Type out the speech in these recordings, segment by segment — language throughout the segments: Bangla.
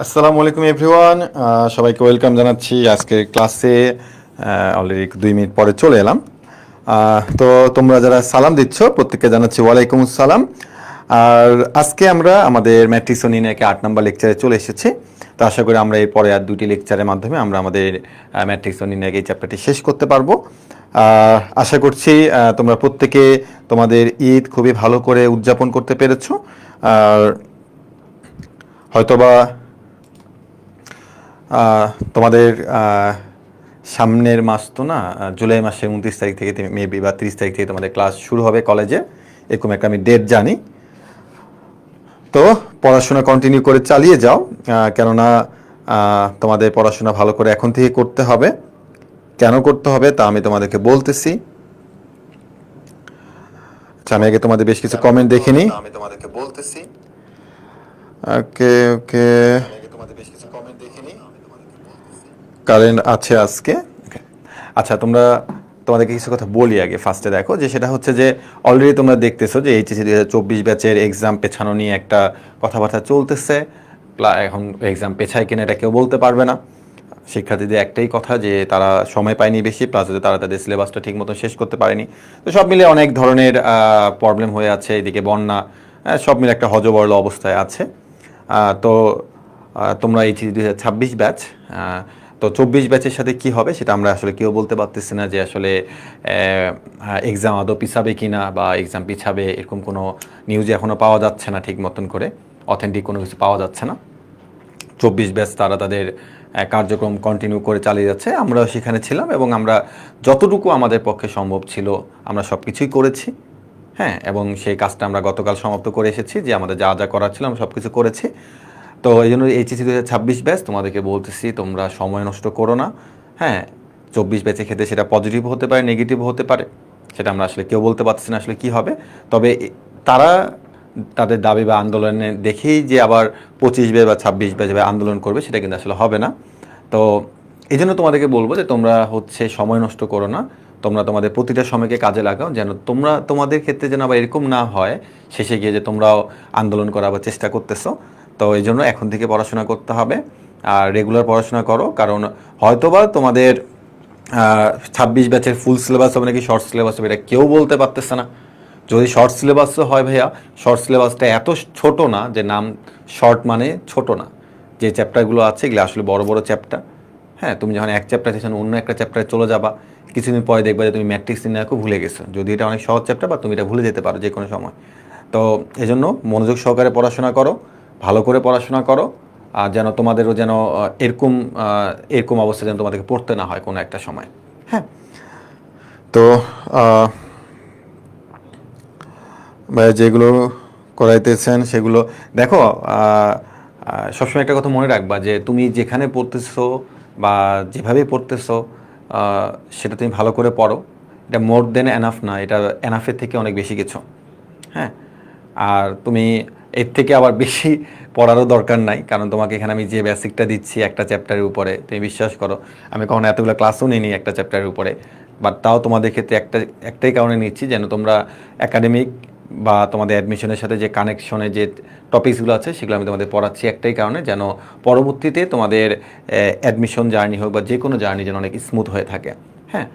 আসসালামু আলাইকুম এভরিওয়ান, সবাইকে ওয়েলকাম জানাচ্ছি আজকের ক্লাসে। অলরেডি 2 মিনিট পরে চলে এলাম। তো তোমরা যারা সালাম দিচ্ছ প্রত্যেককে জানাচ্ছি ওয়ালাইকুম আসসালাম। আর আজকে আমরা আমাদের ম্যাট্রিক্স ও নির্ণয়কে 8 নম্বর লেকচারে চলে এসেছি। তো আশা করি আমরা এরপরে আর 2টি লেকচারের মাধ্যমে আমরা আমাদের ম্যাট্রিক্স ও নির্ণয়কে এই চ্যাপ্টারটি শেষ করতে পারবো। আশা করছি তোমরা প্রত্যেকে তোমাদের ঈদ খুবই ভালো করে উদযাপন করতে পেরেছো। আর হয়তোবা তোমাদের সামনের মাস তো না, জুলাই মাসের 29 তারিখ থেকে মেবি বা 30 তারিখ থেকে তোমাদের ক্লাস শুরু হবে কলেজে, এরকম একটা আমি ডেট জানি। তো পড়াশোনা কন্টিনিউ করে চালিয়ে যাও, কেননা তোমাদের পড়াশোনা ভালো করে এখন থেকে করতে হবে। কেন করতে হবে তা আমি তোমাদেরকে বলতেছি। আমি আগে তোমাদের বেশ কিছু কমেন্ট দেখে নিই। ওকে ওকে, কারেন্ট আছে আজকে। আচ্ছা, তোমাদেরকে কিছু কথা বলি আগে। ফার্স্টে দেখো যে সেটা হচ্ছে যে অলরেডি তোমরা দেখতেছো যে এইচএসসি 2024 ব্যাচের এক্সাম পেছানো নিয়ে একটা কথাবার্তা চলতেছে। এখন এক্সাম পেছায় কিনা এটা কেউ বলতে পারবে না। শিক্ষার্থীদের একটাই কথা যে তারা সময় পায়নি বেশি, প্লাস তারা তাদের সিলেবাসটা ঠিক মতো শেষ করতে পারেনি। তো সব মিলে অনেক ধরনের প্রবলেম হয়ে আছে। এদিকে বন্যা, সব মিলে একটা হজবরল অবস্থায় আছে। তো তোমরা এইচএসসি 2026 ব্যাচ, তো 24 ব্যাচের সাথে কি হবে সেটা আমরা আসলে কেউ বলতে পারতেছি না যে আসলে এক্সাম আদৌ পিছাবে কি না বা এক্সাম পিছাবে এরকম কোনো নিউজ এখনও পাওয়া যাচ্ছে না, ঠিক মতন করে অথেন্টিক কোনো কিছু পাওয়া যাচ্ছে না। 24 ব্যাচ তারা তাদের কার্যক্রম কন্টিনিউ করে চালিয়ে যাচ্ছে। আমরাও সেখানে ছিলাম এবং আমরা যতটুকু আমাদের পক্ষে সম্ভব ছিল আমরা সব কিছুই করেছি। হ্যাঁ, এবং সেই কাজটা আমরা গতকাল সমাপ্ত করে এসেছি, যে আমাদের যা যা করার ছিল আমরা সব কিছু করেছি। তো এই জন্য এইচএসসি 2026 ব্যাচ তোমাদেরকে বলতেছি তোমরা সময় নষ্ট করো না। হ্যাঁ, 24 ব্যাচের ক্ষেত্রে সেটা পজিটিভ হতে পারে, নেগেটিভ হতে পারে, সেটা আমরা আসলে কেউ বলতে পারছি না আসলে কি হবে। তবে তারা তাদের দাবি বা আন্দোলনে দেখেই যে আবার 25 ব্যাচ বা 26 ব্যাচ আন্দোলন করবে সেটা কিন্তু আসলে হবে না। তো এই জন্য তোমাদেরকে বলবো যে তোমরা সময় নষ্ট করো না। তোমরা তোমাদের প্রতিটা সময়কে কাজে লাগাও, যেন তোমাদের ক্ষেত্রে যেন আবার এরকম না হয় শেষে গিয়ে যে তোমরাও আন্দোলন করার আবার চেষ্টা করতেছো। তো এই জন্য এখন থেকে পড়াশোনা করতে হবে, আর রেগুলার পড়াশোনা করো। কারণ হয়তোবা তোমাদের 26 ব্যাচের ফুল সিলেবাস হবে নাকি শর্ট সিলেবাস হবে এটা কেউ বলতে পারতেছে না। যদি শর্ট সিলেবাসও হয় ভাইয়া, শর্ট সিলেবাসটা এত ছোট না, যে নাম শর্ট মানে ছোট না। যে চ্যাপ্টারগুলো আছে এগুলো আসলে বড় বড় চ্যাপ্টার। হ্যাঁ, তুমি যখন এক চ্যাপ্টার থেকে অন্য একটা চ্যাপ্টারে চলে যাবা, কিছুদিন পরে দেখবা যে তুমি ম্যাট্রিক্স নির্ণয়কে ভুলে গেছো, যদি এটা অনেক সহজ চ্যাপ্টার বা তুমি এটা ভুলে যেতে পারো যে কোনো সময়। তো এজন্য মনোযোগ সহকারে পড়াশোনা করো, ভালো করে পড়াশোনা করো, আর যেন তোমাদেরও যেন এরকম এরকম অবস্থা যেন তোমাদেরকে পড়তে না হয় কোনো একটা সময়। হ্যাঁ, তো যেগুলো করাইতেছেন সেগুলো দেখো। সবসময় একটা কথা মনে রাখবা যে তুমি যেখানে পড়তেছো বা যেভাবে পড়তেছো সেটা তুমি ভালো করে পড়ো। এটা মোর দেন এনাফ না, এটা এনাফের থেকে অনেক বেশি কিছু। হ্যাঁ, আর তুমি এর থেকে আবার বেশি পড়ারও দরকার নাই, কারণ তোমাকে এখানে আমি যে বেসিকটা দিচ্ছি একটা চ্যাপ্টারের উপরে, তুমি বিশ্বাস করো আমি কখনো এতগুলো ক্লাসও নিইনি একটা চ্যাপ্টারের উপরে। বাট তাও তোমাদের ক্ষেত্রে একটাই কারণে নিচ্ছি, যেন তোমরা একাডেমিক বা তোমাদের অ্যাডমিশনের সাথে যে কানেকশনে যে টপিকসগুলো আছে সেগুলো আমি তোমাদের পড়াচ্ছি একটাই কারণে, যেন পরবর্তীতে তোমাদের অ্যাডমিশন জার্নি হোক বা যে কোনো জার্নি যেন অনেক স্মুথ হয়ে থাকে। হ্যাঁ,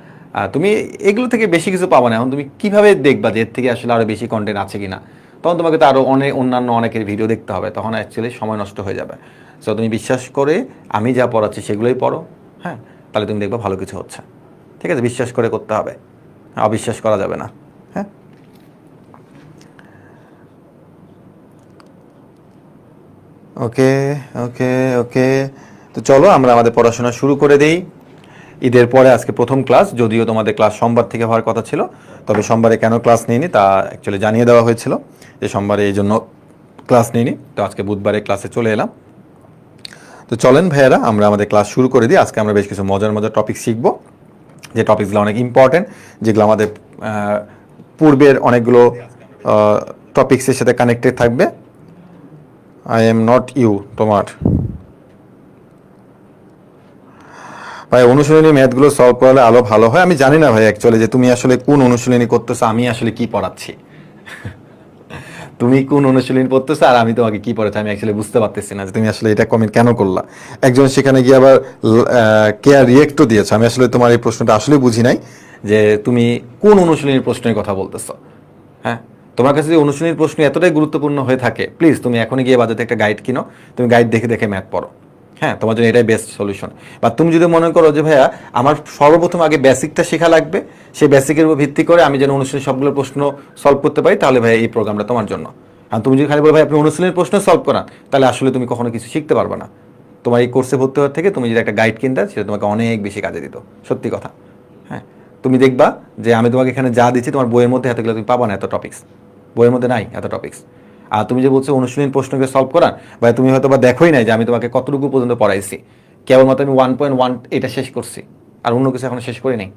তুমি এগুলো থেকে বেশি কিছু পাবো না। এখন তুমি কীভাবে দেখবা যে এর থেকে আসলে আরও বেশি কন্টেন্ট আছে কি না? তখন তোমাকে তো আরও অন্যান্য অনেকের ভিডিও দেখতে হবে, তখন অ্যাকচুয়ালি সময় নষ্ট হয়ে যাবে। সো তুমি বিশ্বাস করে আমি যা পড়াচ্ছি সেগুলোই পড়ো। হ্যাঁ, তাহলে তুমি দেখবা ভালো কিছু হচ্ছে। ঠিক আছে, বিশ্বাস করে করতে হবে, অবিশ্বাস করা যাবে না। হ্যাঁ, ওকে ওকে ওকে। তো চলো আমরা আমাদের পড়াশোনা শুরু করে দিই। ঈদের পরে আজকে প্রথম ক্লাস, যদিও তোমাদের ক্লাস সোমবার থেকে হওয়ার কথা ছিল, তবে সোমবারে কেন ক্লাস নিইনি তা অ্যাকচুয়ালি জানিয়ে দেওয়া হয়েছিল যে সোমবারে এই জন্য ক্লাস নিইনি। তো আজকে বুধবারে ক্লাসে চলে এলাম। তো চলেন ভাইয়ারা আমরা আমাদের ক্লাস শুরু করে দিই। আজকে আমরা বেশ কিছু মজার মজার টপিক শিখবো, যে টপিকসগুলো অনেক ইম্পর্টেন্ট, যেগুলো আমাদের পূর্বের অনেকগুলো টপিক্সের সাথে কানেক্টেড থাকবে। আই এম নট ইউ, তোমার ভাই অনুশীলনী ম্যাথগুলো সলভ করালে আলো ভালো হয়। আমি জানি না ভাই অ্যাকচুয়ালি যে তুমি আসলে কোন অনুশীলনী করতেছো, আমি আসলে কি পড়াচ্ছি। তুমি কোন অনুশীলনী পড়তেছো আর আমি তোমাকে কি পড়েছি আমি অ্যাকচুয়ালি বুঝতে পারতেছি না যে তুমি আসলে এটা কমেন্ট কেন করলা। একজন সেখানে গিয়ে আবার কেয়ার রিয়েক্টও দিয়েছে। আমি আসলে তোমার এই প্রশ্নটা আসলে বুঝি নাই যে তুমি কোন অনুশীলনীর প্রশ্নের কথা বলতেছো। হ্যাঁ, তোমার কাছে যদি অনুশীলনীর প্রশ্ন এতটাই গুরুত্বপূর্ণ হয়ে থাকে, প্লিজ তুমি এখনই গিয়ে বাজারে একটা গাইড কিনো, তুমি গাইড দেখে দেখে ম্যাথ পড়ো। হ্যাঁ, তোমার জন্য এটাই বেস্ট সলিউশন। বা তুমি যদি মনে করো যে ভাইয়া আমার সর্বপ্রথম আগে বেসিকটা শেখা লাগবে, সেই বেসিকের উপর ভিত্তি করে আমি যেন অনুশীলনী সবগুলো প্রশ্ন সলভ করতে পারি, তাহলে ভাই এই প্রোগ্রামটা তোমার জন্য। আর তুমি যদি খালি বলো ভাই আপনি অনুশীলনের প্রশ্ন সলভ করান, তাহলে আসলে তুমি কখনো কিছু শিখতে পারবে না। তোমার এই কোর্সে ভর্তি হওয়ার থেকে তুমি যদি একটা গাইড কিনতে, সেটা তোমাকে অনেক বেশি কাজে দিত, সত্যি কথা। হ্যাঁ, তুমি দেখবা যে আমি তোমাকে এখানে যা দিচ্ছি তোমার বইয়ের মধ্যে এতগুলো তুমি পাবা না, এত টপিক্স বইয়ের মধ্যে নাই, এত টপিক্স। আর তুমি যে বলছো অনুশীলনী প্রশ্নকে সলভ করান, বা তুমি হয়তো বা দেখোই নাই যে আমি তোমাকে কতটুকু পর্যন্ত পড়াইছি। কেবলমাত্র আমি 1.1 এটা শেষ করছি, আর অন্য কিছু এখনো শেষ করি নাই।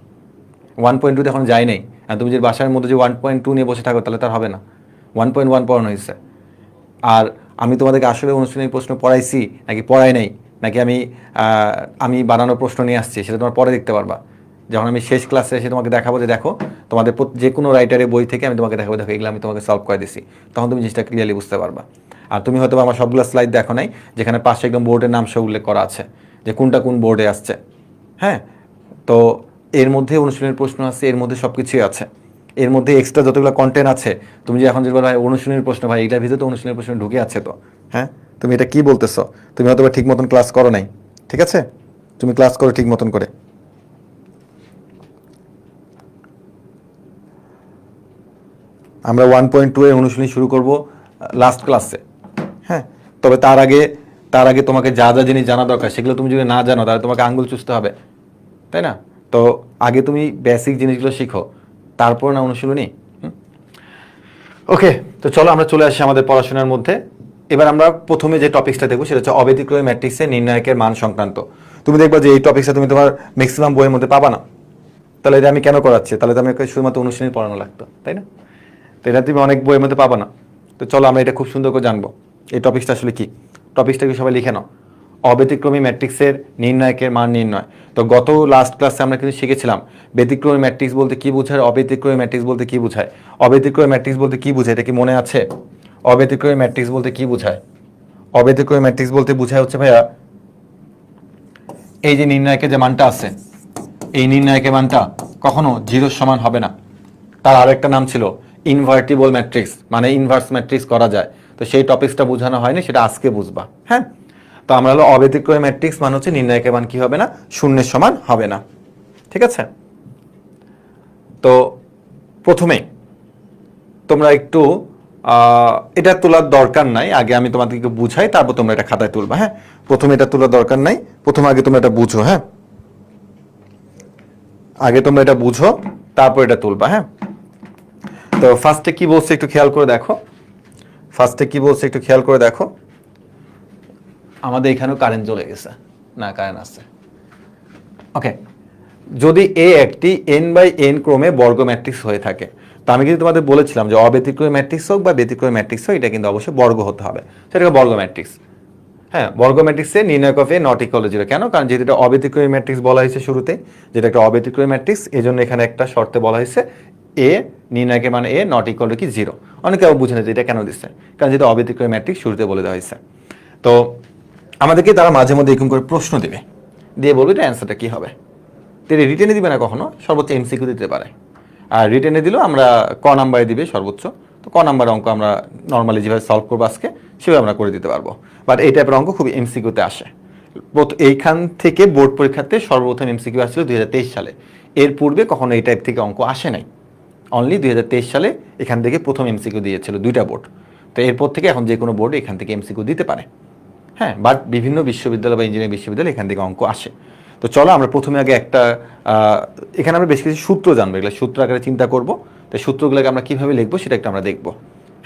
1.2 এখন যাই নাই। আর তুমি যে বাসার মধ্যে যে 1.2 নিয়ে বসে থাকো, তাহলে তার হবে না। 1.1 পড়ানো হয়েছে। আর আমি তোমাদেরকে আসলে অনুশীলনী প্রশ্ন পড়াইছি নাকি পড়াই নাই, নাকি আমি বানানো প্রশ্ন নিয়ে আসছি, সেটা তোমার পরে দেখতে পারবা। যখন আমি শেষ ক্লাসে এসে তোমাকে দেখাবো যে দেখো তোমাদের যে কোনো রাইটারের বই থেকে আমি তোমাকে দেখাবো, দেখো এগুলো আমি তোমাকে সলভ করে দিছি, তখন তুমি জিনিসটা ক্লিয়ারলি বুঝতে পারবা। আর তুমি হয়তো আমার সবগুলো স্লাইড দেখো নাই, যেখানে পাশে একদম বোর্ডের নাম সহ উল্লেখ করা আছে যে কোনটা কোন বোর্ডে আসছে। হ্যাঁ, তো এর মধ্যে অনুশীলনের প্রশ্ন আছে, এর মধ্যে সব কিছুই আছে, এর মধ্যে এক্সট্রা যতগুলো কন্টেন্ট আছে। তুমি যে এখন যে ভাই অনুশীলনের প্রশ্ন, ভাই এটার ভিতরে তো অনুশীলনের প্রশ্ন ঢুকে আছে তো। হ্যাঁ, তুমি এটা কি বলতেছো? তুমি হয়তো ঠিক মতন ক্লাস করো নাই। ঠিক আছে, তুমি ক্লাস করো ঠিক মতন করে। আমরা 1.2 এর অনুশীলনী শুরু করব লাস্ট ক্লাসে। হ্যাঁ, তবে তার আগে তোমাকে যা যা জিনিস জানা দরকার সেগুলো তুমি যদি না জানো, তাহলে তোমাকে আঙ্গুল চুষতে হবে, তাই না? তো আগে তুমি বেসিক জিনিসগুলো শিখো, তারপর না অনুশীলনী। ওকে, তো চলো আমরা চলে আসি আমাদের পড়াশোনার মধ্যে। এবার আমরা প্রথমে যে টপিকসটা দেখবো সেটা হচ্ছে অব্যতিক্রমী ম্যাট্রিক্সের নির্ণায়কের মান সংক্রান্ত। তুমি দেখবা যে এই টপিকসটা তুমি তোমার ম্যাক্সিমাম বইয়ের মধ্যে পাবা না। তাহলে এটা আমি কেন করাচ্ছি? তাহলে তো আমি শুধুমাত্র অনুশীলনী পড়ানো লাগতো, তাই না? তো এটা তুমি অনেক বইয়ের মধ্যে পাবা না। তো চলো আমরা এটা খুব সুন্দর করে জানবো এই টপিকসটা আসলে কি। টপিকসটা কি সবাই লিখে নাও, অব্যতিক্রমী ম্যাট্রিক্সের নির্ণায়কের মান নির্ণয়। তো গত লাস্ট ক্লাসে আমরা কিন্তু শিখেছিলাম ব্যতিক্রমী ম্যাট্রিক্স বলতে কি বোঝায়, অব্যতিক্রমী ম্যাট্রিক্স বলতে কি বোঝায়। অব্যতিক্রমী ম্যাট্রিক্স বলতে কি বোঝায়, এটা কি মনে আছে? অব্যতিক্রমী ম্যাট্রিক্স বলতে কি বোঝায়? অব্যতিক্রমী ম্যাট্রিক্স বলতে বোঝায় হচ্ছে ভাইয়া এই যে নির্ণায়কের যে মানটা আছে, এই নির্ণায়কের মানটা কখনো 0 সমান হবে না। তার আরেকটা নাম ছিল ইনভার্টিবল ম্যাট্রিক্স, মানে ইনভার্স ম্যাট্রিক্স করা যায়। তো সেই টপিকসটা বোঝানো হয়নি, সেটা আজকে বুঝবা। হ্যাঁ, তো আমরা হলো অব্যতিক্রমী ম্যাট্রিক্স মানে হচ্ছে নির্ণায়কের মান কি হবে না, 0 সমান হবে না। ঠিক আছে, তো প্রথমে তোমরা একটু এটা তোলার দরকার নাই, আগে আমি তোমাদেরকে বুঝাই, তারপর তোমরা এটা খাতায় তুলবা। হ্যাঁ, প্রথমে এটা তোলার দরকার নাই, প্রথমে আগে তোমরা এটা বুঝো। হ্যাঁ, আগে তোমরা এটা বুঝো, তারপর এটা তুলবা। হ্যাঁ, তো ফার্স্টে কি বলছে একটু খেয়াল করে দেখো। আমাদের এখানেও কারেন্ট চলে গেছে, না কারেন্ট আছে। ওকে, যদি এ একটি n/n ক্রমে বর্গ ম্যাট্রিক্স হয়ে থাকে, তো আমি কিন্তু তোমাদের বলেছিলাম যে অব্যতিক্রমী ম্যাট্রিক্স হোক বা ব্যতিক্রমী ম্যাট্রিক্স হোক, এটা কিন্তু অবশ্যই বর্গ হতে হবে, সেটাকে বর্গ ম্যাট্রিক্স। হ্যাঁ, বর্গ ম্যাট্রিক্সে নির্ণায়ক of A not equal to 0, কেন? কারণ যেহেতু এটা অব্যতিক্রমী ম্যাট্রিক্স বলা হয়েছে শুরুতে, যেটা একটা অব্যতিক্রমী ম্যাট্রিক্স, এই জন্য এখানে একটা শর্তে বলা হয়েছে এ নির্ণায়কের মানে এ নট ইকুয়াল টু কি 0। অনেকে আবার বুঝে না যে এটা কেন দিচ্ছে, কারণ যেটা অব্যতিক্রমী ম্যাট্রিক্স শুরুতে বলে দেওয়া হয়েছে। তো আমাদেরকে তারা মাঝে মধ্যে এরকম করে প্রশ্ন দেবে, দিয়ে বলবে এটা অ্যান্সারটা কি হবে। তো এটা রিটেনে দিবে না কখনো, সর্বোচ্চ এমসিকিউ দিতে পারে। আর রিটেনে দিলেও আমরা ক নাম্বারে দিবে সর্বোচ্চ। তো ক নাম্বার অঙ্ক আমরা নর্মালি যেভাবে সলভ করবো আজকে, সেভাবে আমরা করে দিতে পারবো। বাট এই টাইপের অঙ্ক খুবই এমসিকিউতে আসে। এইখান থেকে বোর্ড পরীক্ষাতে সর্বপ্রথম এমসিকিউ আসছিল 2023 সালে। এর পূর্বে কখনো এই টাইপ থেকে অঙ্ক আসে নাই, অনলি 2023 সালে এখান থেকে প্রথম এমসিকিউ দিয়েছিল 2টা বোর্ড। তো এরপর থেকে এখন যে কোনো বোর্ড এখান থেকে এমসিকিউ দিতে পারে। হ্যাঁ, বাট বিভিন্ন বিশ্ববিদ্যালয় বা ইঞ্জিনিয়ারিং বিশ্ববিদ্যালয় এখান থেকে অঙ্ক আসে। তো চলো আমরা প্রথমে আগে একটা এখানে আমরা বেশ কিছু সূত্র জানবো, এগুলো সূত্র আকারে চিন্তা করবো। তো সূত্রগুলোকে আমরা কীভাবে লিখবো সেটা একটু আমরা দেখবো।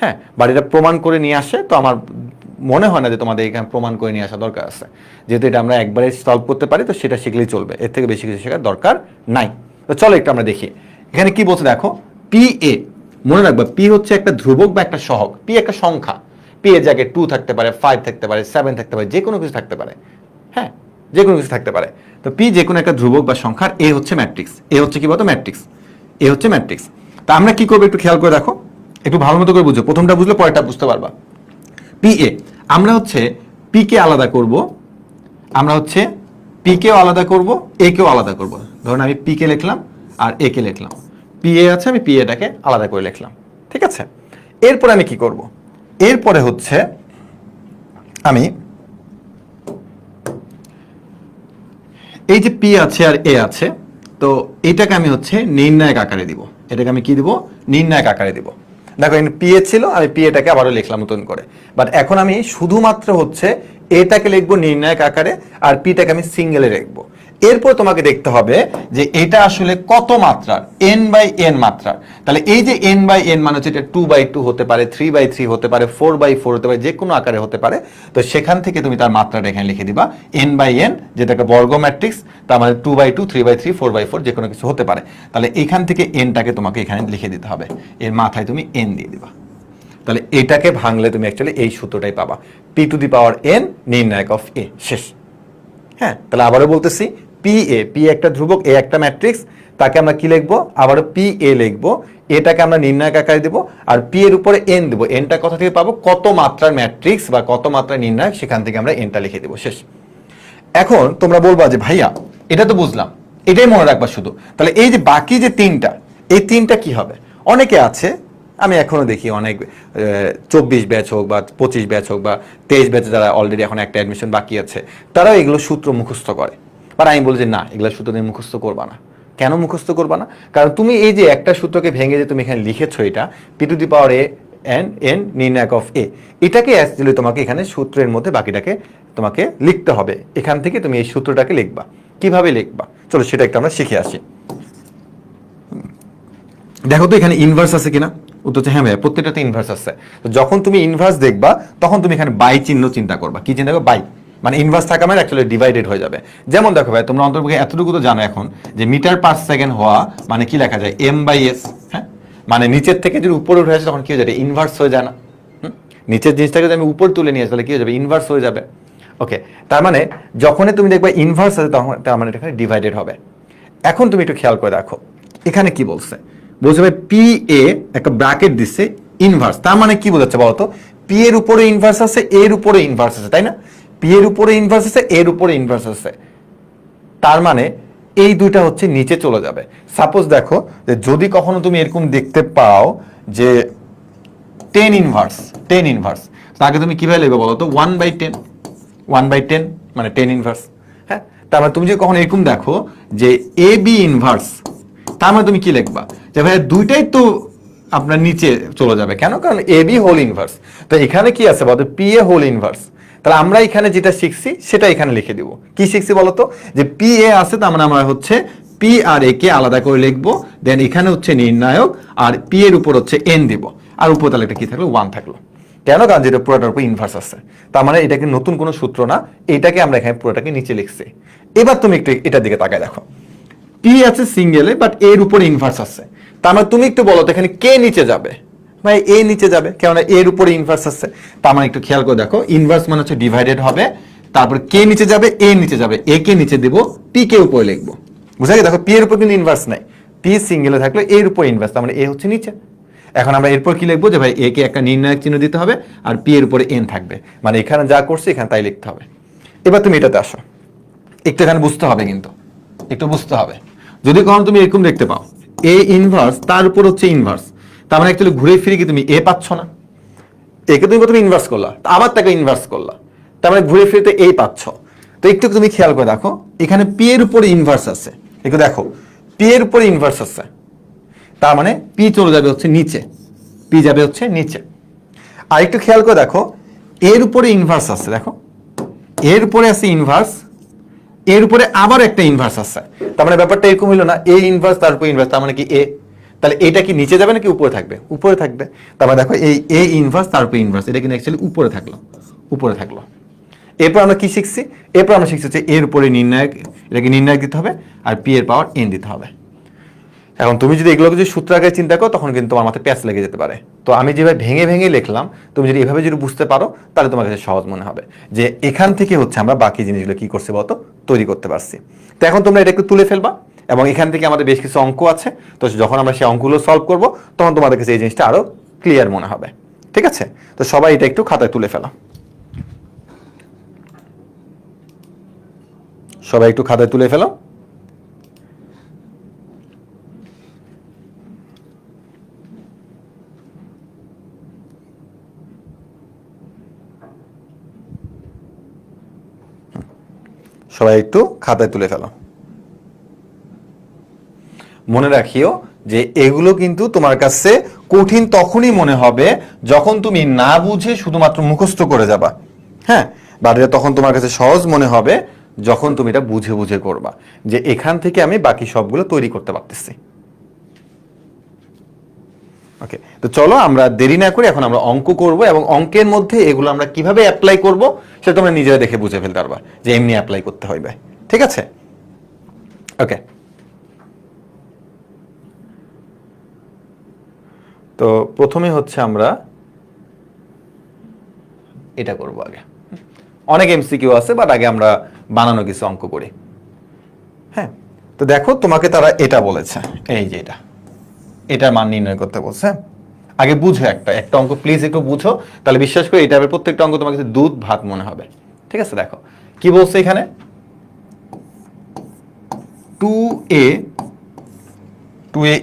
হ্যাঁ, বাট এটা প্রমাণ করে নিয়ে আসে, তো আমার মনে হয় না যে তোমাদের এখানে প্রমাণ করে নিয়ে আসা দরকার আছে। যেহেতু এটা আমরা একবারে সলভ করতে পারি, তো সেটা শিখলেই চলবে, এর থেকে বেশি কিছু শেখার দরকার নাই। তো চলো একটু আমরা দেখি এখানে কি বলছে। দেখো পি এ, মনে রাখবা পি হচ্ছে একটা ধ্রুবক বা একটা সহগ, পি একটা সংখ্যা। পি এর জায়গায় 2 থাকতে পারে, 5 থাকতে পারে, 7 থাকতে পারে, যে কোনো কিছু থাকতে পারে। হ্যাঁ, যে কোনো কিছু থাকতে পারে। তো পি যে কোনো একটা ধ্রুবক বা সংখ্যার এ হচ্ছে ম্যাট্রিক্স। এ হচ্ছে কি বলতো ম্যাট্রিক্স, এ হচ্ছে ম্যাট্রিক্স। তা আমরা কি করবো একটু খেয়াল করে দেখো। একটু ভালো মতো করে বুঝো, প্রথমটা বুঝলে পরেরটা বুঝতে পারবা। পি এ আমরা হচ্ছে পি কে আলাদা করব, আমরা হচ্ছে পি কেও আলাদা করব, এ কেও আলাদা করব। ধরুন আমি পি কে লিখলাম আর এ কে লিখলাম, পি এ আছে, আমি পি এটাকে আলাদা করে লিখলাম, ঠিক আছে। এরপরে আমি কি করব, এরপরে হচ্ছে আমি এই যে পি আছে আর এ আছে, তো এটাকে আমি হচ্ছে নির্ণায়ক আকারে দিব। এটাকে আমি কি দিব, নির্ণায়ক আকারে দিব। দেখো এখানে পি এ ছিল, আমি পি এটাকে আবারও লিখলাম নতুন করে, বাট এখন আমি শুধুমাত্র হচ্ছে এটাকে লিখবো নির্ণায়ক আকারে আর পিটাকে আমি সিঙ্গেলে লিখবো। এরপর তোমাকে দেখতে হবে যে এটা আসলে কত মাত্রার, এন বাই এন মাত্রার। তাহলে এই যে এন বাই এন মানে হচ্ছে এটা 2/2 হতে পারে, 3/3 হতে পারে, 4/4 হতে পারে, যে কোনো আকারে হতে পারে। তো সেখান থেকে তুমি তার মাত্রাটা এখানে লিখে দিবা এন বাই এন, যেটা একটা বর্গ ম্যাট্রিক্স, তার মানে 2/2, 3/3, 4/4 যে কোনো কিছু হতে পারে। তাহলে এখান থেকে এনটাকে তোমাকে এখানে লিখে দিতে হবে, এর মাথায় তুমি এন দিয়ে দিবা। তাহলে এটাকে ভাঙলে তুমি অ্যাকচুয়ালি এই সূত্রটাই পাবা, P to the power N নির্ণায়ক অফ এ, শেষ। হ্যাঁ, তাহলে আবারও বলতেছি, পি এ, পি একটা ধ্রুবক, এ একটা ম্যাট্রিক্স, তাকে আমরা কি লিখবো, আবারও পি এ লিখবো, এটাকে আমরা নির্ণায়ক আকারে দেবো আর পি এর উপরে এন দেবো। এনটা কোথা থেকে পাবো, কত মাত্রার ম্যাট্রিক্স বা কত মাত্রার নির্ণায়ক, সেখান থেকে আমরা এনটা লিখে দেবো, শেষ। এখন তোমরা বলবা যে ভাইয়া এটা তো বুঝলাম, এটাই মনে রাখবা শুধু, তাহলে এই যে বাকি যে তিনটা, এই তিনটা কি হবে। অনেকে আছে, আমি এখনো দেখি অনেক 24 ব্যাচ হোক বা 25 ব্যাচ হোক বা 23 ব্যাচে যারা অলরেডি এখন একটা অ্যাডমিশন বাকি আছে, তারাও এগুলো সূত্র মুখস্থ করে। আর আমি বলি যে না, এগুলো সূত্র তুমি মুখস্থ করবা না। কেন মুখস্থ করবা না, কারণ তুমি এই যে একটা সূত্রকে ভেঙে যে তুমি এখানে লিখেছো, এটা P to the power A N N নির্ণায়ক অফ এ, এটাকে অ্যাকচুয়ালি তোমাকে এখানে সূত্রের মধ্যে বাকিটাকে তোমাকে লিখতে হবে। এখান থেকে তুমি এই সূত্রটাকে লিখবা, কিভাবে লিখবা চলো সেটা একটু আমরা শিখে আসি। দেখো তো এখানে ইনভার্স আছে কিনা, উত্তর হচ্ছে হ্যাঁ ভাইয়া, প্রত্যেকটাতে ইনভার্স আছে। তো যখন তুমি ইনভার্স দেখবা তখন তুমি এখানে বাই চিহ্ন চিন্তা করবা। কি চিন্তা করবা, বাই মানে ইনভার্স থাকা মানে অ্যাকচুয়ালি ডিভাইডেড হয়ে যাবে। যেমন দেখো ভাই, তোমরা অন্তর্ভুক্ত এতটুকু তো জানো এখন যে মিটার পার সেকেন্ড হওয়া মানে কি লেখা যায়, এম বাই এস। হ্যাঁ, মানে নিচের থেকে যদি উপরে উঠে আসে তখন কি হয়ে যাবে, ইনভার্স হয়ে যায় না। নিচের জিনিসটাকে যদি আমি উপর তুলে নিয়ে আসি তাহলে কি হয়ে যাবে, ইনভার্স হয়ে যাবে। ওকে, তার মানে যখনই তুমি দেখবে ইনভার্স আছে তখন তার মানে এখানে ডিভাইডেড হবে। এখন তুমি একটু খেয়াল করে দেখো এখানে কি বলছে, বলছে ভাই পি এ একটা ব্র্যাকেট দিচ্ছে ইনভার্স, তার মানে কি বোঝাচ্ছে বলতো, পি এর উপরে ইনভার্স আছে, এর উপরে ইনভার্স আছে, তাই না। পি এর উপরে ইনভার্স আছে, এর উপরে ইনভার্স আছে, তার মানে এই দুইটা হচ্ছে নিচে চলে যাবে। সাপোজ দেখো যে যদি কখনো তুমি এরকম দেখতে পাও যে 10 ইনভার্স, 10 ইনভার্স, তাকে তুমি কিভাবে লিখবে বলো তো, 1/10, 1/10 মানে 10 ইনভার্স। হ্যাঁ, তার মানে তুমি যদি কখনো এরকম দেখো যে এ বি ইনভার্স, তার মানে তুমি কি লিখবা যে ভাই দুইটাই তো আপনার নিচে চলে যাবে, কেন, কারণ এ বি হোল ইনভার্স। তো এখানে কি আছে বলতো, পি এ হোল ইনভার্স। তাহলে আমরা এখানে যেটা শিখছি সেটা এখানে লিখে দিব। কি শিখছি বলতো, যে পি এ আছে, তার মানে আমরা হচ্ছে পি আর এ কে আলাদা করে লিখবো, দেন এখানে হচ্ছে নির্ণায়ক আর পি এর উপর হচ্ছে এন দিব, আর উপর তাহলে একটা কি থাকলো, 1 থাকলো। কেন, কারণ যেটা পুরোটার উপর ইনভার্স আছে, তার মানে এটাকে নতুন কোনো সূত্র না, এটাকে আমরা এখানে পুরোটাকে নিচে লিখছি। এবার তুমি একটু এটার দিকে তাকায় দেখো, পি আছে সিঙ্গেলে বাট এর উপরে ইনভার্স আছে, তার মানে তুমি একটু বলো তো এখানে কে নিচে যাবে, ভাই এ নিচে যাবে, কেননা এর উপরে ইনভার্স আছে। তার মানে একটু খেয়াল করে দেখো, ইনভার্স মানে হচ্ছে ডিভাইডেড হবে, তারপর কে নিচে যাবে, এ নিচে যাবে, এ কে নিচে দেব, পি কে উপরে লিখবো। বুঝা গেছে, দেখো পি এর উপর কিন্তু ইনভার্স নাই, পি সিঙ্গেলে থাকলে এর উপর ইনভার্স, তার মানে এ হচ্ছে নিচে। এখন আমরা এরপর কি লিখবো, যে ভাই এ কে একটা নির্ণায়ক চিহ্ন দিতে হবে আর পি এর উপরে এন থাকবে, মানে এখানে যা করছে এখানে তাই লিখতে হবে। এবার তুমি এটাতে আসো, একটু এখানে বুঝতে হবে, কিন্তু একটু বুঝতে হবে। যদি কখনো তুমি এরকম দেখতে পাও এ ইনভার্স তার উপর হচ্ছে ইনভার্স, তার মানে অ্যাকচুয়ালি ঘুরে ফিরে কি তুমি এ পাচ্ছ না, একে তুমি প্রথমে ইনভার্স করলা, আবার তাকে ইনভার্স করলা, তার মানে ঘুরে ফিরে এই পাচ্ছ। তো একটু তুমি খেয়াল করে দেখো, এখানে পি এর উপরে ইনভার্স আছে, একটু দেখো পি এর উপরে ইনভার্স আছে, তার মানে পি চলে যাবে হচ্ছে নিচে, পি যাবে হচ্ছে নিচে। আর একটু খেয়াল করে দেখো, এর উপরে ইনভার্স আছে, দেখো এর উপরে আছে ইনভার্স, এর উপরে আবার একটা ইনভার্স আছে, তার মানে ব্যাপারটা এরকম হলো না, এ ইনভার্স তার উপর ইনভার্স, তার মানে কি এ, তাহলে এটা কি নিচে যাবে নাকি উপরে থাকবে, উপরে থাকবে। তার মানে দেখো এই এ ইনভার্স তার উপর ইনভার্স, এটা কিন্তু অ্যাকচুয়ালি উপরে থাকলো, উপরে থাকলো। এরপর আমরা কি শিখছি, এরপর আমরা শিখছি যে এর উপরে নির্ণায়ক, এটাকে নির্ণায়ক দিতে হবে আর পি এর পাওয়ার এন দিতে হবে। এখন তুমি যদি এগুলোকে যদি সূত্র আকারে চিন্তা করো তখন কিন্তু তোমার মাথায় প্যাচ লেগে যেতে পারে। তো আমি যেভাবে ভেঙে ভেঙে লিখলাম, তুমি যদি এভাবে যদি বুঝতে পারো তাহলে তোমার কাছে সহজ মনে হবে, যে এখান থেকে হচ্ছে আমরা বাকি জিনিসগুলো কি করছি বলতো, তৈরি করতে পারছি। তো এখন তোমরা এটা একটু তুলে ফেলবা, এবং এখান থেকে আমাদের বেশ কিছু অঙ্ক আছে, তো যখন আমরা সেই অঙ্কগুলো সলভ করবো তখন তোমাদের কাছে এই জিনিসটা আরো ক্লিয়ার মনে হবে। ঠিক আছে, তো সবাই এটা একটু খাতায় তুলে ফেলো, সবাই একটু খাতায় তুলে ফেলো। সবাই একটু খাতায় তুলে ফেলো। মনে রাখিও যে এগুলো কিন্তু তোমার কাছে কঠিন তখনই মনে হবে যখন তুমি না বুঝে শুধুমাত্র মুখস্থ করে যাবা। হ্যাঁ, বা তখন তোমার কাছে সহজ মনে হবে যখন তুমি এটা বুঝে বুঝে করবা, যে এখান থেকে আমি বাকি সবগুলো তৈরি করতে পারতেছি। ওকে, তো চলো আমরা দেরি না করে এখন আমরা অঙ্ক করব, এবং অঙ্কের মধ্যে এগুলো আমরা কিভাবে অ্যাপ্লাই করব সেটা তোমরা নিজেরা দেখে বুঝে ফেলতে পারবা যে এমনি অ্যাপ্লাই করতে হবে। ঠিক আছে, ওকে। তো প্রথমে হচ্ছে আমরা এটা করব আগে। অনেক এমসিকিউ আছে, বাট আগে আমরা বানানো কিছু অঙ্ক করি। হ্যাঁ, তো দেখো তোমাকে তারা এটা বলেছে, এই যে এটার মান নির্ণয় করতে বলছে। আগে বুঝো একটা একটা অঙ্ক প্লিজ একটু বুঝো, তাহলে বিশ্বাস করে এটা প্রত্যেকটা অঙ্ক তোমার কাছে দুধ ভাত মনে হবে। ঠিক আছে, দেখো কি বলছে এখানে, 2a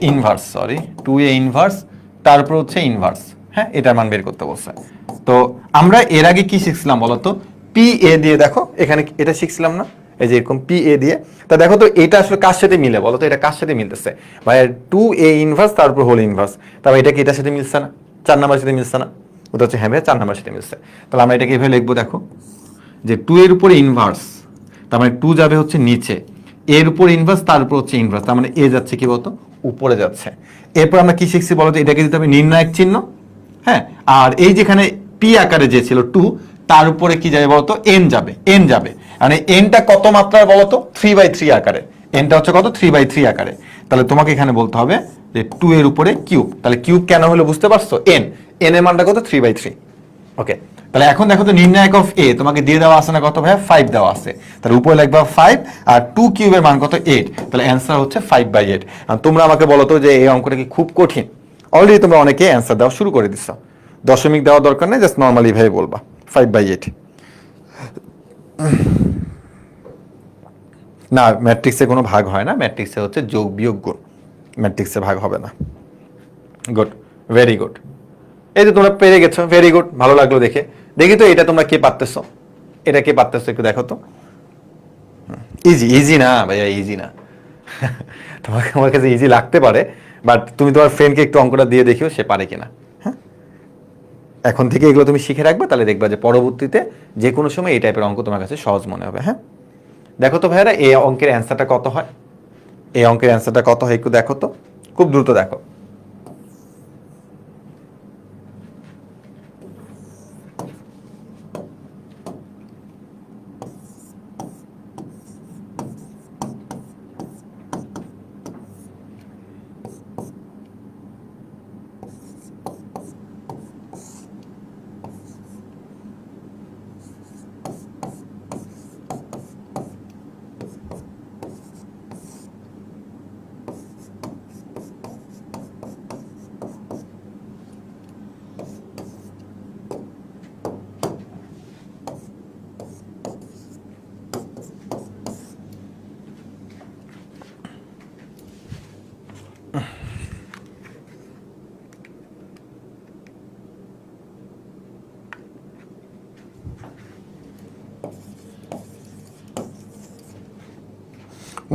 inverse, sorry 2a inverse, তারপর হচ্ছে ইনভার্স। হ্যাঁ, এটার মান বের করতে বলছে। তো আমরা এর আগে কি শিখছিলাম বলতো, পি এ দিয়ে, দেখো এখানে এটা শিখছিলাম না, এই যে এরকম পি এ দিয়ে। তা দেখো তো এটা আসলে কার সাথে মিলে বলো তো, এটা কার সাথে মিলতেছে ভাই, 2a ইনভার্স তারপর হোল ইনভার্স, তারপর এটা কি এটার সাথে মিলছে না, 4 নাম্বার সাথে মিলছে না, ওটা হচ্ছে হ্যাঁ ভাই 4 নাম্বার সাথে মিলছে। তাহলে আমরা এটাকে এভাবে লিখবো, দেখো যে 2 এর উপরে ইনভার্স, তার মানে 2 যাবে হচ্ছে নিচে, এর উপর ইনভার্স তার উপর হচ্ছে ইনভার্স, তার মানে এ যাচ্ছে কি বলতো উপরে যাচ্ছে। এরপর আমরা কি শিখছি বলতো, এটাকে দিতে হবে নির্ণায়ক চিহ্ন। হ্যাঁ, আর এই যেখানে পি আকারে যে ছিল 2, তার উপরে কি যাবে বলতো, এন যাবে, এন যাবে, মানে এনটা কত মাত্রার বলতো 3/3 আকারে, এনটা হচ্ছে কত 3/3 আকারে। তাহলে তোমাকে এখানে বলতে হবে যে 2 এর উপরে কিউব, তাহলে কিউব কেন হলো বুঝতে পারছো, এন, এন এর মানটা কত 3/3। ওকে, তাহলে এখন দেখো তো নির্ণায়ক অফ এ তোমাকে দিয়ে দেওয়া আছে না কত ভাইয়া, 5 দেওয়া আছে, তাহলে উপরে লিখবা 5, আর 2 কিউবের মান কত 8, তাহলে অ্যান্সার হচ্ছে 5/8। আর তোমরা আমাকে বলো তো যে এই অঙ্কটা কি খুব কঠিন? অলরেডি তোমরা অনেকে অ্যান্সার দেওয়া শুরু করে দিচ্ছ, দশমিক দেওয়ার দরকার নেই, জাস্ট নর্মালি ভাবে বলবা 5/8। না, ম্যাট্রিক্সে কোনো ভাগ হয় না, ম্যাট্রিক্সে হচ্ছে যোগ বিয়োগ গুণ, ম্যাট্রিক্সে ভাগ হবে না। গুড, ভেরি গুড, এই যে তোমরা পেরে গেছো, ভেরি গুড, ভালো লাগলো দেখে। দেখি তো এটা তোমরা কে পারতেছো, এটা কে পারতেছো একটু দেখো তো। ইজি, ইজি না ভাইয়া, ইজি না। তোমাকে আমার কাছে ইজি লাগতে পারে, বাট তুমি তোমার ফ্রেন্ডকে একটু অঙ্কটা দিয়ে দেখিও সে পারে কিনা। হ্যাঁ, এখন থেকে এগুলো তুমি শিখে রাখবে, তাহলে দেখবা যে পরবর্তীতে যে কোনো সময় এই টাইপের অঙ্ক তোমার কাছে সহজ মনে হবে। হ্যাঁ, দেখো তো ভাইয়ারা এই অঙ্কের অ্যান্সারটা কত হয়, এই অঙ্কের অ্যান্সারটা কত হয় একটু দেখো তো, খুব দ্রুত দেখো।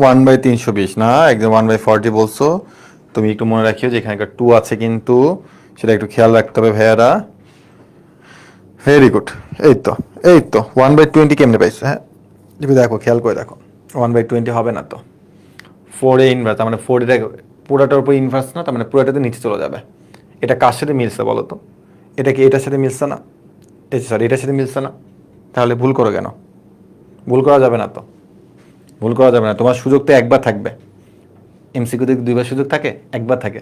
1/320 না, একদম 1/40 বলছো। তুমি একটু মনে রাখিও যে এখানে একটা 2 আছে, কিন্তু সেটা একটু খেয়াল রাখতে হবে ভাইয়ারা। ভেরি গুড, এই তো, এই তো 1/20 কেমনে পাইছো? হ্যাঁ, তুমি দেখো, খেয়াল করে দেখো, 1/20 হবে না তো, 4 এ ইনভার্স, তার মানে 4 এটা পুরোটার উপর ইনভার্স না, তার মানে পুরোটাতে নিচে চলে যাবে। এটা কার সাথে মিলছে বলো তো, এটা কি এটার সাথে মিলছে না, সরি এটার সাথে মিলছে না, তাহলে ভুল করো কেন? ভুল করা যাবে না তো, ভুল করা যাবে না, তোমার সুযোগ তো একবার থাকবে। এমসিকিউতে 2বার সুযোগ থাকে, একবার থাকে,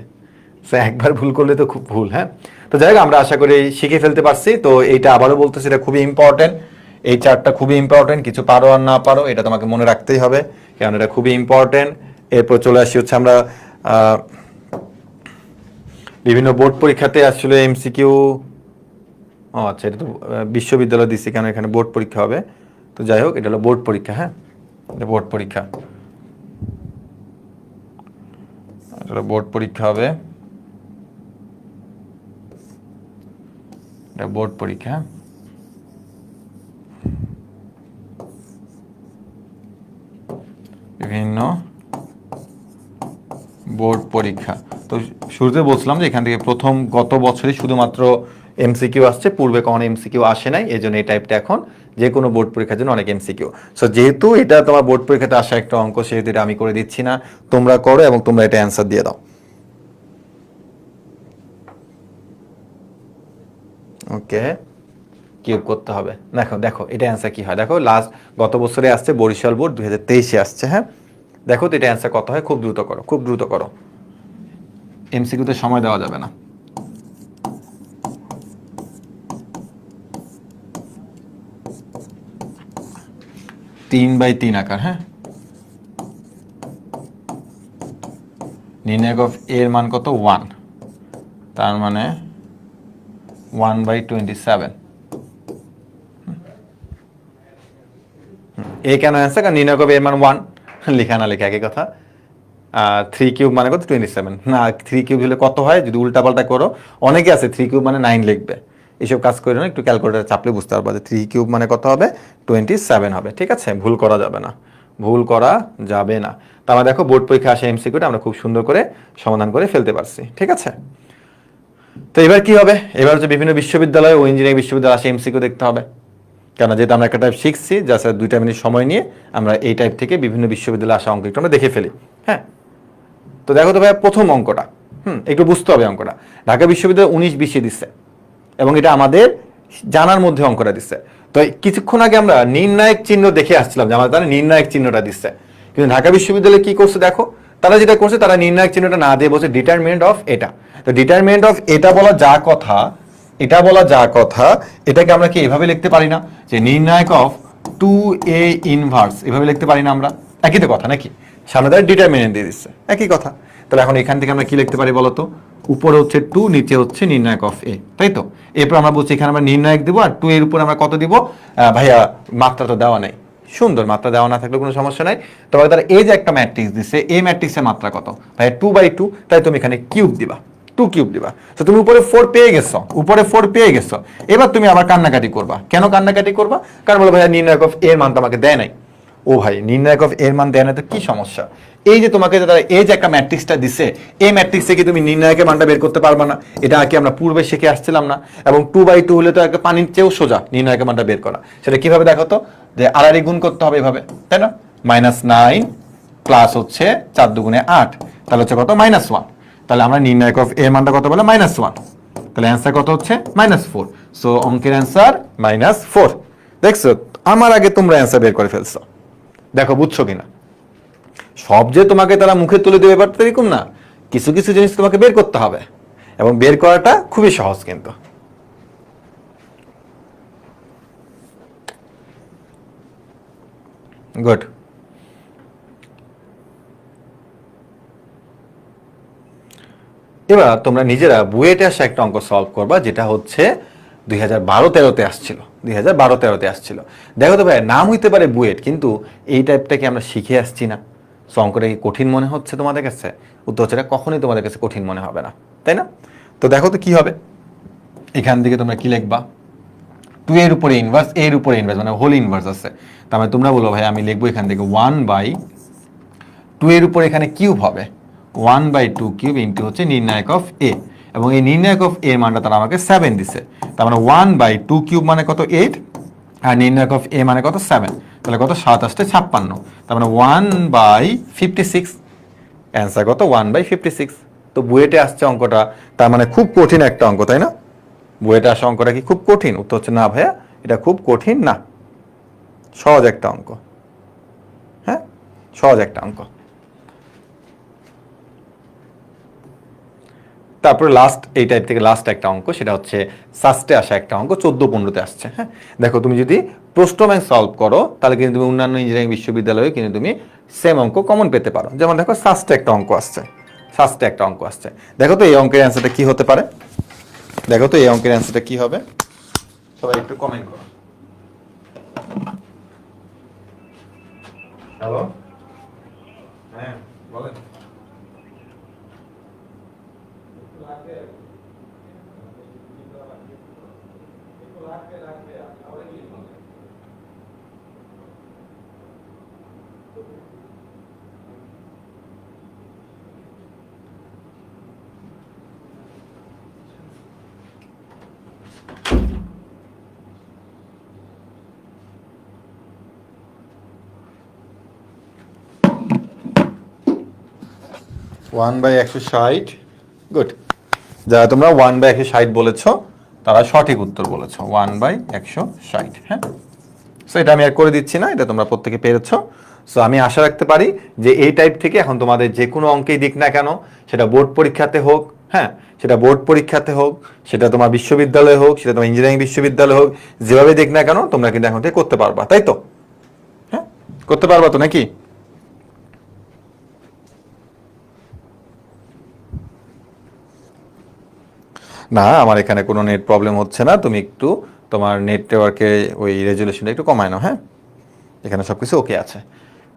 সো একবার ভুল করলে তো খুব ভুল। হ্যাঁ, তো যাই হোক, আমরা আশা করি শিখে ফেলতে পারছি। তো এইটা আবারও বলতেছি, এটা খুবই ইম্পর্টেন্ট, এই চার্টটা খুবই ইম্পর্টেন্ট, কিছু পারো আর না পারো এটা তোমাকে মনে রাখতেই হবে, কারণ এটা খুবই ইম্পর্টেন্ট। এরপর চলে আসি হচ্ছে আমরা বিভিন্ন বোর্ড পরীক্ষাতে আসলে এমসিকিউ, ও আচ্ছা এটা তো বিশ্ববিদ্যালয় দিচ্ছে, কেন এখানে বোর্ড পরীক্ষা হবে। তো যাই হোক, এটা হলো বোর্ড পরীক্ষা। হ্যাঁ, এটা বোর্ড পরীক্ষা, এটা হলো বোর্ড পরীক্ষা হবে, এটা বোর্ড পরীক্ষা। বিভিন্ন বোর্ড পরীক্ষা। তো শুরুতে বলছিলাম যে এখান থেকে প্রথম গত বছরই শুধুমাত্র এমসিকিউ আসছে, পূর্বে কোনো এমসিকিউ আসে নাই, এই জন্য এই টাইপটা এখন যে কোনো বোর্ড পরীক্ষার জন্য অনেক এমসিকিউ। সো যেহেতু এটা তোমার বোর্ড পরীক্ষাতে আসা একটা অঙ্ক, সেহেতু এটা আমি করে দিচ্ছি না, তোমরা করো এবং তোমরা এটা অ্যান্সার দিয়ে দাও। ওকে, কিউব করতে হবে। দেখো দেখো এটা অ্যান্সার কি হয়, দেখো লাস্ট গত বছরে আসছে বরিশাল বোর্ড 2023-এ আসছে। হ্যাঁ, দেখো তো এটা অ্যান্সার কত হয়, খুব দ্রুত করো, খুব দ্রুত করো, এমসিকিউতে সময় দেওয়া যাবে না। 3/3 আকার। হ্যাঁ, নির্ণায়ক অফ এর মান কত 1, তার মানে 1/27। এ কেন অ্যান্সার, কারণ নির্ণায়ক অফ এর মান 1, লেখা না লেখা একই কথা। 3 কিউব মানে কত 27 না, 3 কিউব হলে কত হয় যদি উল্টা পাল্টা করো, অনেকে আছে 3 কিউব মানে 9 লিখবে, এইসব কাজ করে না, একটু ক্যালকুলেটার চাপলে বুঝতে পারবা যে 3 কিউব মানে কত হবে 27 হবে। ঠিক আছে, ভুল করা যাবে না, ভুল করা যাবে না। তো আমরা দেখো বোর্ড পরীক্ষা আসে এমসিকিউটা আমরা খুব সুন্দর করে সমাধান করে ফেলতে পারছি। ঠিক আছে, তো এবার কি হবে, এবার হচ্ছে বিভিন্ন বিশ্ববিদ্যালয় ও ইঞ্জিনিয়ারিং বিশ্ববিদ্যালয় আসে এমসিকিউ দেখতে হবে, কেন যেহেতু আমরা একটা টাইপ শিখছি, জাস্ট 2 মিনিট সময় নিয়ে আমরা এই টাইপ থেকে বিভিন্ন বিশ্ববিদ্যালয়ে আসা অঙ্ক একটু আমরা দেখে ফেলি। হ্যাঁ, তো দেখো তো ভাই প্রথম অঙ্কটা, একটু বুঝতে হবে অঙ্কটা। ঢাকা বিশ্ববিদ্যালয় 19-20 দিচ্ছে এবং এটা আমাদের জানার মধ্যে অঙ্কটা দিচ্ছে। তো কিছুক্ষণ আগে আমরা নির্ণায়ক চিহ্ন দেখে আসছিলাম যে আমাদের তারা নির্ণায়ক চিহ্নটা দিচ্ছে, কিন্তু ঢাকা বিশ্ববিদ্যালয় কি করছে দেখো, তারা যেটা করছে তারা নির্ণায়ক চিহ্নটা না দিয়ে বলছে ডিটারমিনেন্ট অফ এটা। তো ডিটারমিনেন্ট অফ এটা বলা যা কথা, এটা বলা যা কথা, এটাকে আমরা কি এভাবে লিখতে পারি না যে নির্ণায়ক অফ 2a ইনভার্স, এভাবে লিখতে পারি না আমরা? একই তো কথা নাকি, সামনে তারা ডিটারমিনেন্ট দিয়ে দিচ্ছে, একই কথা। তাহলে এখন এখান থেকে আমরা কি লিখতে পারি বলতো, উপরে হচ্ছে 2, নিচে হচ্ছে নির্ণায়ক অফ এ, তাই তো। এরপর আমরা বলছি এখানে আমরা নির্ণায়ক দিব, আর 2 এর উপর আমরা কত দিব, ভাইয়া মাত্রা তো দেওয়া নাই, সুন্দর, মাত্রা দেওয়া না থাকলে কোনো সমস্যা নাই। তবে তারা এই যে একটা ম্যাট্রিক্স দিচ্ছে, এই ম্যাট্রিক্সের মাত্রা কত ভাইয়া 2/2, তাই তুমি এখানে কিউব দিবা, 2 কিউব দিবা। তো তুমি উপরে 4 পেয়ে গেছো, উপরে 4 পেয়ে গেছো, এবার তুমি আবার কান্নাকাটি করবা। কেন কান্নাকাটি করবা, কারণ বলো ভাইয়া নির্ণায়ক অফ এর মান তো আমাকে দেয় নাই। ও ভাই, নির্ণায়ক অফ এর মান দেয় না তো কি সমস্যা, এই যে তোমাকে তারা এই যে একটা ম্যাট্রিক্সটা দিছে, এই ম্যাট্রিক্সে কি তুমি নির্ণায়কের মানটা বের করতে পারবা না? এটা কি আমরা পূর্বে শিখে আসছিলাম না? এবং 2/2 হলে তো একটা পানির চেয়েও সোজা নির্ণায়কের মানটা বের করা। সেটা কিভাবে দেখো তো, যে আড়াআড়ি গুণ করতে হবে এভাবে, তাই না? -9 প্লাস হচ্ছে 4 দুগুণে 8, তাহলে হচ্ছে কত -1। তাহলে আমরা নির্ণায়ক অফ এর মানটা কত বলে -1, তাহলে অ্যান্সার কত হচ্ছে -4। সো অঙ্কের অ্যান্সার -4। দেখছো, আমার আগে তোমরা অ্যান্সার বের করে ফেলছো, দেখো বুঝছো কিনা। সব যে তোমাকে তারা মুখে তুলে দেবে ব্যাপারটা এরকম না, কিছু কিছু জিনিস তোমাকে বের করতে হবে, এবং বের করাটা খুবই সহজ কিন্তু। গুড, এবার তোমরা নিজেরা বুয়েটে আসা একটা অঙ্ক সলভ করবা, যেটা হচ্ছে 2012-13-তে আসছিল, 2012-13-তে আসছিল। দেখো তো ভাই, নাম হইতে পারে বুয়েট, কিন্তু এই টাইপটাকে আমরা শিখে আসছি না। সো অঙ্কটা কি কঠিন মনে হচ্ছে তোমাদের কাছে? উত্তর হচ্ছে এটা কখনোই তোমাদের কাছে কঠিন মনে হবে না, তাই না? তো দেখো তো কি হবে, এখান থেকে তোমরা কি লিখবা, 2 এর উপরে ইনভার্স, এর উপরে ইনভার্স মানে হোল ইনভার্স আছে, তার মানে তোমরা বলো ভাই আমি লিখবো এখান থেকে 1/2 এর উপরে এখানে কিউব হবে, 1/2 কিউব ইন্টু হচ্ছে নির্ণায়ক অফ এ, এবং এই নির্ণায়ক অফ এর মানটা তারা আমাকে 7 দিছে, তার মানে 1/2 কিউব মানে কত 8, আর নির্ণায়ক অফ এ মানে কত 7, তাহলে কত 7 আসতে 56, তার মানে 1/56, অ্যান্সার কত 1/56। তো বুয়েটে আসছে অঙ্কটা, তার মানে খুব কঠিন একটা অঙ্ক, তাই না? বুয়েটে আসা অঙ্কটা কি খুব কঠিন? উত্তর হচ্ছে না ভাইয়া, এটা খুব কঠিন না, সহজ একটা অঙ্ক। হ্যাঁ, সহজ একটা অঙ্ক। তারপরে লাস্ট এই টাইপ থেকে লাস্ট একটা অঙ্ক, সেটা হচ্ছে সাস্টে আসা একটা অঙ্ক, 14-15-তে আসছে। হ্যাঁ, দেখো তুমি যদি প্রশ্ন ব্যাংক সলভ করো, তাহলে কিন্তু তুমি অন্যান্য ইঞ্জিনিয়ারিং বিশ্ববিদ্যালয়ে কিন্তু তুমি সেম অঙ্ক কমন পেতে পারো। যেমন দেখো সাস্টে একটা অঙ্ক আসছে, ফার্স্টে একটা অঙ্ক আসছে। দেখো তো এই অঙ্কের অ্যান্সারটা কি হতে পারে, দেখো তো এই অঙ্কের অ্যান্সারটা কি হবে, সবাই একটু কমেন্ট করো। হ্যালো, হ্যাঁ বলেন। One by 160, good. যারা তোমরা 1/160 বলেছ তারা সঠিক উত্তর বলেছ, 1/160। হ্যাঁ, সো এটা আমি আর করে দিচ্ছি না, এটা তোমরা প্রত্যেকে পেরেছ। সো আমি আশা রাখতে পারি যে এই টাইপ থেকে এখন তোমাদের যে কোনো অঙ্কেই দিক না কেন, সেটা বোর্ড পরীক্ষাতে হোক, হ্যাঁ সেটা বোর্ড পরীক্ষাতে হোক, সেটা তোমার বিশ্ববিদ্যালয়ে হোক, সেটা তোমার ইঞ্জিনিয়ারিং বিশ্ববিদ্যালয় হোক, যেভাবে দিক না কেন তোমরা কিন্তু এখন থেকে করতে পারবা, তাই তো? হ্যাঁ, করতে পারবা তো নাকি? না, আমার এখানে কোনো নেট প্রবলেম হচ্ছে না, তুমি একটু তোমার নেটওয়ার্কে ওই রেজুলেশনটা একটু কমায় নাও। হ্যাঁ, এখানে সবকিছু ওকে আছে।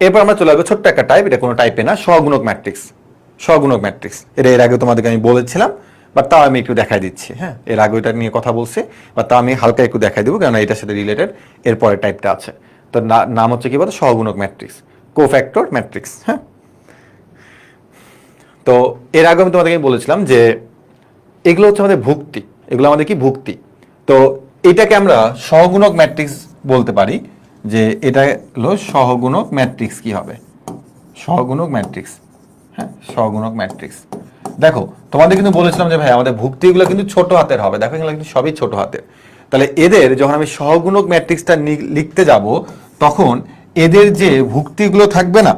এরপর আমরা চলে যাবো ছোট্ট একটা টাইপ, এটা কোনো টাইপে না, সহগুণক ম্যাট্রিক্স। সহগুণক ম্যাট্রিক্স এটা এর আগে তোমাদেরকে আমি বলেছিলাম, বাট তাও আমি একটু দেখাই দিচ্ছি। হ্যাঁ, এর আগে এটা নিয়ে কথা বলছি, বা তাও আমি হালকা একটু দেখাই দেবো, কারণ এটার সাথে রিলেটেড এরপরের টাইপটা আছে। তো নাম হচ্ছে কি বলতো, সহগুণক ম্যাট্রিক্স, কোফ্যাক্টর ম্যাট্রিক্স। হ্যাঁ, তো এর আগে আমি তোমাদেরকে বলেছিলাম যে এগুলো হচ্ছে আমাদের ভুক্তি, এগুলো আমাদের কি ভুক্তি। তো এটাকে আমরা সহগুণক ম্যাট্রিক্স বলতে পারি, যে এটা হলো সহগুণক ম্যাট্রিক্স। কি হবে? সহগুণক ম্যাট্রিক্স। হ্যাঁ, সহগুণক ম্যাট্রিক্স। দেখো তোমাদের কিন্তু বলেছিলাম যে ভাই আমাদের ভুক্তিগুলো কিন্তু ছোট হাতের হবে, দেখো এগুলো কিন্তু সবই ছোট হাতের। তাহলে এদের যখন আমি সহগুণক ম্যাট্রিক্সটা লিখতে যাব, তখন এদের যে ভুক্তিগুলো থাকবে না,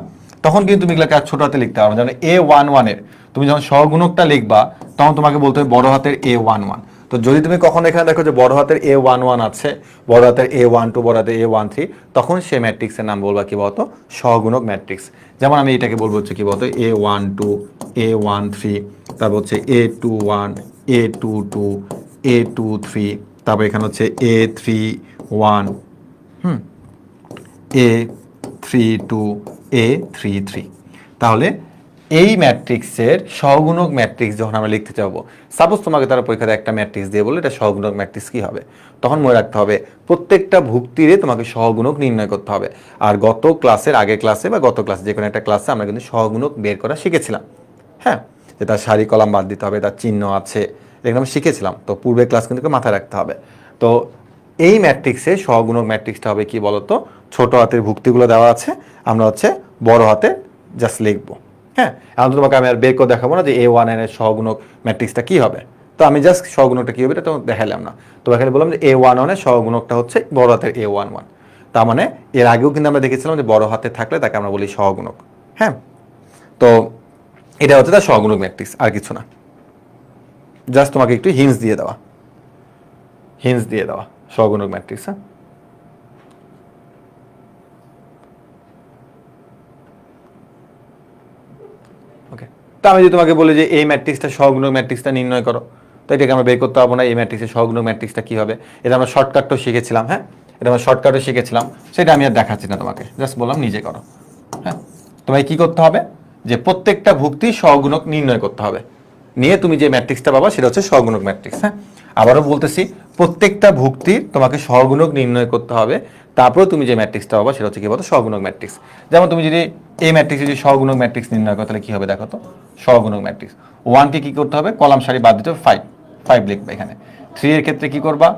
তখন কিন্তু তুমি এগুলোকে আর ছোট হাতে লিখতে পারবে না। যেমন A11 এর তুমি যখন সহগুণকটা লিখবা, তখন তোমাকে বলতে হবে বড় হাতের A11। তো যদি তুমি কখনো এখানে দেখো যে বড় হাতের A11 আছে, বড় হাতের A12, বড় হাতের A13, তখন সেই ম্যাট্রিক্সের নাম বলবা কি বলতো, সহগুণক ম্যাট্রিক্স। যেমন আমি এটাকে বলবো হচ্ছে কি বলতো, A12, A13, তারপর হচ্ছে A21, A22, A23, তারপর এখানে হচ্ছে A31, A32, A33। তাহলে এই ম্যাট্রিক্সের সহগুণক ম্যাট্রিক্স যখন আমরা লিখতে যাবো, সাপোজ তোমাকে তারা পরীক্ষাতে একটা ম্যাট্রিক্স দিয়ে বলে এটা সহগুণক ম্যাট্রিক্স কি হবে, তখন মনে রাখতে হবে প্রত্যেকটা ভুক্তিরে তোমাকে সহগুণক নির্ণয় করতে হবে। আর গত ক্লাসের আগের ক্লাসে বা গত ক্লাসে যে কোনো একটা ক্লাসে আমরা কিন্তু সহগুণক বের করা শিখেছিলাম। হ্যাঁ, যে তার সারি কলাম বাদ দিতে হবে, তার চিহ্ন আছে, এগুলো আমরা শিখেছিলাম। তো পূর্বের ক্লাস কিন্তু মাথায় রাখতে হবে। তো এই ম্যাট্রিক্সে সহগুণক ম্যাট্রিক্সটা হবে কি বলতো, ছোট হাতের ভুক্তিগুলো দেওয়া আছে, আমরা হচ্ছে বড় হাতে জাস্ট লিখবো। হ্যাঁ, এখন তো তোমাকে আমি আর বের করে দেখাবো না যে A1 এর সহগুণক ম্যাট্রিক্সটা কি হবে। তো আমি জাস্ট সহগুণকটা কি হবে এটা তো দেখালাম না, তো এখানে বললাম যে A11 এর সহগুণকটা হচ্ছে বড় হাতের A11। তার মানে এর আগেও কিন্তু আমরা দেখেছিলাম যে বড় হাতে থাকলে তাকে আমরা বলি সহগুণক। হ্যাঁ, তো এটা হচ্ছে তার সহগুণক ম্যাট্রিক্স, আর কিছু না। জাস্ট তোমাকে একটু হিন্টস দিয়ে দেওয়া, হিন্টস দিয়ে দেওয়া সহগুণক ম্যাট্রিক্স। হ্যাঁ, ওকে। তো আমি যদি তোমাকে বলি যে এই ম্যাট্রিক্সটা সহগুণক ম্যাট্রিক্সটা নির্ণয় করো, তো এটাকে আমরা বের করতে পারবো না। এই ম্যাট্রিক্সের সহগুণক ম্যাট্রিক্সটা কি হবে, এটা আমরা শর্টকাটও শিখেছিলাম। হ্যাঁ, এটা আমরা শর্টকাটও শিখেছিলাম, সেটা আমি আর দেখাচ্ছি না তোমাকে, জাস্ট বললাম নিজে করো। হ্যাঁ, তোমায় কি করতে হবে, যে প্রত্যেকটা ভুক্তি সহগুণক নির্ণয় করতে হবে, নিয়ে তুমি যে ম্যাট্রিক্সটা পাবা সেটা হচ্ছে সহগুণক ম্যাট্রিক্স। হ্যাঁ, আবারও বলতেছি, প্রত্যেকটা ভুক্তির তোমাকে সহগুণক নির্ণয় করতে হবে, তারপরে তুমি যে ম্যাট্রিক্সটা পাবা সেটা হচ্ছে কি বলতো, সহগুণক ম্যাট্রিক্স। যেমন তুমি যদি এই ম্যাট্রিক্সে যদি সহগুণক ম্যাট্রিক্স নির্ণয় করো, তাহলে কি হবে দেখো তো, সহগুণক ম্যাট্রিক্স। ওয়ানকে কি করতে হবে, কলাম সারি বাদ দিতে হবে, 5 5 লিখবা। এখানে 3 এর ক্ষেত্রে কি করবা,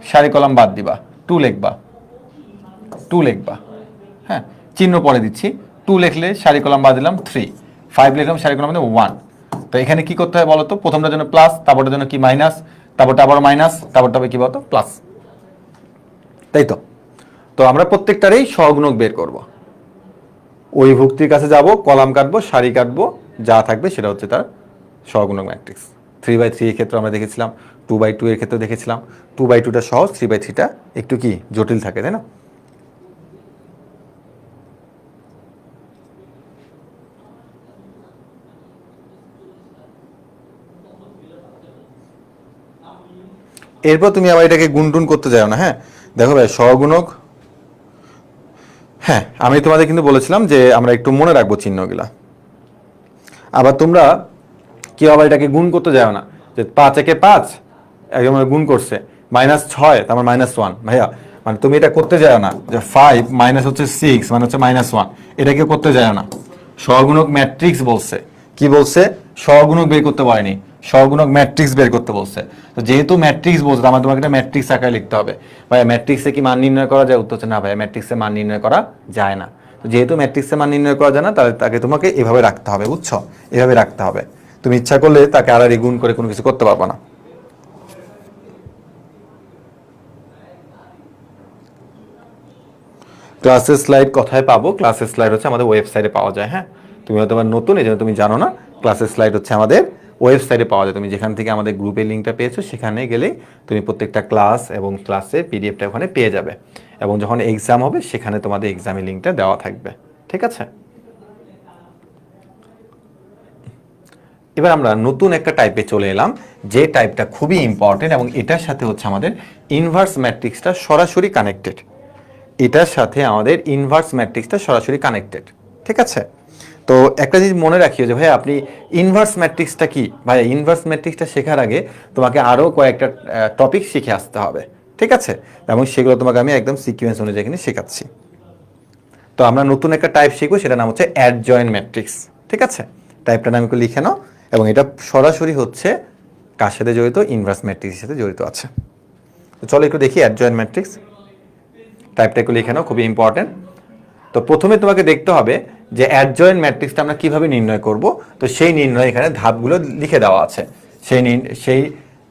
সারি কলাম বাদ দিবা, 2 লিখবা, 2 লিখবা। হ্যাঁ, চিহ্ন পরে দিচ্ছি, 2 লিখলে সারি কলাম বাদ দিলাম 3, 5 লিখলাম সারি কলাম 1। তো এখানে কি করতে হয় বলতো, প্রথমটার জন্য প্লাস, তারপরটার জন্য কি মাইনাস, তারপরটা আবার মাইনাস, তারপরটা হবে কি বলতো প্লাস, তাই তো? তো আমরা প্রত্যেকটারই সহগুণক বের করব, ওই ভুক্তির কাছে যাব, কলাম কাটবো, সারি কাটবো, যা থাকবে সেটা হচ্ছে তার সহগুণক ম্যাট্রিক্স। 3/3 এর ক্ষেত্রে আমরা দেখেছিলাম, 2/2 এর ক্ষেত্রে দেখেছিলাম। 2/2টা সহজ, 3/3টা একটু কি জটিল থাকে, তাই না? এরপর তুমি আবার এটাকে গুণটুন করতে যাও না। হ্যাঁ, দেখো ভাই সহগুণক, হ্যাঁ আমি তোমাদের কিন্তু বলেছিলাম যে আমরা একটু মনে রাখবো চিহ্নগুলা। আবার তোমরা কেউ আবার এটাকে গুণ করতে যাও না, যে 5 একে 5 একদম গুণ করছে, -6 তারপর -1। ভাইয়া মানে তুমি এটা করতে যাও না যে 5 মাইনাস হচ্ছে 6 মানে হচ্ছে -1, এটাকে করতে যাও না। সহগুণক ম্যাট্রিক্স বলছে, কি বলছে? সহগুণক বের করতে বলেনি, সহগুণক ম্যাট্রিক্স বের করতে বলছে। তো যেহেতু ম্যাট্রিক্স বলছে আমার তোমাকে একটা ম্যাট্রিক্স আকারে লিখতে হবে। ভাই ম্যাট্রিক্সে কি মান নির্ণয় করা যায়? উত্তর হচ্ছে না ভাই, ম্যাট্রিক্সে মান নির্ণয় করা যায় না। তো যেহেতু ম্যাট্রিক্সে মান নির্ণয় করা যায় না, তাহলে তাকে তোমাকে এভাবে রাখতে হবে, বুঝছো? এভাবে রাখতে হবে। তুমি ইচ্ছা করলে তাকে আড়াআড়ি গুণ করে কোনো কিছু করতে পারবে না। ক্লাসের স্লাইড কোথায় পাবো? ক্লাসের স্লাইড হচ্ছে আমাদের ওয়েবসাইটে পাওয়া যায়। হ্যাঁ, তুমি হয়তো নতুন, এই জন্য তুমি জানো না। ক্লাসের স্লাইড হচ্ছে আমাদের ওয়েবসাইটে পাওয়া যায়। তুমি যেখান থেকে আমাদের গ্রুপের লিঙ্কটা পেয়েছো সেখানে গেলেই তুমি প্রত্যেকটা ক্লাস এবং ক্লাসের পিডিএফটা ওখানে পেয়ে যাবে। এবং যখন এক্সাম হবে সেখানে তোমাদের এক্সামের লিঙ্কটা দেওয়া থাকবে। ঠিক আছে, এবার আমরা নতুন একটা টাইপে চলে এলাম, যে টাইপটা খুবই ইম্পর্টেন্ট এবং এটার সাথে হচ্ছে আমাদের ইনভার্স ম্যাট্রিক্সটা সরাসরি কানেক্টেড। এটার সাথে আমাদের ইনভার্স ম্যাট্রিক্সটা সরাসরি কানেক্টেড। ঠিক আছে, তো একটা জিনিস মনে রাখিও যে ভাই আপনি ইনভার্স ম্যাট্রিক্সটা কি, ভাই ইনভার্স ম্যাট্রিক্সটা শেখার আগে তোমাকে আরও কয়েকটা টপিক শিখে আসতে হবে। ঠিক আছে, এবং সেগুলো তোমাকে আমি একদম সিকোয়েন্স অনুযায়ী এখানে শেখাচ্ছি। তো আমরা নতুন একটা টাইপ শিখবো, সেটার নাম হচ্ছে অ্যাডজয়েন্ট ম্যাট্রিক্স। ঠিক আছে, টাইপটার নাম একটু লিখে নাও, এবং এটা সরাসরি হচ্ছে কার সাথে জড়িত? ইনভার্স ম্যাট্রিক্সের সাথে জড়িত আছে। তো চলো একটু দেখি অ্যাডজয়েন্ট ম্যাট্রিক্স টাইপটা একটু লিখে নাও, খুবই ইম্পর্টেন্ট। তো প্রথমে তোমাকে দেখতে হবে যে অ্যাডজয়েন্ট ম্যাট্রিক্সটা আমরা কিভাবে নির্ণয় করব। তো সেই নির্ণয় এখানে ধাপগুলো লিখে দেওয়া আছে। সেই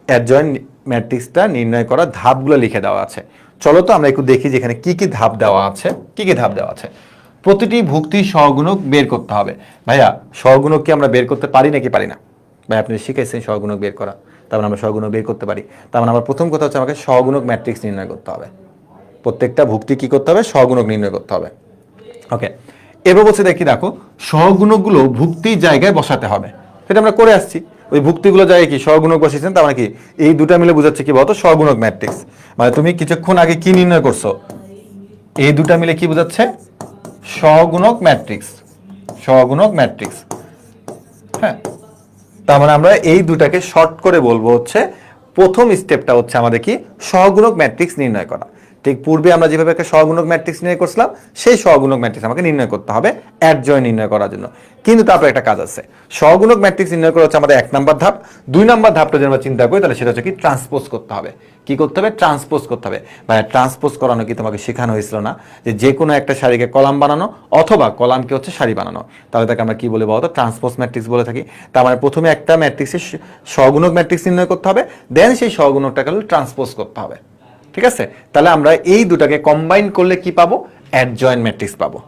অ্যাডজয়েন্ট ম্যাট্রিক্সটা নির্ণয় করা ধাপগুলো লিখে দেওয়া আছে। চলো তো আমরা একটু দেখি যে এখানে কি কি ধাপ দেওয়া আছে। কি কি ধাপ দেওয়া আছে? প্রতিটি ভুক্তির সহগুণক বের করতে হবে। ভাইয়া সহগুণক কি আমরা বের করতে পারি নাকি পারি না? ভাই আপনি শিখেছেন সহগুণক বের করা, তার মানে আমরা সহগুণক বের করতে পারি। তার মানে আমার প্রথম কথা হচ্ছে আমাকে সহগুণক ম্যাট্রিক্স নির্ণয় করতে হবে। প্রত্যেকটা ভুক্তি কি করতে হবে? সহগুণক নির্ণয় করতে হবে। ওকে, এবার বলছে দেখি, দেখো সহগুণকগুলো ভুক্তির জায়গায় বসাতে হবে। সেটা আমরা করে আসছি। ওই ভুক্তিগুলো জায়গায় কি সহগুণক বসিয়েছেন, তার মানে কি এই দুটা মিলে বোঝাচ্ছে কি বলতো? সহগুণক ম্যাট্রিক্স। মানে তুমি কিছুক্ষণ আগে কি নির্ণয় করছো? এই দুটা মিলে কি বোঝাচ্ছে? সহগুণক ম্যাট্রিক্স। সহগুণক ম্যাট্রিক্স। হ্যাঁ, তার মানে আমরা এই দুটাকে শর্ট করে বলবো হচ্ছে প্রথম স্টেপটা হচ্ছে আমাদের কি? সহগুণক ম্যাট্রিক্স নির্ণয় করা। ঠিক পূর্বে আমরা যেভাবে একটা সহগুণক ম্যাট্রিক্স নির্ণয় করছিলাম, সেই সহগুণক ম্যাট্রিক্স আমাকে নির্ণয় করতে হবে অ্যাডজয়েন্ট নির্ণয় করার জন্য। কিন্তু তারপর একটা কাজ আছে, সহগুণক ম্যাট্রিক্স নির্ণয় করা হচ্ছে আমাদের 1 নম্বর ধাপ। 2 নম্বর ধাপটা যদি আমরা চিন্তা করি তাহলে সেটা হচ্ছে কি? ট্রান্সপোজ করতে হবে। কি করতে হবে? ট্রান্সপোজ করতে হবে। ভাই ট্রান্সপোজ করানো কি তোমাকে শেখানো হয়েছিল না? যে কোনো একটা সারিকে কলাম বানানো অথবা কলামকে হচ্ছে সারি বানানো, তাহলে তাকে আমরা কি বলে বলতো? ট্রান্সপোজ ম্যাট্রিক্স বলে থাকি। তার মানে প্রথমে একটা ম্যাট্রিক্সের সহগুণক ম্যাট্রিক্স নির্ণয় করতে হবে, দেন সেই সহগুণকটাকে ট্রান্সপোজ করতে হবে। ঠিক আছে, তাহলে আমরা এই দুটাকে কম্বাইন করলে কি পাবো? অ্যাডজয়েন্ট ম্যাট্রিক্স পাবো।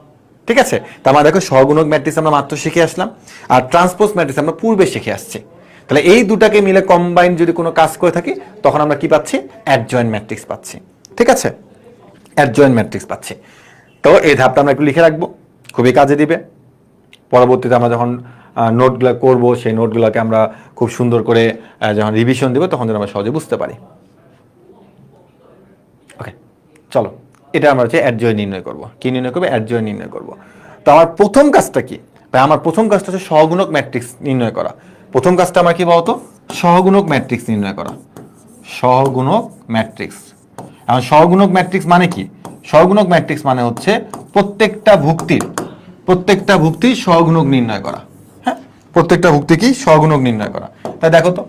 ঠিক আছে, তার মানে দেখো সহগুণক ম্যাট্রিক্স আমরা মাত্র শিখে আসলাম, আর ট্রান্সপোজ ম্যাট্রিক্স আমরা পূর্বে শিখে আসছি। তাহলে এই দুটাকে মিলে কম্বাইন যদি কোনো কাজ করে থাকি, তখন আমরা কি পাচ্ছি? অ্যাডজয়েন্ট ম্যাট্রিক্স পাচ্ছি। ঠিক আছে, অ্যাডজয়েন্ট ম্যাট্রিক্স পাচ্ছি। তো এই ধাপটা আমরা একটু লিখে রাখবো, খুবই কাজে দিবে। পরবর্তীতে আমরা যখন নোটগুলো করবো, সেই নোটগুলোকে আমরা খুব সুন্দর করে যখন রিভিশন দেবো, তখন যেন আমরা সহজে বুঝতে পারি। ওকে, চলো এটা আমরা হচ্ছে অ্যাডজয়েন্ট নির্ণয় করব। কি নির্ণয় করবো? অ্যাডজয়েন্ট নির্ণয় করব। তো আমার প্রথম কাজটা কি? তাই আমার প্রথম কাজটা হচ্ছে সহগুণক ম্যাট্রিক্স নির্ণয় করা। প্রথম কাজটা আমার কি বলতো? সহগুণক ম্যাট্রিক্স নির্ণয় করা। সহগুণক ম্যাট্রিক্স। এখন সহগুণক ম্যাট্রিক্স মানে কি? সহগুণক ম্যাট্রিক্স মানে হচ্ছে প্রত্যেকটা ভুক্তির সহগুণক নির্ণয় করা। হ্যাঁ, প্রত্যেকটা ভুক্তি কি? সহগুণক নির্ণয় করা। তাই দেখো তো,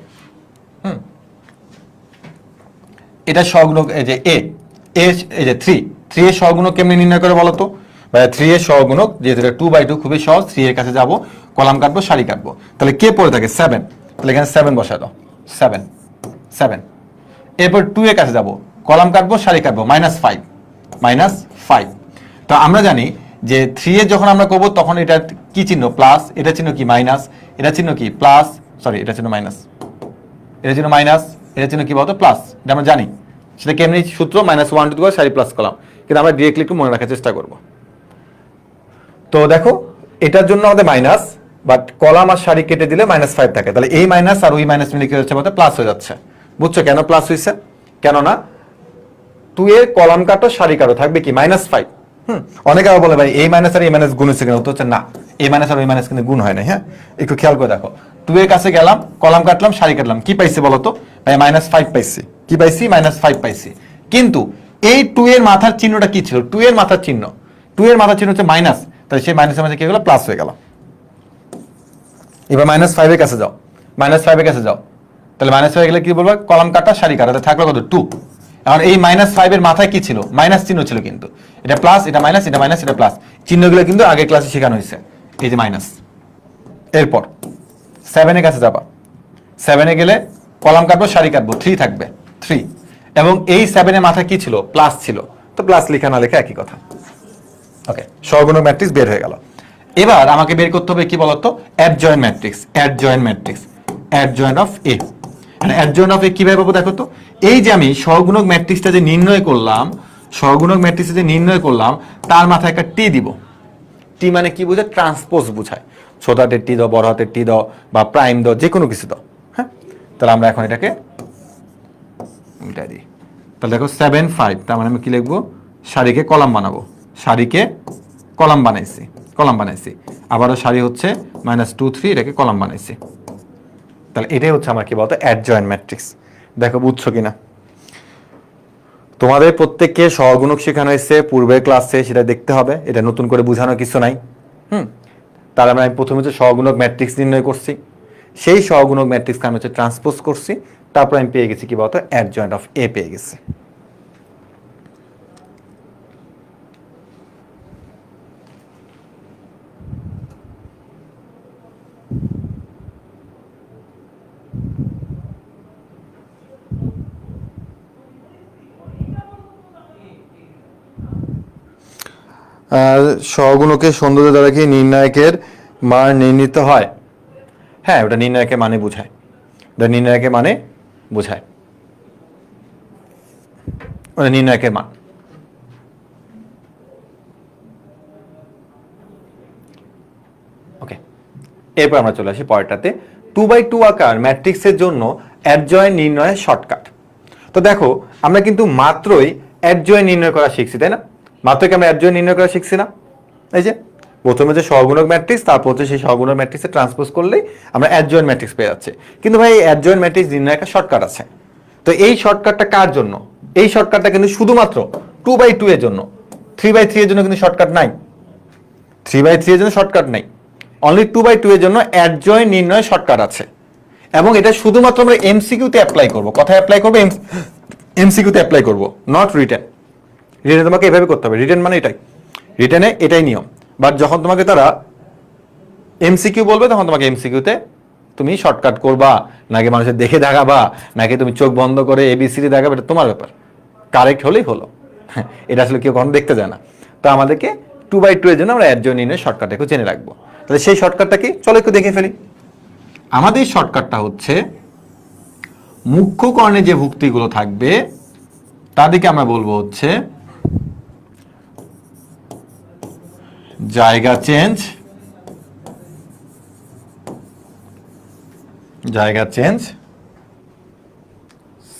এটা সহগুণক, এই যে এই যে 3 এর সহগুণক কেমনে নির্ণয় করে বলো তো? 3 এর সহগুণক যেহেতু এটা 2/2 খুবই সহজ। 3 এর কাছে যাব, কলাম কাটবো, সারি কাটবো। তাহলে কে পড়ে থাকে? 7। তাহলে এখানে 7 বসায় দাও। 7। এরপর 2 এর কাছে যাব, কলাম কাটবো, সারি কাটবো, -5। তো আমরা জানি যে 3 এর যখন আমরা করবো তখন এটা কি চিহ্ন? প্লাস। এটা চিহ্ন কি? মাইনাস। এটা চিহ্ন কি? প্লাস। সরি, এটা চিহ্ন মাইনাস। এটা চিহ্ন মাইনাস। এটা চিহ্ন কি বলতো? প্লাস। এটা আমরা জানি। সেটা কেমনি সূত্র? -1 টু সারি প্লাস কলাম। কিন্তু আমরা ডিরেক্টলি একটু মনে রাখার চেষ্টা করব। তো দেখো এটার জন্য আমাদের মাইনাস, বাট কলাম আর সারি কেটে দিলে -5 থাকে। তাহলে এই মাইনাস আর ওই মাইনাস মিলে কি হচ্ছে? আমাদের প্লাস হয়ে যাচ্ছে। বুঝছো কেন প্লাস হয়েছে? কেননা 2 এর কলাম কাটো সারি কাটো থাকবে কি -5। অনেকে আবার বলে ভাই এই মাইনাস আর এই মাইনাস গুণ হচ্ছে কিনা, তো হচ্ছে না, এই মাইনাস আর ওই মাইনাস কিন্তু গুণ হয় না। হ্যাঁ, একটু খেয়াল করে দেখো, 2 এর কাছে গেলাম, কলাম কাটলাম, সারি কাটলাম, কি পাইছি বলো তো ভাই? -5 পাইছি। কি পাইছি? -5 পাইছি। কিন্তু এই 2 এর মাথার চিহ্নটা কি ছিল? 2 এর মাথার চিহ্ন, 2 এর মাথার চিহ্ন হচ্ছে মাইনাস, তাহলে সেই মাইনাসের মাঝে কি হলো? প্লাস হয়ে গেল। এবার -5 এর কাছে যাও, -5 এর কাছে যাও, তাহলে -5 গেলে কি বলবো? কলাম কাটা সারি কাটা, থাকলো কত? 2। এখন এই -5 এর মাথায় কি ছিল? মাইনাস চিহ্ন ছিল, কিন্তু এটা প্লাস, এটা মাইনাস, এটা মাইনাস, এটা প্লাস, চিহ্নগুলো কিন্তু আগের ক্লাসে শেখানো হয়েছে, এই যে মাইনাস। এরপর 7 এর কাছে যাবা, 7 এ গেলে কলাম কাটবো, সারি কাটবো, 3 থাকবে, 3। এবং এই 7 এর মাথায় কি ছিল? প্লাস ছিল, তো প্লাস লেখা না লেখা একই কথা। ওকে, সহগুণক ম্যাট্রিক্স বের হয়ে গেল। এবার আমাকে বের করতে হবে কি বলতো? Adjoint matrix. Adjoint matrix, adjoint of A. Adjoint of A কিভাবে পাবো দেখো তো? এই যে আমি সহগুণক ম্যাট্রিক্সটা যে নির্ণয় করলাম, সহগুণক ম্যাট্রিক্সটা যে নির্ণয় করলাম, তার মাথায় একটা টি দিব। টি মানে কি বোঝায়? ট্রান্সপোজ বোঝায়। ছোট হাতের টি দাও, বড় হাতের টি দাও, বা প্রাইম দাও, যে কোনো কিছু দাও। হ্যাঁ, তাহলে আমরা এখন এটাকে উল্টাই দিই। তাহলে দেখো 7 5, তার মানে আমি কি লিখবো? সারিকে কলাম বানাবো, সারিকে কলাম বানাইছি, কলাম বানাইছি। আবারও সারি হচ্ছে -2 3, এটাকে কলাম বানাইছি। তাহলে এটাই হচ্ছে আমার কি বলতো? Adjoint matrix. দেখো বুঝছো কিনা? তোমাদের প্রত্যেককে সহগুণক শেখানো হয়েছে পূর্বের ক্লাসে, সেটা দেখতে হবে, এটা নতুন করে বোঝানোর কিছু নাই। তার মানে আমি প্রথমে হচ্ছে সহগুণক ম্যাট্রিক্স নির্ণয় করছি, সেই সহগুণক ম্যাট্রিক্সকে আমি হচ্ছে ট্রান্সপোজ করছি, তারপর আমি পেয়ে গেছি কি বলতো? অ্যাডজয়েন্ট অফ এ পেয়ে গেছি। সহগুণকের সৌন্দর্য দ্বারা কি নির্ণায়কের মান নির্ণীত হয়? হ্যাঁ, ওটা নির্ণায়কের মানে বোঝায়, ওটা নির্ণায়কের মানে বোঝায়, ওটা নির্ণায়কের মান। ওকে, এরপর আমরা চলে আসি পরেরটাতে। 2x2 আকার ম্যাট্রিক্সের জন্য অ্যাডজয়েন্ট নির্ণয়ের শর্টকাট। তো দেখো, আমরা কিন্তু মাত্রই অ্যাডজয়েন্ট নির্ণয় করা শিখছি, তাই না? মাত্রই কি আমরা অ্যাডজয়েন্ট নির্ণয় করা শিখছি না? এই যে প্রথমে যে সহগুণক ম্যাট্রিক্স, তারপর হচ্ছে সেই সহগুণক ম্যাট্রিক্সে ট্রান্সপোজ করলেই আমরা অ্যাডজয়েন্ট ম্যাট্রিক্স পেয়ে যাচ্ছে। কিন্তু ভাই এই অ্যাডজয়েন্ট ম্যাট্রিক্স নির্ণয় একটা শর্টকাট আছে। তো এই শর্টকাটটা কার জন্য? এই শর্টকাটটা কিন্তু শুধুমাত্র 2x2 এর জন্য, 3x3 এর জন্য কিন্তু শর্টকাট নাই। 3x3 এর জন্য শর্টকাট নাই, অনলি 2x2 এর জন্য অ্যাডজয়েন্ট নির্ণয় শর্টকাট আছে। এবং এটা শুধুমাত্র আমরা এমসিকিউতে অ্যাপ্লাই করব। কোথায় অ্যাপ্লাই করব? এমসিকিউতে অ্যাপ্লাই করব, নট রিটেন। রিটেনে তোমাকে এভাবে করতে হবে, রিটেন মানে এটাই, রিটেনে এটাই নিয়ম। বাট যখন তোমাকে তারা এমসিকিউ বলবে, তখন তোমাকে এমসিকিউতে তুমি শর্টকাট করবা, নাকি মানুষের দেখে দেখাবা, নাকি তুমি চোখ বন্ধ করে এবিসিডি দেখাবে, এটা তোমার ব্যাপার। কারেক্ট হলেই হলো, এটা আসলে কেউ কখনো দেখতে যায় না। তো আমাদেরকে 2x2 এর জন্য আমরা অ্যাডজয়েন্ট নির্ণয় শর্টকাট একটু জেনে রাখবো। তাহলে সেই শর্টকাটটা কি? চলো একটু দেখে ফেলি। আমাদের শর্টকাটটা হচ্ছে মুখ্য কর্ণে যে ভুক্তিগুলো থাকবে তাদেরকে আমরা বলবো হচ্ছে জায়গা চেঞ্জ, জায়গা চেঞ্জ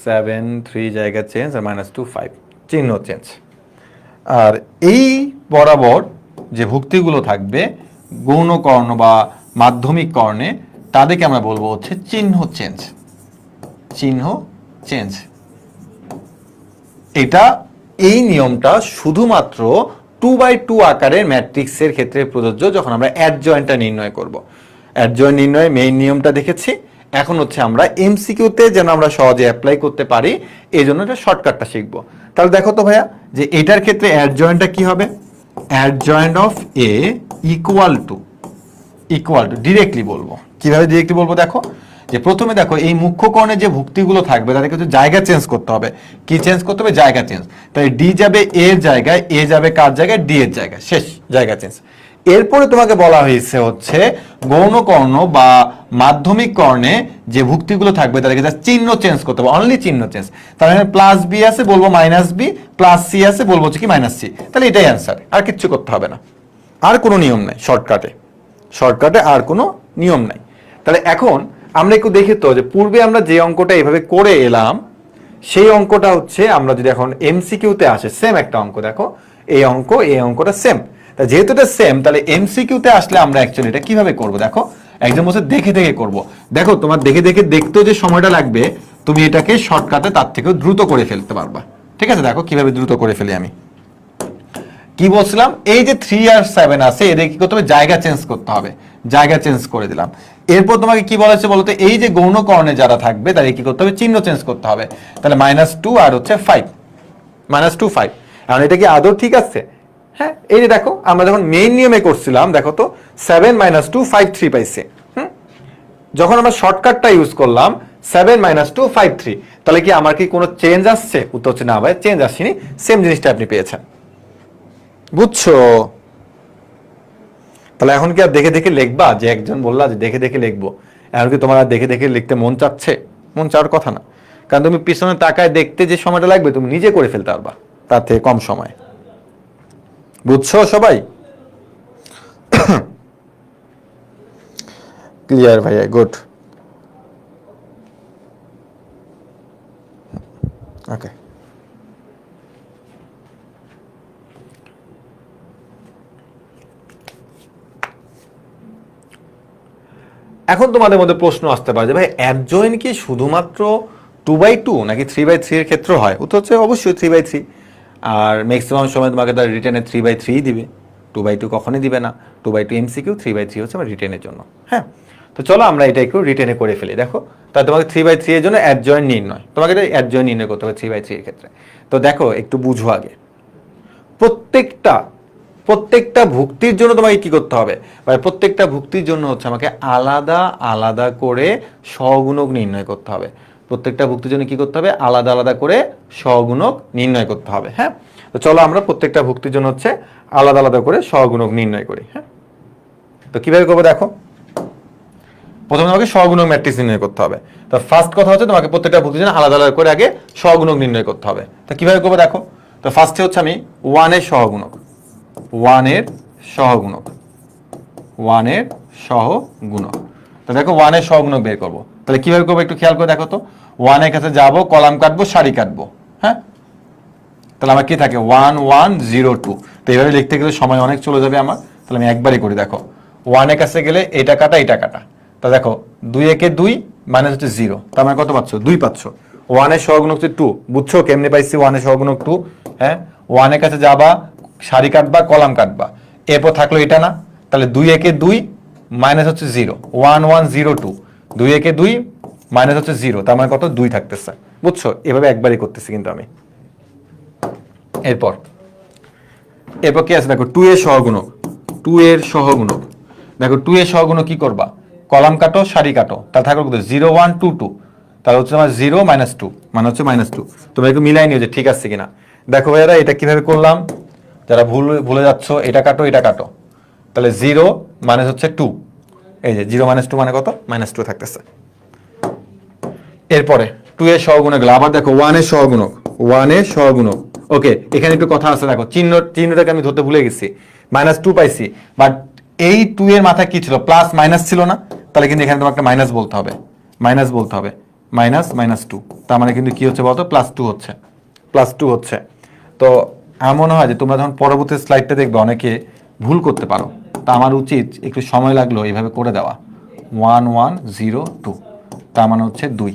7 3 জায়গা চেঞ্জ আর -2 5 চিহ্ন চেঞ্জ। আর এই বরাবর যে ভুক্তিগুলো থাকবে গৌণ কর্ণ বা মাধ্যমিক কর্ণে, তাদেরকে আমরা বলবো হচ্ছে চিহ্ন চেঞ্জ, চিহ্ন চেঞ্জ। এটা, এই নিয়মটা শুধুমাত্র 2x2 আকারের ম্যাট্রিক্সের ক্ষেত্রে প্রযোজ্য, যখন আমরা অ্যাডজয়েন্টটা নির্ণয় করব। অ্যাডজয়েন্ট নির্ণয়ে মেইন নিয়মটা দেখেছি, এখন হচ্ছে আমরা এমসিকিউতে যেন আমরা সহজে অ্যাপ্লাই করতে পারি, এই জন্য এটা শর্টকাটটা শিখব। তাহলে দেখো তো ভাইয়া, যে এটার ক্ষেত্রে অ্যাডজয়েন্টটা কি হবে? Adjoint of A equal to directly বলবো। কিভাবে ডিরেক্টলি বলবো? দেখো, যে প্রথমে দেখো এই মুখ্য কর্ণে যে ভুক্তিগুলো থাকবে তাদেরকে হচ্ছে জায়গা চেঞ্জ করতে হবে। কি চেঞ্জ করতে হবে? জায়গা চেঞ্জ। তাই ডি যাবে এর জায়গায়, এ যাবে কার জায়গায়? ডি এর জায়গায়, শেষ, জায়গা চেঞ্জ। এরপরে তোমাকে বলা হয়েছে হচ্ছে গৌণ কর্ণ বা মাধ্যমিক কর্ণে যে ভুক্তিগুলো থাকবে তাদেরকে চিহ্ন চেঞ্জ করতে হবে, অনলি চিহ্ন চেঞ্জ। তার মানে প্লাস বি আছে বলবো মাইনাস বি, প্লাস সি আছে বলবো হচ্ছে কি মাইনাস সি। তাহলে এটাই অ্যান্সার, আর কিচ্ছু করতে হবে না, আর কোনো নিয়ম নাই শর্টকাটে, শর্টকাটে আর কোনো নিয়ম নাই। তাহলে এখন আমরা একটু দেখি তো, যে পূর্বে আমরা যে অঙ্কটা এভাবে করে এলাম, সেই অঙ্কটা হচ্ছে আমরা যদি এখন এমসিকিউতে আসে সেম একটা অঙ্ক দেখো, এই অঙ্কটা সেম, তা যেহেতু এটা সেম তাহলে এমসিকিউতে আসলে আমরা অ্যাকচুয়ালি এটা কিভাবে করব দেখো, একদম বলছে দেখে দেখে করব। দেখো তোমার দেখে দেখে দেখতেও যে সময়টা লাগবে তুমি এটাকে শর্টকাটে তার থেকেও দ্রুত করে ফেলতে পারবা। ঠিক আছে, দেখো কিভাবে দ্রুত করে ফেলি আমি। কি বলছিলাম, এই যে 3 আর 7 আছে এদের কি করতে হবে, জায়গা চেঞ্জ করতে হবে, জায়গা চেঞ্জ করে দিলাম। এরপর তোমাকে কি বলা হচ্ছে বলতো, এই যে গৌণকর্ণে যারা থাকবে তাদের কি করতে হবে, চিহ্ন চেঞ্জ করতে হবে। তাহলে -2 আর হচ্ছে 5, -2 5। এখন এটা কি আদৌ ঠিক আছে? হ্যাঁ, এই যে দেখো আমরা যখন মেইন নিয়মে করছিলাম দেখো তো 7 - 2 5 3 পাইছে। যখন আমরা শর্টকাটটা ইউজ করলাম 7 - 2 5 3, তাহলে কি আমার কি কোনো চেঞ্জ আসছে? উত্তর হচ্ছে না ভাই, চেঞ্জ আসেনি, সেম জিনিসটা আপনি পেয়েছেন। বুঝছো? তাহলে এখন কি আর দেখে দেখে লিখবা, যে একজন বললা যে দেখে দেখে লিখবো, এখন কি তোমার আর দেখে দেখে লিখতে মন চাচ্ছে? মন চাওয়ার কথা না, কারণ তুমি পিছনে তাকায় দেখতে যে সময়টা লাগবে তুমি নিজে করে ফেলতে পারবা তার থেকে কম সময়। বুঝছো সবাই? ক্লিয়ার ভাইয়া, গুড। ওকে, এখন তোমাদের মধ্যে প্রশ্ন আসতে পারে যে ভাই অ্যাডজয়েন্ট কি শুধুমাত্র 2/2 নাকি 3/3 এর ক্ষেত্রে হয়? উত্তর হচ্ছে অবশ্যই 3/3। আর ম্যাক্সিমাম সময় তোমাকে তার রিটেনে 3/3 দিবে, 2/2 কখনই দিবে না। 2/2 এমসিকিউ, 3/3 হচ্ছে আমার রিটেনের জন্য। হ্যাঁ, তো চলো আমরা এটা একটু রিটেনে করে ফেলি। দেখো, তাহলে তোমাকে 3/3 এর জন্য অ্যাডজয়েন্ট নির্ণয়, তোমাকে এটা অ্যাডজয়েন্ট নির্ণয় করতে হবে 3/3 এর ক্ষেত্রে। তো দেখো একটু বুঝো আগে, প্রত্যেকটা প্রত্যেকটা ভুক্তির জন্য তোমাকে কি করতে হবে, প্রত্যেকটা ভুক্তির জন্য হচ্ছে আমাকে আলাদা আলাদা করে সহগুণক নির্ণয় করতে হবে। প্রত্যেকটা ভুক্তির জন্য কি করতে হবে, আলাদা আলাদা করে সহগুণক নির্ণয় করতে হবে। হ্যাঁ, তো চলো আমরা প্রত্যেকটা ভুক্তির জন্য হচ্ছে আলাদা আলাদা করে সহগুণক নির্ণয় করি। হ্যাঁ, তো কিভাবে করবো দেখো, প্রথমে তোমাকে সহগুণক ম্যাট্রিক্স নির্ণয় করতে হবে। তো ফার্স্ট কথা হচ্ছে তোমাকে প্রত্যেকটা ভুক্তির জন্য আলাদা আলাদা করে আগে সহগুণক নির্ণয় করতে হবে। তো কিভাবে করবো দেখো, তো ফার্স্টে হচ্ছে আমি 1 এর সহগুণক, 1 এর সহগুণক, 1 এর সহগুণক। তো দেখো 1 এর সহগুণক বের করবো, তাহলে কিভাবে করবো একটু খেয়াল করে দেখো তো। 1 এর কাছে যাবো, কলাম কাটবো, সারি কাটবো। হ্যাঁ, তাহলে আমার কি থাকে 1 1 0 2। তো এইভাবে লিখতে গেলে সময় অনেক চলে যাবে আমার, তাহলে আমি একবারই করি। দেখো 1 এর কাছে গেলে এটা কাটা এটা কাটা, তা দেখো 2 একে 2 মাইনাস হচ্ছে 0, তার মানে কত পাচ্ছ, 2 পাচ্ছ। 1 এর সহগুণক হচ্ছে 2, বুঝছো কেমনে পাইছি 1 এর সহগুণক 2? হ্যাঁ, 1 এর কাছে যাবা, সারি কাটবা, কলাম কাটবা, এরপর থাকলো এটা না, তাহলে 2 একে 2 মাইনাস হচ্ছে 0, 1 1 0 2, 2 একে 2 মাইনাস হচ্ছে 0, তার মানে কত, 2 থাকতেছে। বুঝছো, এভাবে একবারই করতেছি কিন্তু আমি। এরপর এরপর কি আছে দেখো, 2 এর সহগুণক, 2 এর সহগুণক। দেখো 2 এর সহগুণক কি করবা, কলাম কাটো, সারি কাটো, তাহলে থাকলো কত 0 1 2 2, তাহলে হচ্ছে আমার 0 - 2 মানে হচ্ছে -2। তোমরা একটু মিলাই নিও যে ঠিক আছে কিনা। দেখো ভাইয়ারা এটা কিভাবে করলাম, যারা ভুলে যাচ্ছ, এটা কাটো এটা কাটো, তাহলে 0 মানে হচ্ছে 2, এই যে 0 - 2 মানে কত, -2 থাকতেছে। এরপরে 2 এর সহগুণক, আবার দেখো 1 এর সহগুণক, 1 এর সহগুণক। ওকে, এখানে একটু কথা আছে, দেখো চিহ্নটাকে আমি ধরতে ভুলে গেছি, -2 পাইছি, বাট এই 2 এর মাথায় কি ছিল, প্লাস মাইনাস ছিল না, তাহলে কিন্তু এখানে তোমাকে মাইনাস বলতে হবে, মাইনাস বলতে হবে, -2, তার মানে কিন্তু কি হচ্ছে বলতো, +2 হচ্ছে, +2 হচ্ছে। তো এমন হয় যে তোমরা যখন পরবর্তী স্লাইডটা দেখবে অনেকে ভুল করতে পারো, তা আমার উচিত একটু সময় লাগলো এইভাবে করে দেওয়া। 1 1 0 2, তার মানে হচ্ছে 2,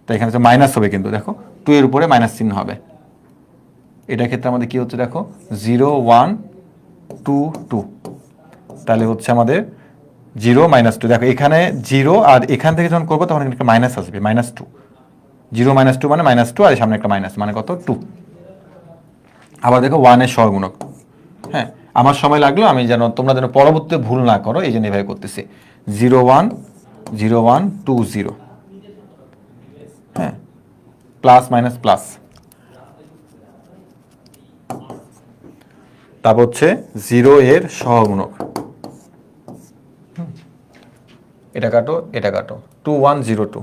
তো এখানে হচ্ছে মাইনাস হবে, কিন্তু দেখো 2 এর উপরে মাইনাস চিহ্ন হবে। এটার ক্ষেত্রে আমাদের কি হচ্ছে দেখো 0 1 2 2, তাহলে হচ্ছে আমাদের 0 - 2। দেখো এখানে 0 আর এখান থেকে যখন করবো তখন একটা মাইনাস আসবে, -2, 0 - 2 মানে -2, আর সামনে একটা মাইনাস মানে কত 2। আবার দেখো 1 এর সহগুণক। হ্যাঁ, আমার সময় লাগলো, আমি যেন তোমরা যেন পরবর্তীতে ভুল না করো এই জন্য এভাবে করতেছি, 0 1 0 1 2 0, হ্যাঁ, প্লাস মাইনাস প্লাস, তারপর হচ্ছে 0 এর সহগুণক, এটা কাটো এটা কাটো, 2 1 0 2,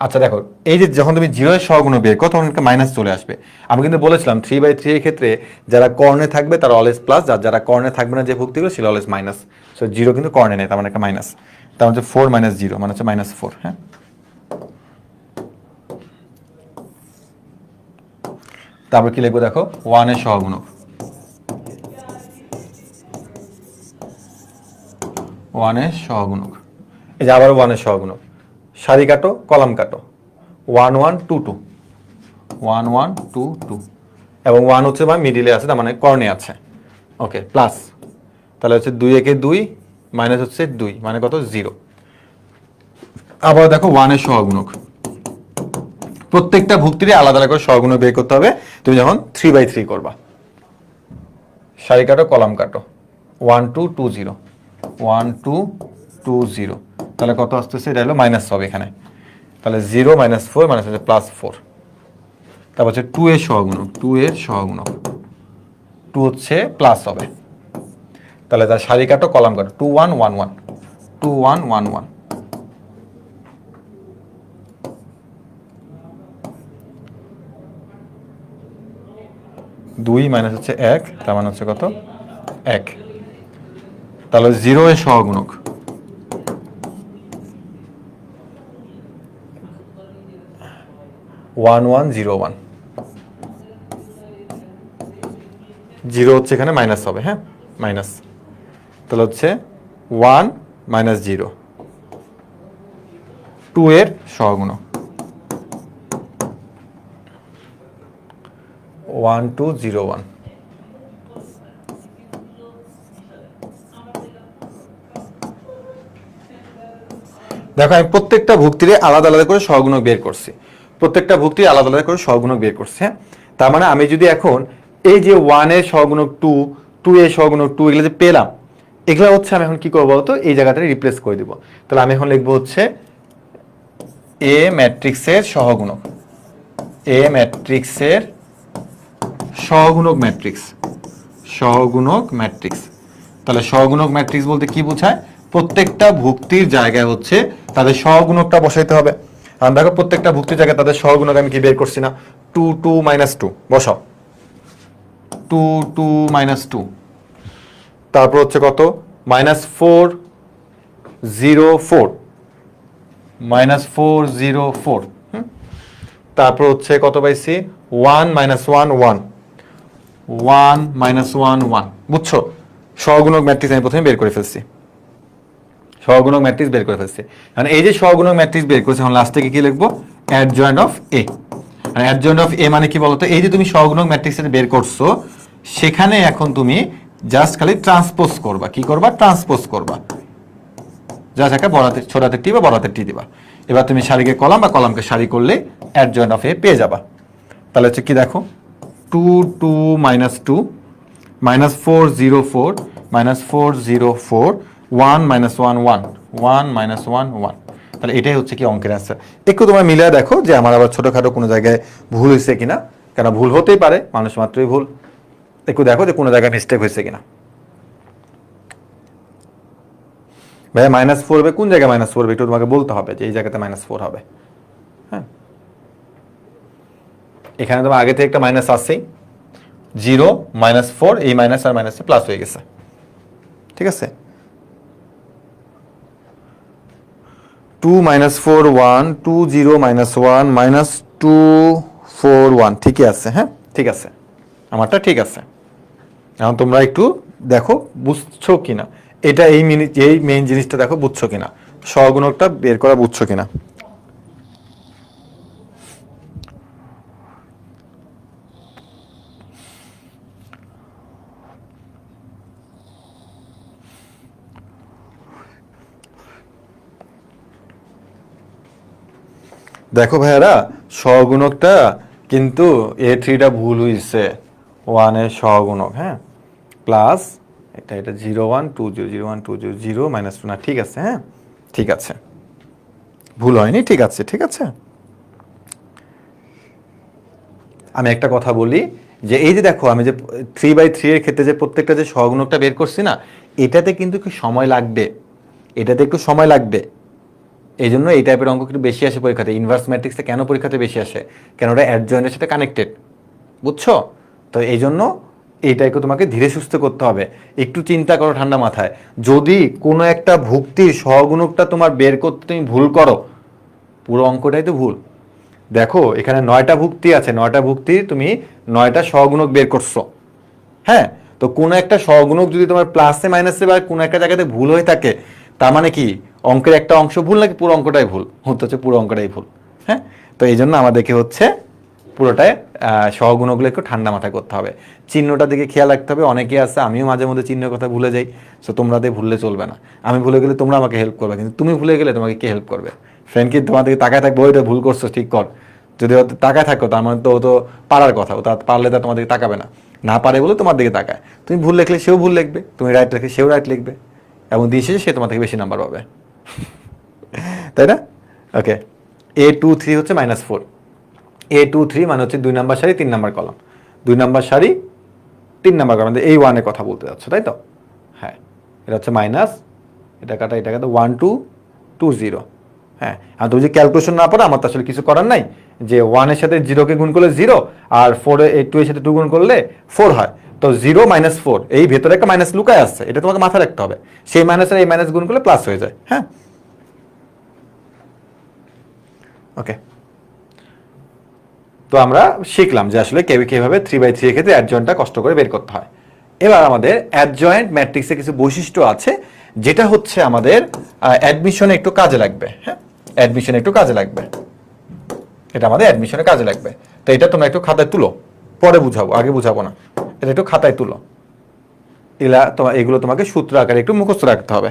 আচ্ছা দেখো, এই যে যখন তুমি 0 এর সহগুণক বের করো তখন একটা মাইনাস চলে আসবে। আমি কিন্তু বলেছিলাম 3/3 এর ক্ষেত্রে যারা কর্ণে থাকবে তারা অলওয়েজ প্লাস, আর যারা কর্ণে থাকবে না যে ভুক্তিগুলো সেটা অলওয়েজ মাইনাস। সো 0 কিন্তু কর্ণে নেই, তার মানে একটা মাইনাস। তার মানে হচ্ছে 4 - 0 মানে হচ্ছে -4। হ্যাঁ, তারপর কি লিখবো দেখো, 1 এর সহগুণক, 1 এর সহগুণক, এই যে আবার 1 এর সহগুণক, সারি কাটো কলাম কাটো, 1 1 2 2, 1 1 2 2, এবং 1 হচ্ছে বা মিডিলে আছে, তার মানে কর্ণে আছে। ওকে, প্লাস, তাহলে হচ্ছে 2 একে 2 মাইনাস হচ্ছে 2 মানে কত, 0। আবার দেখো 1 এর সহগুণক, প্রত্যেকটা ভুক্তিরই আলাদা আলাদা করে সহগুণক বের করতে হবে তুমি যখন 3/3 করবা। সারি কাটো কলাম কাটো, 1 2 2 0, 1 2 2 0, তাহলে কত আসতেছে, এটা হলো মাইনাস হবে এখানে, তাহলে 0 - 4 মানে হচ্ছে +4। তারপর হচ্ছে 2 এর সহগুণক, 2 এর সহগুণক, 2 হচ্ছে প্লাস হবে, তাহলে তার সারি কাটো কলাম কাটো, 2 1 1 1, 2 1 1 1, 2 মাইনাস হচ্ছে 1, তার মানে হচ্ছে কত, 1। তাহলে 0 এর সহগুণক, 1 1 0 1, 0 হচ্ছে এখানে মাইনাস হবে। হ্যাঁ, মাইনাস, তাহলে হচ্ছে 1 - 0, 2 এর সহগুণক, 1 2 0 1, দেখো আমি প্রত্যেকটা ভুক্তিরে আলাদা আলাদা করে সহগুণক বের করছি, প্রত্যেকটা ভুক্তির আলাদা আলাদা করে সহগুণক বের করছি। হ্যাঁ, তার মানে আমি যদি এখন এই যে 1 এর সহগুণক 2, 2 এর সহগুণক 2, এগুলো যে পেলাম, এগুলো হচ্ছে আমি এখন কি করবো বলতো, এই জায়গাটা রিপ্লেস করে দিব। তাহলে আমি এখন লিখবো হচ্ছে এ ম্যাট্রিক্সের সহগুণক, এ ম্যাট্রিক্সের সহগুণক ম্যাট্রিক্স, সহগুণক ম্যাট্রিক্স। তাহলে সহগুণক ম্যাট্রিক্স বলতে কি বোঝায়, প্রত্যেকটা ভুক্তির জায়গায় হচ্ছে তাদের সহগুণকটা বসাইতে হবে। আর দেখো প্রত্যেকটা ভুক্তির জায়গায় তাদের সহগুণক আমি কি বের করছি না, 2 2 - 2 বসাও, 2 2 - 2, তারপর হচ্ছে কত, -4 0 4, -4 0 4, তারপর হচ্ছে কত পাইছি, 1 - 1 1, 1 - 1 1, বুঝছো? সহগুণক ম্যাট্রিক্স আমি প্রথমে বের করে ফেলছি, সহগুণক ম্যাট্রিক্স বের করে ফেলছি। মানে এই যে সহগুণক ম্যাট্রিক্স বের করেছি, এখন লাস্ট থেকে কি লিখবো, অ্যাডজয়েন্ট অফ এ। আর অ্যাডজয়েন্ট অফ এ মানে কি বলতো, এই যে তুমি সহগুণক ম্যাট্রিক্স বের করছো, সেখানে এখন তুমি জাস্ট খালি ট্রান্সপোজ করবা, কি করবা, ট্রান্সপোজ করবা, জাস্ট একটা বড়াতে ছোটাতে টি বা বড়াতে টি দিবা। এবার তুমি সারিকে কলাম বা কলামকে সারি করলে অ্যাডজয়েন্ট অফ এ পেয়ে যাবা। তাহলে হচ্ছে কি দেখো, 2 2 - 2, -4 0 4, -4 0 4, 1 - 1 1, 1 - 1 1। তাহলে এটাই হচ্ছে কি অঙ্কের অ্যান্সার। একটু তোমরা মিলিয়ে দেখো যে আমার আবার ছোটখাটো কোনো জায়গায় ভুল হয়েছে কিনা, কেন ভুল হতেই পারে, মানুষ মাত্রই ভুল। একটু দেখো যে কোনো জায়গায় মিস্টেক হয়েছে কিনা। ভাইয়া -4 হবে, কোন জায়গায় -4 হবে একটু তোমাকে বলতে হবে যে এই জায়গাতে -4 হবে। হ্যাঁ, এখানে তোমার আগে থেকে একটা মাইনাস আসছেই, 0 -4, এই মাইনাস আর মাইনাসে প্লাস হয়ে গেছে, ঠিক আছে। 2 -4 1, 2 0 -1, -2 4 1, ঠিকই আছে। হ্যাঁ, ঠিক আছে, আমারটা ঠিক আছে। এখন তোমরা একটু দেখো বুঝছো কিনা, এটা এই মিনিট এই মেইন জিনিসটা দেখো বুঝছো কিনা, সহগুণকটা বের করা বুঝছো কিনা। দেখো ভাইয়ারা, সহগুণকটা কিন্তু A3টা ভুল হয়েছে, 1 এর সহগুণক। হ্যাঁ, প্লাস এটা 0 1 2 0 0 1 2 0 0 -2 না, ঠিক আছে। হ্যাঁ, ঠিক আছে, ভুল হয়নি, ঠিক আছে, ঠিক আছে। আমি একটা কথা বলি যে এই যে দেখো আমি যে 3/3 এর ক্ষেত্রে যে প্রত্যেকটা যে সহগুণকটা বের করছি না, এটাতে কিন্তু একটু সময় লাগবে, এটাতে একটু সময় লাগবে। এই জন্য এই টাইপের অঙ্ক একটু বেশি আসে পরীক্ষাতে। ইনভার্স ম্যাট্রিক্সে কেন পরীক্ষাতে বেশি আসে, কেন ওটা অ্যাডজয়েন্টের সাথে কানেক্টেড, বুঝছো? তো এই জন্য এইটাকে তোমাকে ধীরে সুস্থে করতে হবে। একটু চিন্তা করো ঠান্ডা মাথায়, যদি কোনো একটা ভুক্তির সহগুণকটা তোমার বের করতে তুমি ভুল করো, পুরো অঙ্কটাই তো ভুল। দেখো এখানে 9টা ভুক্তি আছে, 9টা ভুক্তির তুমি 9টা সহগুণক বের করছো, হ্যাঁ? তো কোনো একটা সহগুণক যদি তোমার প্লাসে মাইনাসে বা কোনো একটা জায়গাতে ভুল হয়ে থাকে, তার মানে কি অঙ্কের একটা অংশ ভুল নাকি পুরো অঙ্কটাই ভুল? হচ্ছে পুরো অঙ্কটাই ভুল, হ্যাঁ? তো এই জন্য আমাদেরকে হচ্ছে পুরোটাই সহগুণগুলো একটু ঠান্ডা মাথায় করতে হবে। চিহ্নটার দিকে খেয়াল রাখতে হবে। অনেকেই আছে, আমিও মাঝে মধ্যে চিহ্নের কথা ভুলে যাই, সো তোমরাদের ভুললে চলবে না। আমি ভুলে গেলে তোমরা আমাকে হেল্প করবে, কিন্তু তুমি ভুলে গেলে তোমাকে কে হেল্প করবে? ফ্রেন্ড কি তোমার দিকে তাকায় থাকবে, ওইটা ভুল করছো ঠিক কর? যদি ও তাকায় থাকো তার মানে তো ও তো পারার কথা, ও তা পারলে তা তোমার দিকে তাকাবে না, না পারে বলে তোমার দিকে তাকায়। তুমি ভুল লিখলে সেও ভুল লিখবে, তুমি রাইট লিখলে সেও রাইট লিখবে, এবং দিন শেষে সে তোমার থেকে বেশি নাম্বার পাবে, তাই না? ওকে, A23 হচ্ছে -4। A23 মানে হচ্ছে 2 নাম্বার সারি 3 নাম্বার কলাম, 2 নাম্বার সারি 3 নাম্বার কলাম, এই ওয়ানের কথা বলতে যাচ্ছ তাই তো? হ্যাঁ, এটা হচ্ছে মাইনাস, এটা কাটা 1 2 2 0। হ্যাঁ, আর তুমি যদি ক্যালকুলেশন না পারো, আমার তো আসলে কিছু করার নাই, যে 1 এর সাথে 0 কে গুণ করলে 0, আর 4 এ 2 এর সাথে 2 গুণ করলে 4 হয়, তো 0 -4, এই ভেতরে একটা মাইনাস লুকায় আসছে, এটা তোমাকে মাথায় রাখতে হবে। সেই মাইনাস আর এই মাইনাস গুণ করলে প্লাস হয়ে যায়, হ্যাঁ? ওকে, তো আমরা শিখলাম যে আসলে কিভাবে 3/3 এর ক্ষেত্রে অ্যাডজয়েন্টটা কষ্ট করে বের করতে হয়। এবার আমাদের অ্যাডজয়েন্ট ম্যাট্রিক্সে কিছু বৈশিষ্ট্য আছে, যেটা হচ্ছে আমাদের অ্যাডমিশনে একটু কাজে লাগবে, হ্যাঁ? অ্যাডমিশনে একটু কাজে লাগবে, এটা আমাদের অ্যাডমিশনে কাজে লাগবে। তো এটা তোমরা একটু খাতায় তুলো, পরে বুঝাবো, আগে বুঝাবো না। এটা একটু খাতায় তুলো, এগুলো তোমাকে সূত্র আকারে একটু মুখস্থ রাখতে হবে।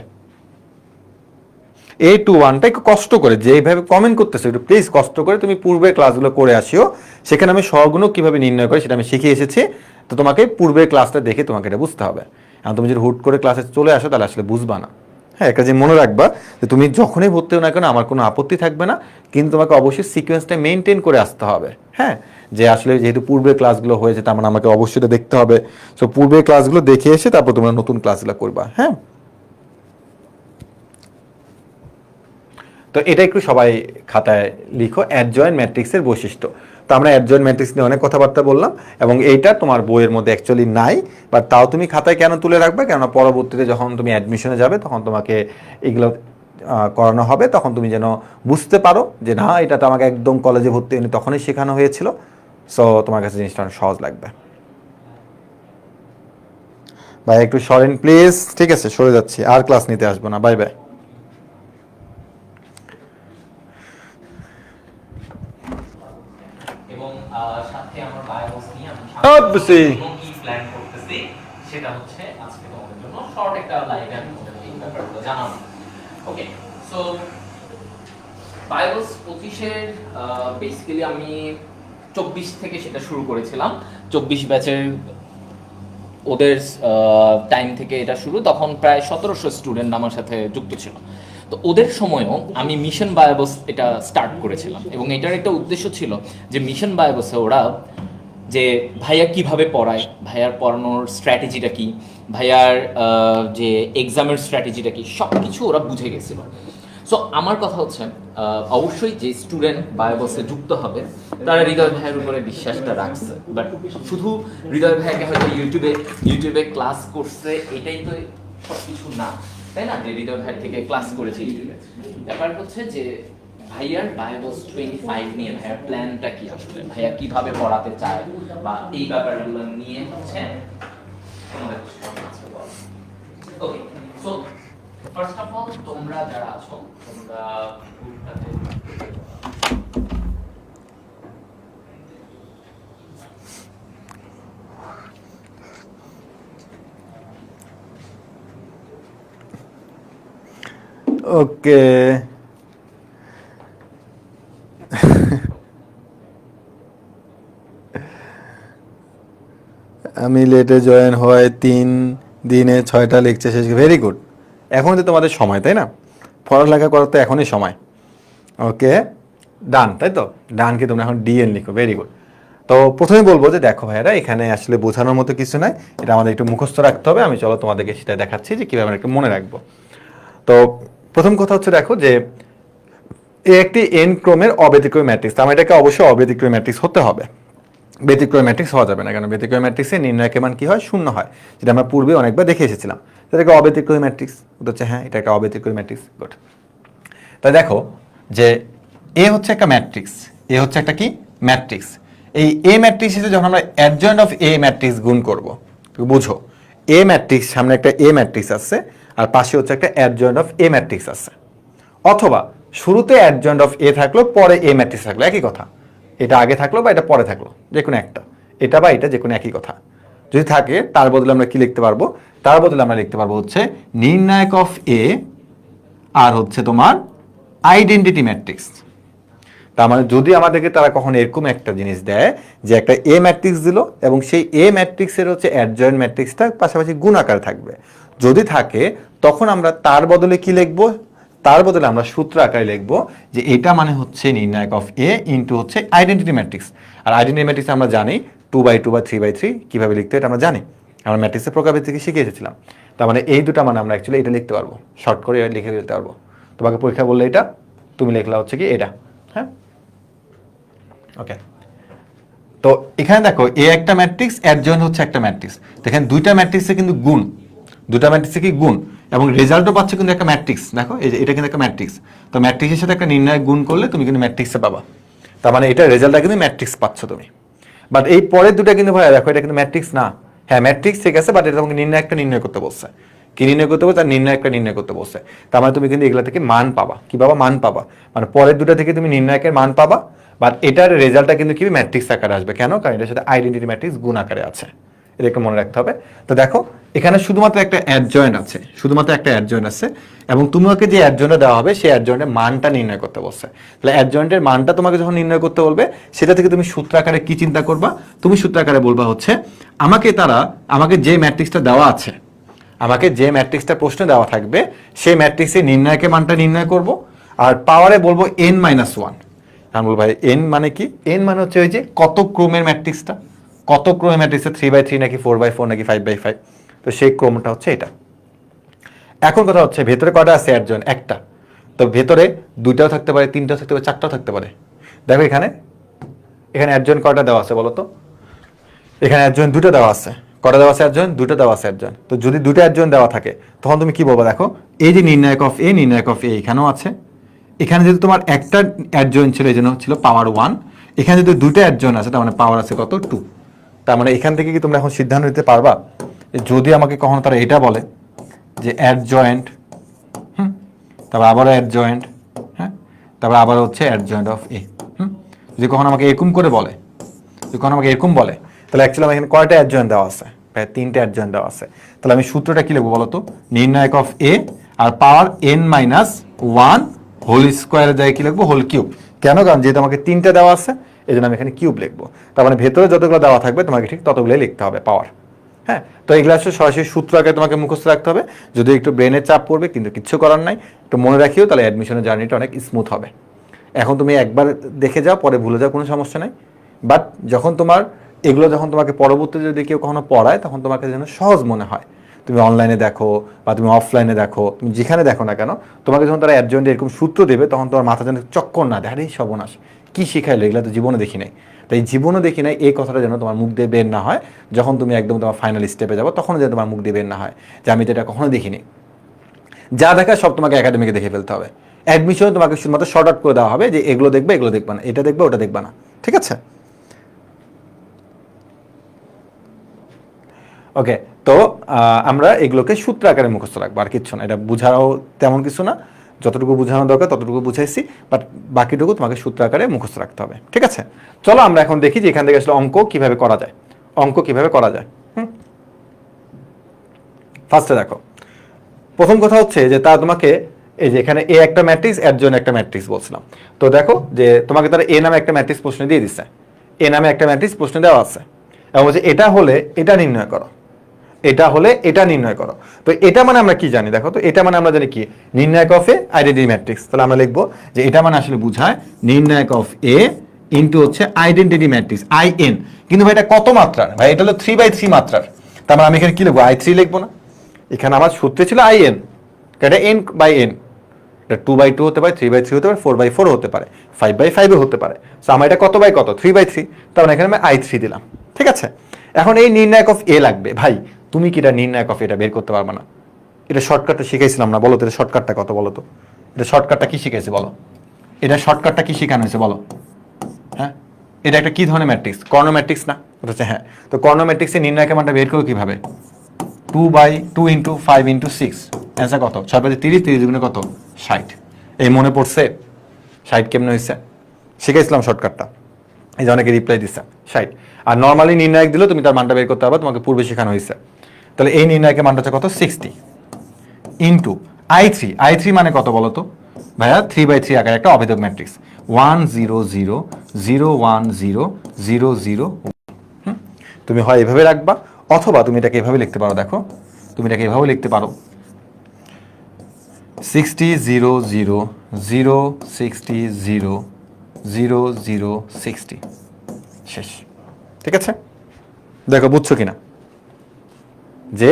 A21টা একটু কষ্ট করে, যেভাবে কমেন্ট করতেছো একটু প্লিজ কষ্ট করে তুমি পূর্বের ক্লাসগুলো করে আসিও, সেখানে আমি সহগুণক কিভাবে নির্ণয় করি সেটা আমি শিখে এসেছি। তো তোমাকে পূর্বের ক্লাসটা দেখে তোমাকে এটা বুঝতে হবে। এখন তুমি যদি হুট করে ক্লাসে চলে আসো তাহলে আসলে বুঝবা না। হ্যাঁ, একটা যে মনে রাখবা যে তুমি যখনই ভর্তি হও না কেন আমার কোনো আপত্তি থাকবে না, কিন্তু তোমাকে অবশ্যই সিকোয়েন্সটা মেনটেন করে আসতে হবে। হ্যাঁ, যে আসলে যেহেতু পূর্বের ক্লাসগুলো হয়েছে তার মানে আমাকে অবশ্যই এটা দেখতে হবে। সো পূর্বের ক্লাসগুলো দেখে এসে তারপর তোমরা নতুন ক্লাসগুলো করবা, হ্যাঁ? তো এটা একটু সবাই খাতায় লিখো, অ্যাডজয়েন্ট ম্যাট্রিক্সের বৈশিষ্ট্য। তো আমরা অ্যাডজয়েন্ট ম্যাট্রিক্স নিয়ে অনেক কথাবার্তা বললাম, এবং এইটা তোমার বইয়ের মধ্যে অ্যাকচুয়ালি নাই, বাট তাও তুমি খাতায় কেন তুলে রাখবে, কেননা পরবর্তীতে যখন তুমি অ্যাডমিশনে যাবে তখন তোমাকে এগুলো করানো হবে, তখন তুমি যেন বুঝতে পারো যে না, এটা তো আমাকে একদম কলেজে ভর্তি হয়নি তখনই শেখানো হয়েছিল। সো তোমার কাছে জিনিসটা অনেক সহজ লাগবে। ভাই একটু সরেন প্লিজ, ঠিক আছে? সরে যাচ্ছি, আর ক্লাস নিতে আসবো না, বাই বাই। এবং সাথে আমার বায়োস নিয়ে আমি Obviously. কি প্ল্যান করতেছি সেটা হচ্ছে আজকে তোমাদের জন্য শর্ট একটা লাইভে আমি তোমাদের এই ব্যাপারগুলো জানাবো। ওকে, সো বায়োস 25 এর বেসিক্যালি আমি 24 থেকে সেটা শুরু করেছিলাম। 24 ব্যাচের ওদের টাইম থেকে এটা শুরু, তখন প্রায় 1700 স্টুডেন্ট আমার সাথে যুক্ত ছিল। তো ওদের সময়ও আমি মিশন বায়োস এটা স্টার্ট করেছিলাম, এবং এটার একটা উদ্দেশ্য ছিল যে মিশন বায়োসে ওরা যে ভাইয়া কিভাবে পড়ায়, ভাইয়ার পড়ানোর স্ট্র্যাটেজিটা কি, ভাইয়ার যে এক্সামের স্ট্র্যাটেজিটা কি, সব কিছু ওরা বুঝে গেছিলো। সো আমার কথা হচ্ছে অবশ্যই যে স্টুডেন্ট বায়োসে যুক্ত হবে তারা হৃদয় ভাইয়ের উপরে বিশ্বাসটা রাখছে, বাট শুধু হৃদয় ভাইয়াকে হয়তো ইউটিউবে ক্লাস করছে এটাই তো সব কিছু না, তাই না? যে হৃদয় ভাইয়ের থেকে ক্লাস করেছে ইউটিউবে, ব্যাপার হচ্ছে যে ভাইয়ার বায়োস 25 নিয়ে ভাইয়ার প্ল্যানটা কি, আসলে ভাইয়া কিভাবে পড়াতে চায় বা এই ব্যাপারগুলো নিয়ে হচ্ছে তোমাদের ওকে। সো ফার্স্ট অফ অল তোমরা যারা আছো তোমরা গ্রুপটাতে ওকে, আমি লেটে জয়েন হয় 3 দিনে 6টা লেকচার শেষ, ভেরি গুড। এখন তো তোমাদের সময়, তাই না? পড়ালেখা করার তো এখনই সময়। ওকে, ডান, তাই তো? ডানকে তোমরা এখন ডিএন লিখো, ভেরি গুড। তো প্রথমে বলবো যে দেখো ভাইয়ারা, এখানে আসলে বোঝানোর মতো কিছু নাই, এটা আমাদের একটু মুখস্থ রাখতে হবে। আমি চলো তোমাদেরকে সেটা দেখাচ্ছি যে কীভাবে আমরা একটু মনে রাখবো। তো প্রথম কথা হচ্ছে দেখো যে এ একটি এন ক্রমের অব্যতিক্রমী ম্যাট্রিক্স, তার মানে এটাকে অবশ্যই অব্যতিক্রমী ম্যাট্রিক্স হতে হবে, ব্যতিক্রমী ম্যাট্রিক্স হওয়া যাবে না, কারণ ব্যতিক্রমী ম্যাট্রিক্সে নির্ণায়কের মান কি হয়, শূন্য হয়, যেটা আমরা পূর্বে অনেকবার দেখে এসেছিলাম। এটাকে অব্যতিক্রমী ম্যাট্রিক্স হচ্ছে, হ্যাঁ এটা একটা অব্যতিক্রমী ম্যাট্রিক্স। গুড। তাই দেখো যে এ হচ্ছে একটা ম্যাট্রিক্স, এ হচ্ছে একটা কি ম্যাট্রিক্স। এই এ ম্যাট্রিক্সে যখন আমরা অ্যাডজয়েন্ট অফ এ ম্যাট্রিক্স গুণ করব, বুঝো এ ম্যাট্রিক্স, সামনে একটা এ ম্যাট্রিক্স আছে আর পাশে হচ্ছে একটা অ্যাডজয়েন্ট অফ এ ম্যাট্রিক্স আছে, অথবা শুরুতে অ্যাডজয়েন্ট অফ এ থাকলো পরে এ ম্যাট্রিক্স থাকলো, একই কথা। এটা আগে থাকলো বা এটা পরে থাকলো, যে কোনো একটা, এটা বা এটা যে কোনো একই কথা। যদি থাকে তার বদলে আমরা কি লিখতে পারবো, তার বদলে আমরা লিখতে পারবো হচ্ছে নির্ণায়ক অফ এ আর হচ্ছে তোমার আইডেন্টিটি ম্যাট্রিক্স। তার মানে যদি আমাদেরকে তারা কখনো এরকম একটা জিনিস দেয় যে একটা এ ম্যাট্রিক্স দিল এবং সেই এ ম্যাট্রিক্সের হচ্ছে অ্যাডজয়েন্ট ম্যাট্রিক্সটা পাশাপাশি গুণ আকারে থাকবে, যদি থাকে তখন আমরা তার বদলে কি লিখবো, তার বদলে আমরা সূত্র আকারে লিখবো যে এটা মানে হচ্ছে নির্ণায়ক অফ এ ইন্টু হচ্ছে আইডেন্টিটি ম্যাট্রিক্স। আর আইডেন্টিটি ম্যাট্রিক্স আমরা জানি 2/2 বা 3/3 কিভাবে লিখতে হয় এটা আমরা জানি, আমরা ম্যাট্রিক্সের প্রকারভেদ থেকে শিখে এসেছিলাম। তার মানে এই দুটা মানে আমরা অ্যাকচুয়ালি এটা লিখতে পারবো, শর্ট করে লিখে ফেলতে পারবো। তোমাকে পরীক্ষা বললে এটা, তুমি লিখলা হচ্ছে কি এটা, হ্যাঁ ওকে। তো এখানে দেখো এ একটা ম্যাট্রিক্স, অ্যাডজয়েন্ট হচ্ছে একটা ম্যাট্রিক্স, দেখেন দুইটা ম্যাট্রিক্সে কিন্তু গুণ, দুটা ম্যাট্রিক্সে কি গুণ, এবং রেজাল্টও পাচ্ছে কিন্তু একটা ম্যাট্রিক্স। দেখো এই যে এটা কিন্তু একটা ম্যাট্রিক্স, তো ম্যাট্রিক্সের সাথে একটা নির্ণায়ক গুণ করলে তুমি কিন্তু ম্যাট্রিক্সে পাবা, তার মানে এটা রেজাল্টটা কিন্তু ম্যাট্রিক্স পাচ্ছ তুমি। বাট এই পরের দুটা কিন্তু ভাই দেখো এটা কিন্তু ম্যাট্রিক্স না, হ্যাঁ ম্যাট্রিক্স ঠিক আছে, বাট এটা তোমাকে নির্ণায়কটা নির্ণয় করতে বলছে, কি নির্ণয় করতে বলছে, তার নির্ণায়কটা নির্ণয় করতে বলছে। তার মানে তুমি কিন্তু এগুলা থেকে মান পাবা, কি পাবা, মান পাবা, মানে পরের দুটা থেকে তুমি নির্ণায়কের মান পাবা, বাট এটার রেজাল্টটা কিন্তু কি ম্যাট্রিক্স আকারে আসবে। কেন? কারণ এটার সাথে আইডেন্টিটি ম্যাট্রিক্স গুণ আকারে আছে, এটা একটু মনে রাখতে হবে। তো দেখো এখানে শুধুমাত্র একটা অ্যাডজয়েন্ট আছে, শুধুমাত্র একটা অ্যাডজয়েন্ট আছে, এবং তোমাকে যে অ্যাডজয়েন্টটা দেওয়া হবে সেই অ্যাডজয়েন্টের মানটা নির্ণয় করতে বলছে। তাহলে অ্যাডজয়েন্টের মানটা তোমাকে যখন নির্ণয় করতে বলবে, সেটা থেকে তুমি সূত্র আকারে কি চিন্তা করবা, তুমি সূত্র আকারে বলবা হচ্ছে আমাকে যে ম্যাট্রিক্সটা দেওয়া আছে, আমাকে যে ম্যাট্রিক্সটা প্রশ্নে দেওয়া থাকবে সেই ম্যাট্রিক্সের নির্ণায়কের মানটা নির্ণয় করব, আর পাওয়ারে বলবো n-1। আমি বলবো ভাই এন মানে কি, এন মানে হচ্ছে ওই যে কত ক্রমের ম্যাট্রিক্সটা, কত ক্রমের ম্যাট্রিক্সে 3/3 নাকি 4/4 নাকি 5/5, তো সেই ক্রমটা হচ্ছে এটা। এখন কথা হচ্ছে ভেতরে কয়টা আছে অ্যাডজয়েন্ট, একটা, তো ভেতরে দুইটাও থাকতে পারে, তিনটাও থাকতে পারে, চারটাও থাকতে পারে। দেখো এখানে অ্যাডজয়েন্ট কয়টা দেওয়া আছে বলো তো, এখানে অ্যাডজয়েন্ট দুটো দেওয়া আছে, কটা দেওয়া আছে অ্যাডজয়েন্ট, দুটো দেওয়া আছে অ্যাডজয়েন্ট। তো যদি দুটো অ্যাডজয়েন্ট দেওয়া থাকে তখন তুমি কি বলবো, দেখো এই যে নির্ণায়ক অফ এ, নির্ণায়ক অফ এ এখানেও আছে, এখানে যদি তোমার একটা অ্যাডজয়েন্ট ছিল এই জন্য ছিল পাওয়ার 1, এখানে যদি দুটো অ্যাডজয়েন্ট আছে তার মানে পাওয়ার আছে কত, 2। তার মানে এখান থেকে কি তোমরা এখন সিদ্ধান্ত নিতে পারবা যদি আমাকে কখনো তারা এটা বলে যে অ্যাডজয়েন্ট, তারপর আবার অ্যাডজয়েন্ট, হ্যাঁ, তারপর আবার হচ্ছে অ্যাডজয়েন্ট অফ এ, যদি কখনো আমাকে এরকম করে বলে, যদি কখনো আমাকে এরকম বলে, তাহলে অ্যাকচুয়ালি আমার এখানে কয়টা অ্যাডজয়েন্ট দেওয়া আছে, প্রায় 3টে অ্যাডজয়েন্ট দেওয়া আছে। তাহলে আমি সূত্রটা কি লিখবো বলো তো, নির্ণায়ক of A R power n-1 whole স্কোয়ারে যায় কি লিখবো, হোল কিউব। কেন? কারণ যেহেতু আমাকে 3টে দেওয়া আছে এই জন্য আমি এখানে কিউব লিখবো। তার মানে ভেতরে যতগুলো দেওয়া থাকবে তোমাকে ঠিক ততগুলোই লিখতে হবে পাওয়ার। হ্যাঁ, তো এগুলো আসলে সরাসরি সূত্র আগে তোমাকে মুখস্থ রাখতে হবে, যদি একটু ব্রেনের চাপ পড়বে, কিন্তু কিচ্ছু করার নাই, একটু মনে রাখিও, তাহলে অ্যাডমিশনের জার্নিটা অনেক স্মুথ হবে। এখন তুমি একবার দেখে যাও, পরে ভুলে যাও, কোনো সমস্যা নাই, বাট যখন তোমাকে পরবর্তীতে যদি কেউ কখনো পড়ায় তখন তোমাকে যেন সহজ মনে হয়। তুমি অনলাইনে দেখো বা তুমি অফলাইনে দেখো, তুমি যেখানে দেখো না কেন, তোমাকে যখন তারা অ্যাডজয়েন্টে এরকম সূত্র দেবে তখন তোমার মাথা যেন চক্কর না দেয়, আরে সর্বনাশ কি শিখাইলো, এগুলো তো জীবনে দেখি নাই। তাই জীবনে দেখি নাই এই কথাটা যেন তোমার মুখ দিয়ে বের না হয়, যখন তুমি একদম তোমার ফাইনাল স্টেপে যাবো তখন যেন তোমার মুখ দিয়ে বের না হয় যে আমি তো এটা কখনো দেখিনি। যা দেখা সব তোমাকে একাডেমিকে দেখে ফেলতে হবে। অ্যাডমিশন তোমাকে শুধুমাত্র শর্ট আউট করে দেওয়া হবে যে এগুলো দেখবে, এগুলো দেখবা না, এটা দেখবে, ওটা দেখবা না, ঠিক আছে? ওকে, তো আমরা এগুলোকে সূত্র আকারে মুখস্থ রাখবো, আর কিচ্ছু না, এটা বুঝাও তেমন কিছু না, যতটুকু বোঝানো দরকার ততটুকু বুঝাইছি, বাট বাকিটুকু তোমাকে সূত্র আকারে মুখস্থ রাখতে হবে, ঠিক আছে? চলো আমরা এখন দেখি যে এখান থেকে আসলে অঙ্ক কিভাবে করা যায়, ফার্স্টে দেখো প্রথম কথা হচ্ছে যে তারা তোমাকে এই যে এখানে এ একটা ম্যাট্রিক্স, এর জন্য একটা ম্যাট্রিক্স বলছিলাম। তো দেখো যে তোমাকে তারা এ নামে একটা ম্যাট্রিক্স প্রশ্ন দিয়ে দিচ্ছে, এ নামে একটা ম্যাট্রিক্স প্রশ্ন দেওয়া আছে, এবং বলছে এটা হলে এটা নির্ণয় করো, এটা হলে এটা নির্ণয় করো। তো এটা মানে আমরা কি জানি, দেখো তো এটা মানে আমরা জানি কি, নির্ণায়ক অফ এ আইডেন্টিটি ম্যাট্রিক্স। তাহলে আমরা লিখবো যে এটা মানে আসলে বোঝায় নির্ণায়ক অফ এ ইন্টু হচ্ছে আইডেন্টিটি ম্যাট্রিক্স IN। কিন্তু ভাই এটা কত মাত্রার, ভাই এটা হলো 3/3 মাত্রার, তার মানে আমি এখানে কি লিখবো, I3 লিখবো না, এখানে আমার সূত্রে ছিল IN, এটা n/n, এটা 2/2 হতে পারে, 3/3 হতে পারে, 4/4 হতে পারে, 5/5 হতে পারে। সো আমার এটা কত বাই কত, 3/3, তার মানে এখানে আমি I3 দিলাম। ঠিক আছে, এখন এই নির্ণায়ক অফ এ লাগবে। ভাই তুমি কি এটা নির্ণায়ক অফ এটা বের করতে পারবে না? এটা শর্টকাটটা শিখাইছিলাম না, বলো তো এটা শর্টকাটটা কত বলো তো? এটা শর্টকাটটা কি শিখাইছে বলো? এটা শর্টকাটটা কি শেখানো হয়েছে বলো? হ্যাঁ, এটা একটা কি ধরনের ম্যাট্রিক্স? কর্ণ ম্যাট্রিক্স না? বলছে হ্যাঁ। তো কর্ণ ম্যাট্রিক্সের নির্ণায়কের মানটা বের করো কিভাবে? 2/2 × 5 × 6, অ্যান্সার কত? 6/30, 30 গুণে কত? 60। এই মনে পড়ছে 60 কেমনে হয়েছে? শিখাইছিলাম শর্টকাটটা, এই যে অনেকে রিপ্লাই দিচ্ছে 60। আর নর্মালি নির্ণায়ক দিলেও তুমি তার মানটা বের করতে পারবে, তোমাকে পূর্বে শেখানো হয়েছে। তাহলে এই নির্ণায়কের মানটা হচ্ছে কত? 60 ইন্টু I3। I3 মানে কত বলো তো ভাইয়া? 3/3 আকারে একটা অভেদক ম্যাট্রিক্স, 1 0 0 0 1 0 0 0 1। তুমি হয় এভাবে রাখবা, অথবা তুমি এটাকে এভাবে লিখতে পারো। দেখো তুমি এটাকে এভাবে লিখতে পারো, 60 0 0 0 60 0 0 0 60, শেষ। ঠিক আছে, দেখো বুঝছো কিনা যে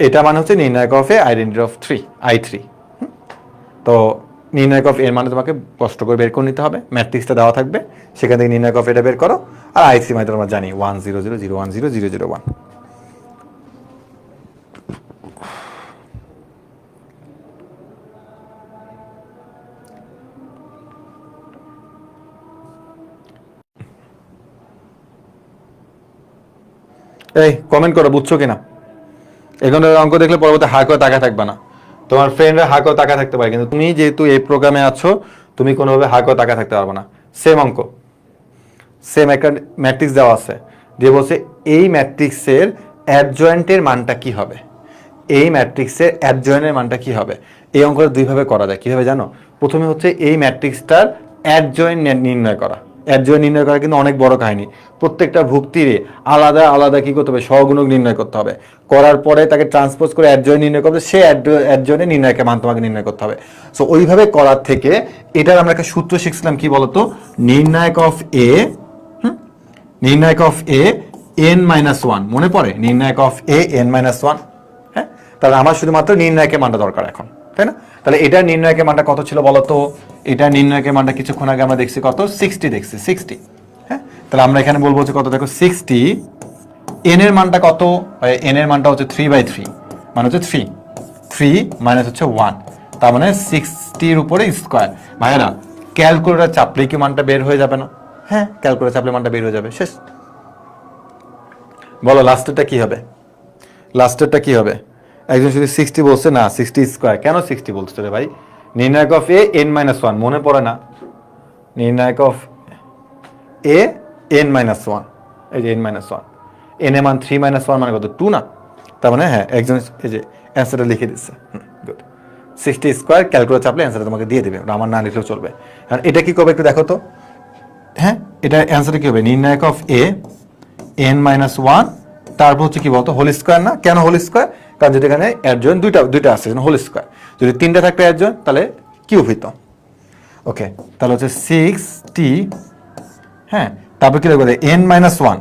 এটা মানে হচ্ছে নির্ণায়ক of A identity of 3 I3। তো নির্ণায়ক অফ এর মানে তোমাকে কষ্ট করে বের করে নিতে হবে, ম্যাট্রিক্সটা দেওয়া থাকবে, সেখান থেকে নির্ণায়ক অফ এটা বের করো। আর I3 মানে তোমরা জানি 1 0 0 0 1 0 0 0 1। এই কমেন্ট করো বুঝছো কিনা? এখানে অঙ্ক দেখলে পরবর্তী হা করে তাকা থাকবে না। তোমার ফ্রেন্ডরা হা করে তাকা থাকতে পারে, কিন্তু তুমি যেহেতু এই প্রোগ্রামে আছো তুমি কোনোভাবে হা করে তাকা থাকতে পারবে না। সেম অঙ্ক, সেম একটা ম্যাট্রিক্স দেওয়া আছে, দিয়ে বলছে এই ম্যাট্রিক্সের অ্যাডজয়েন্টের মানটা কি হবে, এই ম্যাট্রিক্সের অ্যাডজয়েন্টের মানটা কি হবে। এই অঙ্কটা দুইভাবে করা যায়। কিভাবে জানো? প্রথমে হচ্ছে এই ম্যাট্রিক্সটার অ্যাডজয়েন্ট নির্ণয় করা। অ্যাডজয়েন্ট নির্ণয় করা কিন্তু অনেক বড় কাহিনী। প্রত্যেকটা ভুক্তিরে আলাদা আলাদা কি করতে হবে? সহগুণক নির্ণয় করতে হবে। করার পরে তাকে ট্রান্সপোজ করে অ্যাডজয়েন্ট নির্ণয় করতে হবে, সে অ্যাডজয়েন্টের নির্ণয়কের মান তোমাকে নির্ণয় করতে হবে। সো ওইভাবে করার থেকে এটার আমরা একটা সূত্র শিখছিলাম, কি বলতো? নির্ণায়ক অফ এ, নির্ণায়ক অফ এ n-1, মনে পড়ে? নির্ণায়ক অফ এ n-1। হ্যাঁ, তাহলে আমার শুধুমাত্র নির্ণায়কের মানটা দরকার এখন, তাই না? তাহলে এটার নির্ণায়কের মানটা কত ছিল বলতো? এটার নির্ণায়কের মানটা কিছুক্ষণ আগে আমরা দেখছি কত? 60 দেখছি, 60। হ্যাঁ, তাহলে আমরা এখানে বলবো হচ্ছে কত? দেখো 60, n এর মানটা কত? n এর মানটা হচ্ছে 3/3, মানে হচ্ছে 3 মাইনাস হচ্ছে 1, তার মানে 60 উপরে স্কোয়ার। ভাইয়েরা ক্যালকুলেটর চাপলে কি মানটা বের হয়ে যাবে না? হ্যাঁ, ক্যালকুলেটর চাপলে মানটা বের হয়ে যাবে, শেষ। বলো লাস্টেরটা কি হবে? লাস্টেরটা কি হবে? একজন শুধু 60 বলছে না, 60 স্কোয়ার। কেন 60 বলছো রে ভাই? নির্ণায়ক অফ এ n-1, মনে পড়ে না? নির্ণায়ক অফ এ n-1, এই যে n-1, n এর মান 3 - 1 মানে কত? 2 না? তার মানে হ্যাঁ, একজন এই যে অ্যান্সারটা লিখে দিচ্ছে। গুড, 60 স্কোয়ার, ক্যালকুলেটর চাপলে অ্যান্সারটা তোমাকে দিয়ে দেবে, আমার না লিখলেও চলবে। কারণ এটা কি করবে একটু দেখো তো। হ্যাঁ, এটা অ্যান্সারটা কি হবে? নির্ণায়ক অফ এ n-1, তারপর হচ্ছে কি বলতো? হোল স্কোয়ার না? কেন হোল স্কোয়ার? কারণ যেটা এখানে অ্যাডজয়েন্ট দুইটা আছে, হোল স্কোয়ার। যদি 3টা থাকতো অ্যাডজয়েন্ট তাহলে কিউব হইতো। ওকে, তাহলে হচ্ছে 60, হ্যাঁ, তারপর কি লিখবো? n-1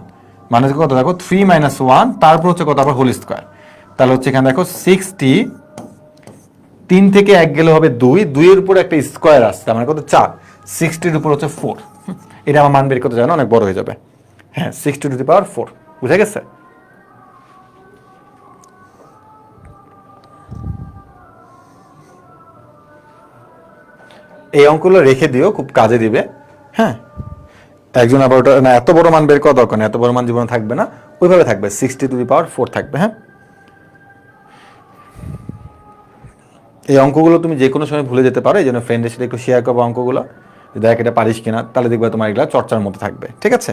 মানে কত? দেখো 3 - 1, তারপর হচ্ছে কত? আবার হোল স্কোয়ার। তাহলে হচ্ছে এখানে দেখো 60, 3 থেকে 1 গেলে হবে 2, 2 এর উপর একটা স্কোয়ার আসছে, মানে কত? 4। 60-র উপর হচ্ছে 4। এটা আমার মান বের করতে জানো, অনেক বড় হয়ে যাবে। হ্যাঁ, 60⁴ বুঝে গেছে? এই অঙ্কগুলো রেখে দিও, খুব কাজে দিবে। হ্যাঁ, একজন আবার ওটা না, এত বড় মান বের করা দরকার নেই, এত বড় মান জীবনে থাকবে না, ওইভাবে থাকবে 60⁴ থাকবে। হ্যাঁ, এই অঙ্কগুলো তুমি যে কোনো সময় ভুলে যেতে পারো, এই জন্য ফ্রেন্ডের সাথে একটু শেয়ার করবো অঙ্কগুলো, দেখ এটা পারিস কিনা, তাহলে দেখবে তোমার এগুলো চর্চার মধ্যে থাকবে। ঠিক আছে,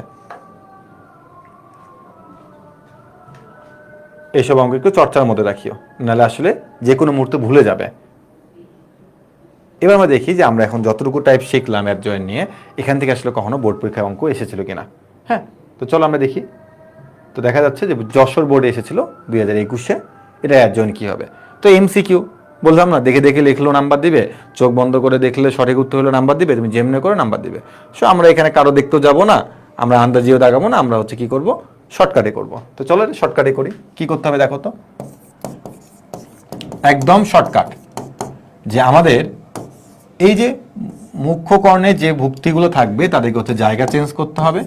এইসব অঙ্ক একটু চর্চার মধ্যে রাখিও, নাহলে আসলে যে কোনো মুহূর্তে ভুলে যাবে। এবার আমরা দেখি যে আমরা এখন যতটুকু টাইপ শিখলাম অ্যাডজয়েন্ট নিয়ে, এখান থেকে আসলে কখনো বোর্ড পরীক্ষায় অঙ্ক এসেছিল কিনা। হ্যাঁ, তো চলো আমরা দেখি। তো দেখা যাচ্ছে যে যশোর বোর্ডে এসেছিল 2021-এ, এটা অ্যাডজয়েন্ট কি হবে। তো MCQ বললাম না, দেখে দেখে লিখলেও নাম্বার দিবে, চোখ বন্ধ করে দেখলে সঠিক উত্তর হলে নাম্বার দিবে, তুমি যেমনি করে নাম্বার দিবে। সো আমরা এখানে কারো দেখতেও যাবো না, আমরা আন্দাজিও দাগাবো না, আমরা হচ্ছে কি করব? শর্টকাটে করব। তো চলো শর্টকাটে করি। কি করতে হবে দেখো তো, একদম শর্টকাট, যে আমাদের এই যে মুখ্য কর্ণে যে ভুক্তিগুলো থাকবে তাদেরকে হচ্ছে জায়গা চেঞ্জ করতে হবে,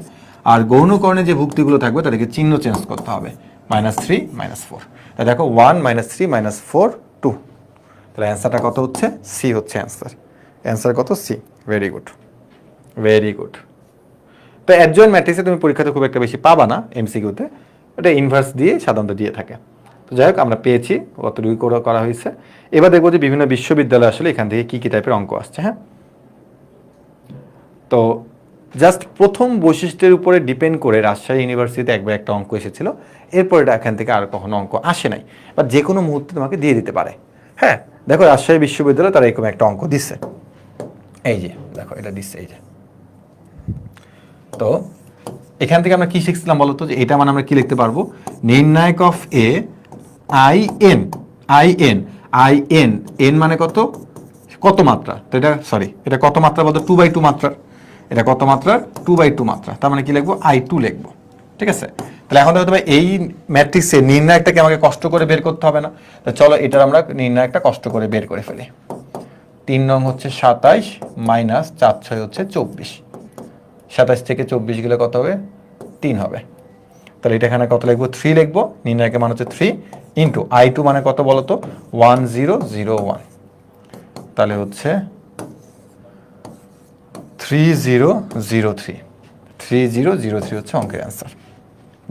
আর গৌণ কর্ণে যে ভুক্তিগুলো থাকবে তাদেরকে চিহ্ন চেঞ্জ করতে হবে। -3 -4, তাই দেখো 1 -3 -4 2, তাহলে অ্যান্সারটা কত হচ্ছে? সি হচ্ছে অ্যান্সার। অ্যান্সার কত? C. Very good, very good. তো অ্যাডজয়েন্ট ম্যাট্রিক্সে তুমি পরীক্ষাতে খুব একটা বেশি পাবা না এমসিকিউতে, এটা ইনভার্স দিয়ে সাধারণত দিয়ে থাকে। তো যাই হোক, আমরা পেয়েছি, অতটুকু করা হয়েছে। এবার দেখবো যে বিভিন্ন বিশ্ববিদ্যালয় আসলে এখান থেকে কী কী টাইপের অঙ্ক আসছে। হ্যাঁ, তো জাস্ট প্রথম বৈশিষ্ট্যের উপরে ডিপেন্ড করে রাজশাহী ইউনিভার্সিটিতে একবার একটা অঙ্ক এসেছিল, এরপর এটা এখান থেকে আর কখনো অঙ্ক আসে নাই, বা যে কোনো মুহূর্তে তোমাকে দিয়ে দিতে পারে। হ্যাঁ, দেখো রাজশাহী বিশ্ববিদ্যালয় তারা এরকম একটা অঙ্ক দিচ্ছে, এই যে দেখো এটা দিচ্ছে, এই যে। তো এখান থেকে আমরা কি শিখছিলাম বলতো, যে এটা মানে আমরা কি লিখতে পারবো, নির্ণায়ক of A I N, I N, N মানে কত, কত মাত্রা, তো এটা সরি এটা কত মাত্রা বলতো, 2/2 মাত্রা, এটা কত মাত্রার, 2/2 মাত্রা, তার মানে কি লিখবো, I2 লিখবো। ঠিক আছে, তাহলে এখন দেখো এই ম্যাট্রিক্সে নির্ণায়কটাকে আমাকে কষ্ট করে বের করতে হবে না, তো চলো এটার আমরা নির্ণায়কটা কষ্ট করে বের করে ফেলি। 3 নং হচ্ছে 27 মাইনাস 4 6 হচ্ছে 24, 27 থেকে 24 গেলে কত হবে, 3 হবে। তাহলে এটা এখানে কত লিখবো, 3 লিখবো, নির্ণায়কের মান হচ্ছে 3 ইন্টু I2 মানে কত বলতো, 1001, তাহলে হচ্ছে 3003 হচ্ছে অঙ্কের অ্যান্সার।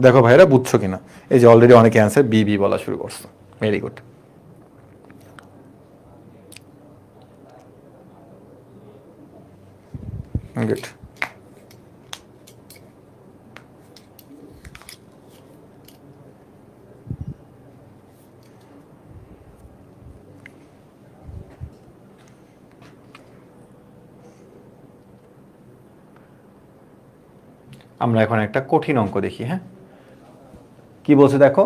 দেখো ভাইরা বুঝছো কিনা, এই যে অলরেডি অনেকে অ্যান্সার বি বি বলা শুরু করছো, ভেরি গুড। গুড। আমরা এখন একটা কঠিন অঙ্ক দেখি। হ্যাঁ, কি বলছে দেখো,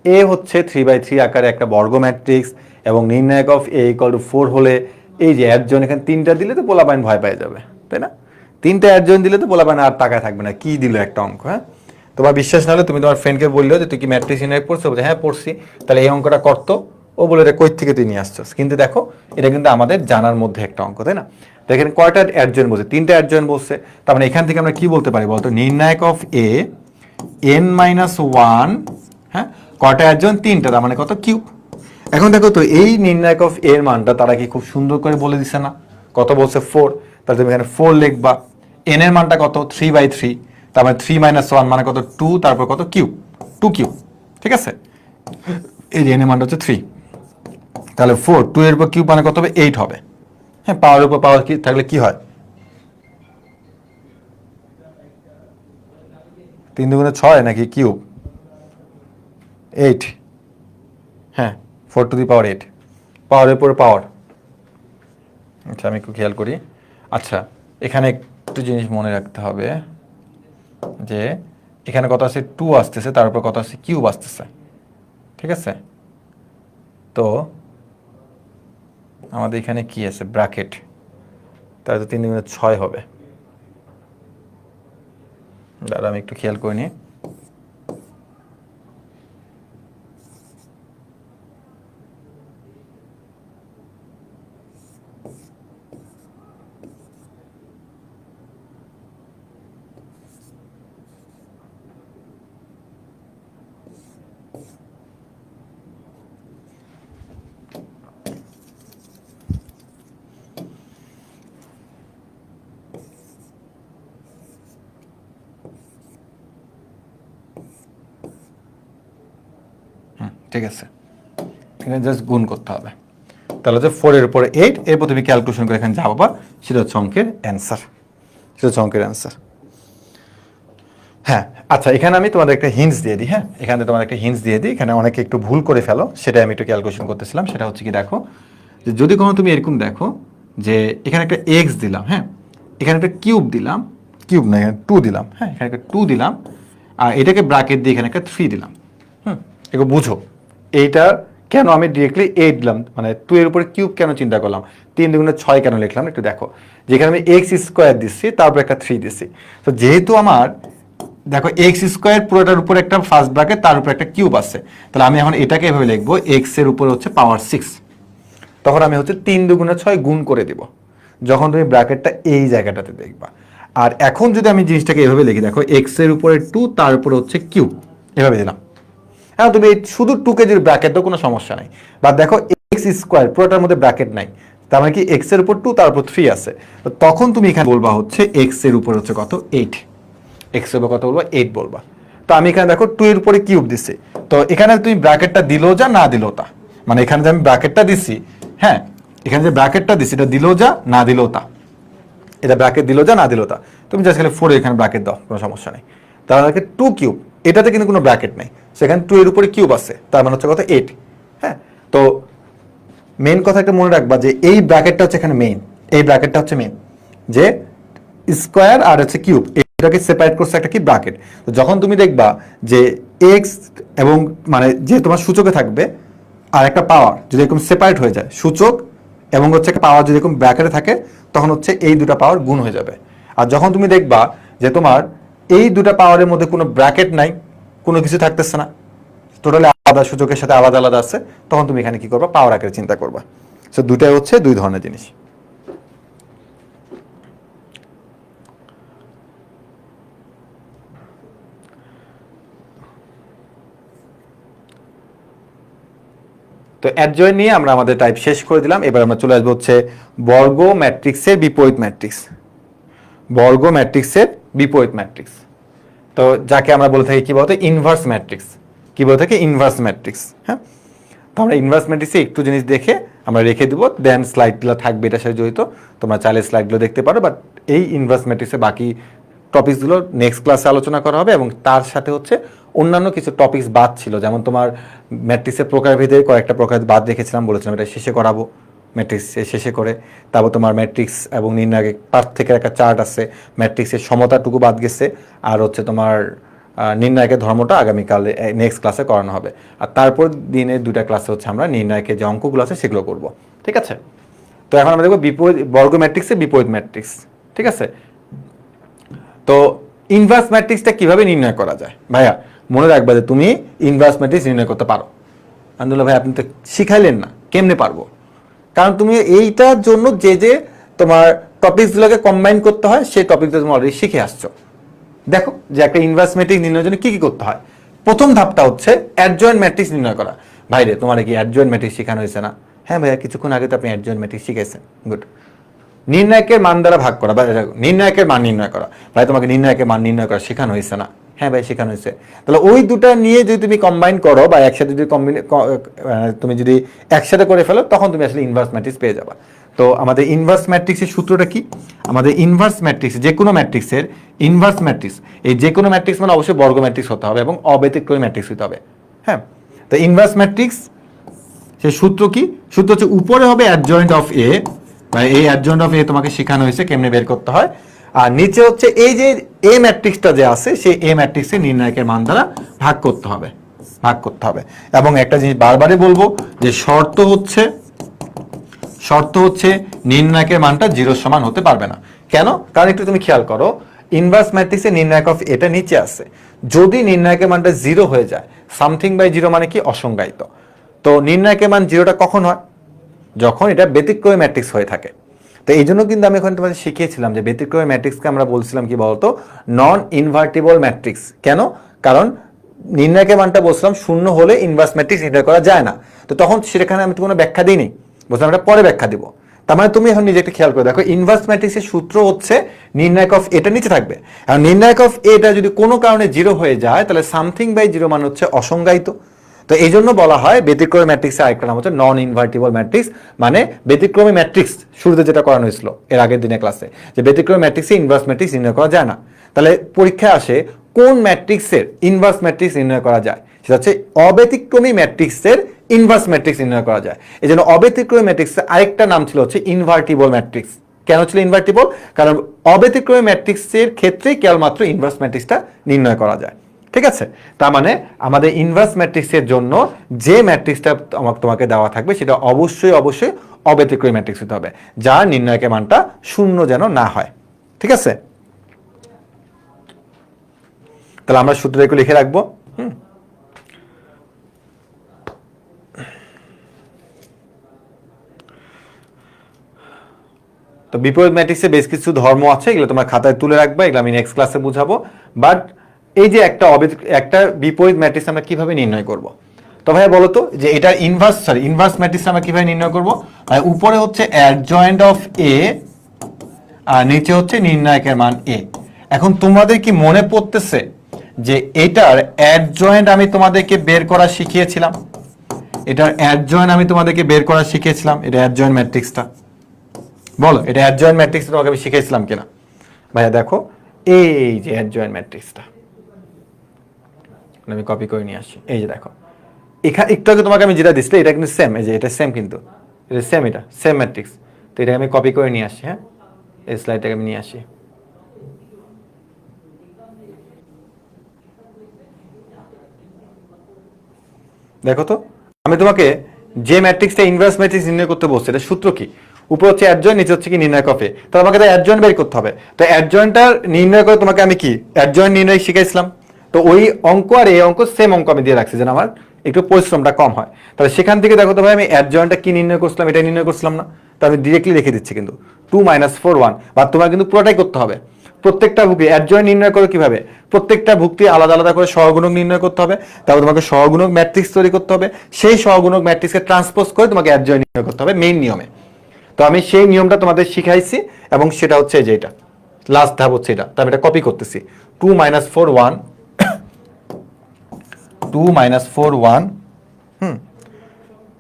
এ হচ্ছে 3/3 আকারে একটা বর্গ ম্যাট্রিক্স এবং নির্ণায়ক অফ এ = 4 হলে, এই যে অ্যাডজয়েন্ট এখানে 3টা দিলে তো পোলাপাইন ভয় পেয়ে যাবে, তাই না? 3টা অ্যাডজয়েন্ট দিলে তো পোলাপাইন আর তাকায় থাকবে না, কি দিল একটা অঙ্ক। হ্যাঁ, তোমার বিশ্বাস না হলে তুমি তোমার ফ্রেন্ডকে বললেও যে তুই কি ম্যাট্রিক্স নির্ণয় পড়ছো, বলছে হ্যাঁ পড়ছি, তাহলে এই অঙ্কটা করতো, ও বলে এটা কই থেকে তুই নিয়ে আসছস। কিন্তু দেখো এটা কিন্তু আমাদের জানার মধ্যে একটা অঙ্ক, তাই না? দেখেন কয়টা অ্যাডজয়েন্ট বলছে, 3টা অ্যাডজয়েন্ট বলছে, তার মানে এখান থেকে আমরা কি বলতে পারি বলতো, নির্ণায়ক অফ এ n-1, হ্যাঁ, কয়টা অ্যাডজয়েন্ট, 3টা, তার মানে কত, কিউব। এখন দেখো তো এই নির্ণায়ক অফ এর মানটা তারা কি খুব সুন্দর করে বলে দিছে না, কত বলছে 4, তাহলে তুমি এখানে 4 লিখবা। n এর মানটা কত, 3/3, তার মানে 3 - 1 মানে কত, 2, তারপর কত, কিউব, 2 কিউব। ঠিক আছে, এই যে n এর মানটা হচ্ছে 3, তাহলে 4, 2 এর উপর কিউব মানে কত হবে, 8 হবে। হ্যাঁ, পাওয়ারের উপর পাওয়ার কি থাকলে কি হয়, 3 2 6 নাকি কিউব, 8। হ্যাঁ, 4 টু দি পাওয়ার 8, পাওয়ারের উপর পাওয়ার। আচ্ছা, আমি একটু খেয়াল করি। আচ্ছা, এখানে একটু জিনিস মনে রাখতে হবে যে এখানে কত আছে, 2 আসতেছে, তার উপর কত আছে, কিউব আসতেছে। ঠিক আছে, তো আমাদের এখানে কি আছে, ব্র্যাকেট, তাহলে তো 3 2 6 হবে। দাঁড়া আমি একটু খেয়াল করে নিই। ঠিক আছে, এখানে জাস্ট গুণ করতে হবে, তাহলে হচ্ছে 4 এর উপরে 8, এরপর তুমি ক্যালকুলেশন করে এখানে যা পাবা সেটা হচ্ছে অঙ্কের অ্যান্সার, সেটা হচ্ছে অঙ্কের অ্যান্সার। হ্যাঁ, আচ্ছা, এখানে আমি তোমাদের একটা হিন্টস দিয়ে দিই। হ্যাঁ, এখানে তোমার একটা হিন্টস দিয়ে দিই, এখানে অনেকে একটু ভুল করে ফেলো, সেটাই আমি একটু ক্যালকুলেশন করতেছিলাম। সেটা হচ্ছে কি, দেখো যে যদি কোনো তুমি এরকম দেখো যে এখানে একটা এক্স দিলাম, হ্যাঁ, এখানে একটা কিউব দিলাম, কিউব না এখানে 2 দিলাম, হ্যাঁ, এখানে একটা 2 দিলাম, আর এটাকে ব্র্যাকেট দিয়ে এখানে একটা 3 দিলাম। এগুলো বুঝো, এইটা কেন আমি ডিরেক্টলি 8 দিলাম, মানে 2 এর উপরে কিউব কেন চিন্তা করলাম, 3 2 6 কেন লিখলাম, একটু দেখো যেখানে আমি x² দিচ্ছি, তারপর একটা 3 দিচ্ছি। তো যেহেতু আমার দেখো x² পুরোটার উপর একটা ফার্স্ট ব্র্যাকেট, তার উপর একটা কিউব আছে, তাহলে আমি এখন এটাকে এভাবে লিখবো, x এর উপর হচ্ছে পাওয়ার 6, তখন আমি হচ্ছে 3 2 6 গুণ করে দিব। যখন তুমি ব্র্যাকেটটা এই জায়গাটাতে দেখবা। আর এখন যদি আমি জিনিসটাকে এভাবে লিখি, দেখো এক্স এর উপরে 2, তার উপরে হচ্ছে কিউব, এভাবে দিলাম। এখন তুমি শুধু 2 কে যদি ব্র্যাকেট দাও কোনো সমস্যা নাই। বা দেখো এক্স স্কোয়ার পুরোটার মধ্যে ব্র্যাকেট নাই, তার মানে কি এক্স এর উপর 2 তার উপর 3 আছে, তো তখন তুমি এখানে বলবা হচ্ছে এক্স এর উপর হচ্ছে কত 8, এক্স এর উপর কত বলবা 8 বলবা। তো আমি এখানে দেখো 2 এর উপরে কিউব দিছি, তো এখানে তুমি ব্র্যাকেটটা দিলো যা না দিলো তা, মানে এখানে যে আমি ব্র্যাকেটটা দিছি, হ্যাঁ এখানে যে ব্র্যাকেটটা দিছি এটা দিলো যা না দিলো তা, এটা ব্র্যাকেট দিলো যা না দিলো তা, তুমি জাস্ট খালি 4 এখানে ব্র্যাকেট দাও, কোনো সমস্যা নেই। তার মানে 2 কিউব, এটাতে কিন্তু কোনো ব্র্যাকেট নেই, সেখানে 2 এর উপরে কিউব আছে, তার মানে হচ্ছে কত 8। হ্যাঁ, তো মেইন কথা একটা মনে রাখবা যে এই ব্র্যাকেটটা হচ্ছে এখানে মেইন, এই ব্র্যাকেটটা হচ্ছে মেইন, যে স্কোয়ার আর হচ্ছে কিউব এটাকে সেপারেট করছে একটা কি ব্র্যাকেট। তো যখন তুমি দেখবা যে এক্স এবং মানে যে তোমার সূচকে থাকবে আর একটা পাওয়ার যদি এরকম সেপারেট হয়ে যায়, সূচক এবং হচ্ছে একটা পাওয়ার যদি এরকম ব্র্যাকেটে থাকে, তখন হচ্ছে এই দুটো পাওয়ার গুণ হয়ে যাবে। আর যখন তুমি দেখবা যে তোমার এই দুটো পাওয়ারের মধ্যে কোনো ব্র্যাকেট নাই, কোনো কিছু থাকতেছে না, টোটালি আলাদা, সূচকের সাথে আলাদা আলাদা আছে, তখন তুমি এখানে কি করবা, পাওয়ার আকারে চিন্তা করবা। সো দুটাই হচ্ছে দুই ধরনের জিনিস। তো অ্যাডজয়েন্ট নিয়ে আমরা আমাদের টাইপ শেষ করে দিলাম। এবার আমরা চলে আসবো হচ্ছে বর্গ ম্যাট্রিক্সের বিপরীত ম্যাট্রিক্স। বর্গ ম্যাট্রিক্সের বিপরীত ম্যাট্রিক্স, তো যাকে আমরা বলে থাকি কি বলতে ইনভার্স ম্যাট্রিক্স, কি বলে থাকি ইনভার্স ম্যাট্রিক্স। হ্যাঁ, তো আমরা ইনভার্স ম্যাট্রিক্সে একটু জিনিস দেখে আমরা রেখে দিব, দেন স্লাইডগুলো থাকবে এটার সাথে জড়িত, তোমরা চাইলে স্লাইডগুলো দেখতে পারো। বাট এই ইনভার্স ম্যাট্রিক্সের বাকি টপিকসগুলো নেক্সট ক্লাসে আলোচনা করা হবে, এবং তার সাথে হচ্ছে অন্যান্য কিছু টপিকস বাদ ছিল, যেমন তোমার ম্যাট্রিক্সের প্রকারভেদে কয়েকটা প্রকার বাদ রেখেছিলাম, বলেছিলাম এটা শেষে করাবো, ম্যাট্রিক্স শেষে করে। তারপর তোমার ম্যাট্রিক্স এবং নির্ণায়ক পার্থক্যের একটা চার্ট আছে, ম্যাট্রিক্সের সমতাটুকু বাদ গেছে, আর হচ্ছে তোমার নির্ণায়কের ধর্মটা আগামীকালে নেক্সট ক্লাসে করানো হবে। আর তারপর দিনের দুটা ক্লাসে হচ্ছে আমরা নির্ণায়কের যে অঙ্কগুলো আছে সেগুলো করব, ঠিক আছে। তো এখন আমরা দেখবো বিপরীত বর্গ ম্যাট্রিক্সে বিপরীত ম্যাট্রিক্স, ঠিক আছে। তো ইনভার্স ম্যাট্রিক্সটা কিভাবে নির্ণয় করা যায় ভাইয়া, মনে রাখবা যে তুমি ইনভার্স ম্যাট্রিক্স নির্ণয় করতে পারো। আন্দুল্লাহ ভাই আপনি তো শিখাইলেন না, কেমনে পারবো? কারণ তুমি এইটার জন্য যে যে তোমার টপিকসগুলোকে কম্বাইন করতে হয় সেই টপিকগুলো তুমি অলরেডি শিখে আসছো। দেখো যে একটা ইনভার্স ম্যাট্রিক্স নির্ণয়ের জন্য কি কি করতে হয়। প্রথম ধাপটা হচ্ছে অ্যাডজয়েন্ট ম্যাট্রিক্স নির্ণয় করা। ভাইরে তোমার কি অ্যাডজয়েন্ট ম্যাট্রিক্স শেখানো হয়েছে না? হ্যাঁ ভাইয়া, কিছুক্ষণ আগে তো আপনি অ্যাডজয়েন্ট ম্যাট্রিক্স শিখেছেন, গুড। নির্ণায়কের মান দ্বারা ভাগ করা বা নির্ণায়কের মান নির্ণয় করা, ভাই তোমাকে নির্ণায়কের মান নির্ণয় করা শেখানো হয়েছে না? হ্যাঁ ভাই শেখানো হয়েছে। তাহলে ওই দুটা নিয়ে যদি তুমি কম্বাইন করো বা একসাথে যদি তুমি যদি একসাথে করে ফেলো, তখন তুমি আসলে ইনভার্স ম্যাট্রিক্স পেয়ে যাবা। তো আমাদের ইনভার্স ম্যাট্রিক্সের সূত্রটা কি? আমাদের ইনভার্স ম্যাট্রিক্স, যে কোনো ম্যাট্রিক্সের ইনভার্স ম্যাট্রিক্স, এই যে কোনো ম্যাট্রিক্স মানে অবশ্যই বর্গ ম্যাট্রিক্স হতে হবে এবং অব্যতিক্রমী ম্যাট্রিক্স হতে হবে। হ্যাঁ, তো ইনভার্স ম্যাট্রিক্স সেই সূত্র কি? সূত্র হচ্ছে উপরে হবে অ্যাডজয়েন্ট অফ এ, এই অ্যাডজয়েন্ট অফ এ তোমাকে শেখানো হয়েছে কেমনে বের করতে হয়, আর নিচে হচ্ছে এই যে এ ম্যাট্রিক্সটা যে আছে সেই এ ম্যাট্রিক্সের নির্ণায়কের মান দ্বারা ভাগ করতে হবে, ভাগ করতে হবে। এবং একটা জিনিস বারবারই বলবো যে শর্ত হচ্ছে নির্ণায়কের মানটা 0 সমান হতে পারবে না। কেন? কারণ একটু তুমি খেয়াল করো, ইনভার্স ম্যাট্রিক্সে নির্ণায়ক অফ এটা নিচে আছে, যদি নির্ণায়কের মানটা 0 হয়ে যায়, সামথিং বাই 0 মানে কি অসংজ্ঞায়িত। তো নির্ণায়কের মান 0টা কখন হয়? যখন এটা ব্যতিক্রমী ম্যাট্রিক্স হয়ে থাকে। তো এই জন্য কিন্তু আমি এখন তোমাদের শিখিয়েছিলাম যে ব্যতিক্রমী ম্যাট্রিক্সকে আমরা বলছিলাম কি বলতো, নন ইনভার্টিবল ম্যাট্রিক্স। কেন? কারণ নির্ণায়কের মানটা বলছিলাম 0 হলে ইনভার্স ম্যাট্রিক্স নির্ণয় করা যায় না। তো তখন সেখানে আমি কোনো ব্যাখ্যা দিইনি, বলছিলাম এটা পরে ব্যাখ্যা দিব। তার মানে তুমি এখন নিজে একটা খেয়াল করে দেখো, ইনভার্স ম্যাট্রিক্সের সূত্র হচ্ছে নির্ণায়ক অফ এটা নিচে থাকবে, আর নির্ণায়ক অফ এটা যদি কোনো কারণে 0 হয়ে যায়, তাহলে সামথিং বাই 0 মানে হচ্ছে অসংজ্ঞায়িত। তো এই জন্য বলা হয় ব্যতিক্রমী ম্যাট্রিক্সের আরেকটা নাম হচ্ছে নন ইনভার্টিবল ম্যাট্রিক্স, মানে ব্যতিক্রমী ম্যাট্রিক্স শুরুতে যেটা করানো হয়েছিল এর আগের দিনের ক্লাসে, যে ব্যতিক্রমী ম্যাট্রিক্সে ইনভার্স ম্যাট্রিক্স নির্ণয় করা যায় না। তাহলে পরীক্ষায় আসে কোন ম্যাট্রিক্সের ইনভার্স ম্যাট্রিক্স নির্ণয় করা যায়, সেটা হচ্ছে অব্যতিক্রমী ম্যাট্রিক্সের ইনভার্স ম্যাট্রিক্স নির্ণয় করা যায়। এই জন্য অব্যতিক্রমী ম্যাট্রিক্সের আরেকটা নাম ছিল হচ্ছে ইনভার্টিবল ম্যাট্রিক্স। কেন ছিল ইনভার্টিবল? কারণ অব্যতিক্রমী ম্যাট্রিক্সের ক্ষেত্রেই কেবলমাত্র ইনভার্স ম্যাট্রিক্সটা নির্ণয় করা যায়। ঠিক আছে, তার মানে আমাদের ইনভার্স ম্যাট্রিক্সের জন্য যে ম্যাট্রিক্সটা তোমাকে দেওয়া থাকবে সেটা অবশ্যই অব্যতিক্রমী ম্যাট্রিক্স হতে হবে, যার নির্ণায়কের মানটা 0 যেন না হয়। ঠিক আছে, তাহলে আমরা সূত্রটা একটু লিখে রাখবো। তো তো বিপরীত ম্যাট্রিক্সে বেশ কিছু ধর্ম আছে, এগুলো তোমরা খাতায় তুলে রাখবে, এগুলো আমি নেক্সট ক্লাসে বুঝাবো। বাট এই যে একটা বিপরীত ম্যাট্রিক্স আমরা কিভাবে নির্ণয় করব। তো ভাইয়া বলো তো যে এটা ইনভার্স ম্যাট্রিক্স আমরা কিভাবে নির্ণয় করব। উপরে হচ্ছে অ্যাডজয়েন্ট অফ এ আর নিচে হচ্ছে নির্ণায়কের মান এ। এখন তোমাদের কি মনে পড়তেছে যে এটার অ্যাডজয়েন্ট আমি তোমাদেরকে বের করা শিখিয়েছিলাম? এটার অ্যাডজয়েন্ট আমি তোমাদেরকে বের করা শিখিয়েছিলাম, এটা অ্যাডজয়েন্ট ম্যাট্রিক্সটা। বলো এটা অ্যাডজয়েন্ট ম্যাট্রিক্স তোমাকে আমি শিখিয়েছিলাম কিনা? ভাইয়া দেখো এই যে অ্যাডজয়েন্ট ম্যাট্রিক্সটা আমি কপি করে নিয়ে আসি। এই যে দেখো এখানে একটু আগে তোমাকে আমি যেটা দিচ্ছি এটা কিন্তু সেম, এই যে এটা সেম, কিন্তু এটা সেম ম্যাট্রিক্স। তো এটা আমি কপি করে নিয়ে আসি। হ্যাঁ, এই স্লাইডটাকে আমি নিয়ে আসি। দেখো তো আমি তোমাকে যে ম্যাট্রিক্সটা ইনভার্স ম্যাট্রিক্স নির্ণয় করতে বলছি, এটা সূত্র কি? উপর হচ্ছে অ্যাডজয়েন্ট, নিচে হচ্ছে কি নির্ণায়ক অফ এ। তো আমাকে তো অ্যাডজয়েন্ট বের করতে হবে। তো অ্যাডজয়েন্টটা নির্ণয় করে তোমাকে আমি কি অ্যাডজয়েন্ট নির্ণয় শিখাইছিলাম। তো ওই অঙ্ক আর এই অঙ্ক সেম অঙ্ক আমি দিয়ে রাখছি যেন আমার একটু পরিশ্রমটা কম হয়। তাহলে সেখান থেকে দেখো তো ভাই আমি অ্যাডজয়েন্টটা কি নির্ণয় করছিলাম, এটা নির্ণয় করছিলাম না? তো আমি ডিরেক্টলি লিখে দিচ্ছি কিন্তু 2 - 4 1। বা তোমার কিন্তু পুরোটাই করতে হবে। প্রত্যেকটা ভুক্তি অ্যাডজয়েন্ট নির্ণয় করে কিভাবে? প্রত্যেকটা ভুক্তি আলাদা আলাদা করে সহগুণক নির্ণয় করতে হবে, তারপর তোমাকে সহগুণক ম্যাট্রিক্স তৈরি করতে হবে, সেই সহগুণক ম্যাট্রিক্সকে ট্রান্সপোজ করে তোমাকে অ্যাডজয়েন্ট নির্ণয় করতে হবে মেইন নিয়মে। তো আমি সেই নিয়মটা তোমাদের শিখাইছি এবং সেটা হচ্ছে যে এটা লাস্ট ধাপ হচ্ছে এটা। তো আমি এটা কপি করতেছি 2 - 4 1 2 - 4 1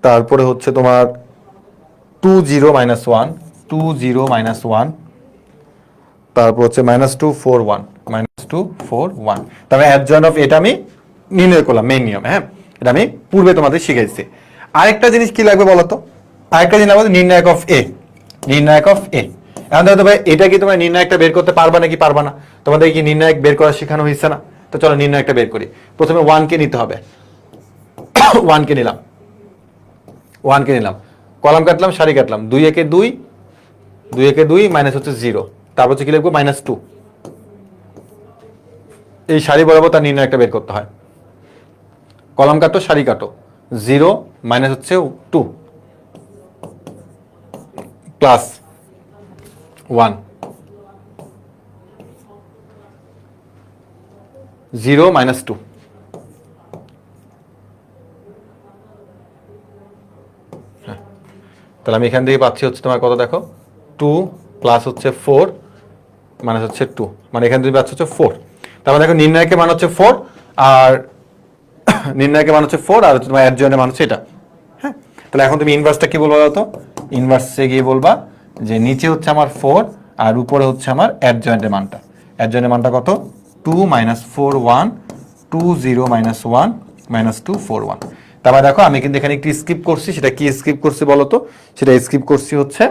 তারপরে হচ্ছে তোমার 2 0 - 1 2 0 - 1 তারপর হচ্ছে -2 4 1 -2 4 1। তারপরে অ্যাডজয়েন্ট অফ এটা আমি নির্ণয় করলাম মেইন নিয়মে। হ্যাঁ, এটা আমি পূর্বে তোমাদের শিখাইছি। আরেকটা জিনিস কি লাগবে বলো তো? আরেকটা জিনিস লাগবে নির্ণায়ক অফ এ। নির্ণায়ক অফ এ। এখন দেখো ভাই এটা কি তোমরা নির্ণায়কটা বের করতে পারবা নাকি পারবা না? তোমাদের কি নির্ণায়ক বের করা শেখানো হয়েছে না? তো চলো নির্ণায়কটা বের করি। প্রথমে 1 কে নিতে হবে। 1 কে নিলাম, 1 কে নিলাম, কলাম কাটলাম, সারি কাটলাম, 2 একে 2 2 একে 2 মাইনাস হচ্ছে 0। তারপর হচ্ছে কি লিখবো -2। এই সারি বরাবর তার নির্ণায়কটা বের করতে হয়। কলাম কাটো, সারি কাটো, 0 মাইনাস হচ্ছে 2 প্লাস 1 0 - 2। হ্যাঁ, তাহলে আমি এখান থেকে পাচ্ছি হচ্ছে তোমার কত দেখো 2 প্লাস হচ্ছে 4 মানে হচ্ছে 2, মানে এখান থেকে পাচ্ছ হচ্ছে 4। তারপর দেখো নির্ণায়কের মান হচ্ছে 4 আর নির্ণায়কের মান হচ্ছে 4 আর তোমার অ্যাডজয়েন্টের মান হচ্ছে এটা। হ্যাঁ, তাহলে এখন তুমি ইনভার্সটা কি বলবো তো? ইনভার্সে গিয়ে বলবা যে নিচে হচ্ছে আমার 4 আর উপরে হচ্ছে আমার অ্যাডজয়েন্টের মানটা। অ্যাডজয়েন্টের মানটা কত? 2 - 4 1 2 0 - 1 -2 4 1। তারপর দেখো আমি কিন্তু এখানে একটু স্কিপ করছি। সেটা কি স্কিপ করছি বলো তো? সেটা স্কিপ করছি হচ্ছে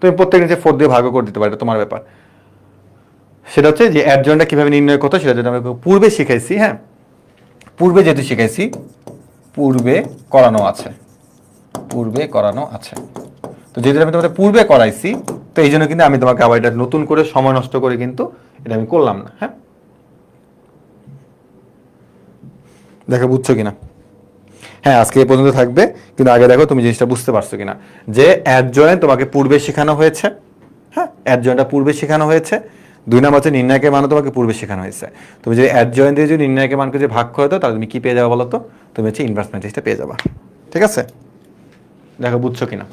তুমি প্রত্যেক নিচে 4 দিয়ে ভাগ করে দিতে পারো, এটা তোমার ব্যাপার। সেটা হচ্ছে যে অ্যাডজয়েন্টটা কিভাবে নির্ণয় করতে, সেটা যেটা আমরা পূর্বে শিখাইছি। হ্যাঁ, পূর্বে যেহেতু শিখাইছি, পূর্বে করানো আছে, পূর্বে করানো আছে। তো যেহেতু আমি তোমাদের পূর্বে করাইছি, তো এই জন্য কিন্তু আমি তোমাকে আবার এটা নতুন করে সময় নষ্ট করে কিন্তু এটা আমি করলাম না। হ্যাঁ, দেখো বুঝছো কিনা? হ্যাঁ, আজকে এই পর্যন্ত থাকবে, কিন্তু আগে দেখো তুমি জিনিসটা বুঝতে পারছো কিনা যে অ্যাডজয়েন্ট তোমাকে পূর্বে শেখানো হয়েছে। হ্যাঁ, অ্যাডজয়েন্টটা পূর্বে শেখানো হয়েছে। 2 নম্বর হচ্ছে নির্ণায়কের মানও তোমাকে পূর্বে শেখানো হয়েছে। তুমি যদি অ্যাডজয়েন্ট দিয়ে যদি নির্ণায়কের মানকে যদি ভাগ করে দাও তাহলে তুমি কি পেয়ে যাবে বলো তো? তুমি হচ্ছে ইনভার্স ম্যাট্রিক্সটা পেয়ে যাবা। ঠিক আছে, দেখো বুঝছো কিনা?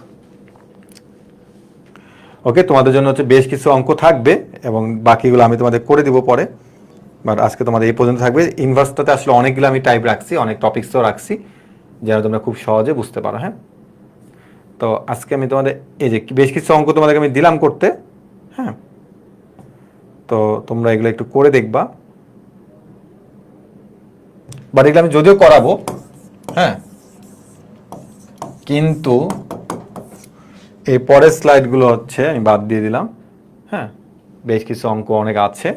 ওকে, তোমাদের জন্য হচ্ছে বেশ কিছু অঙ্ক থাকবে এবং বাকিগুলো আমি তোমাদের করে দিব পরে। বাট আজকে তোমাদের এই পর্যন্ত থাকবে। ইনভার্সটাতে আসলে অনেকগুলো আমি টাইপ রাখছি, অনেক টপিকসও রাখছি যেন তোমরা খুব সহজে বুঝতে পারো। হ্যাঁ, তো আজকে আমি তোমাদের এই যে বেশ কিছু অঙ্ক তোমাদেরকে আমি দিলাম করতে। হ্যাঁ, তো তোমরা এগুলো একটু করে দেখবা। বাট এগুলো আমি যদিও করাবো, হ্যাঁ, কিন্তু এই পরের স্লাইডগুলো হচ্ছে আমি বাদ দিয়ে দিলাম। হ্যাঁ, বেশ কিছু অঙ্ক অনেক আছে,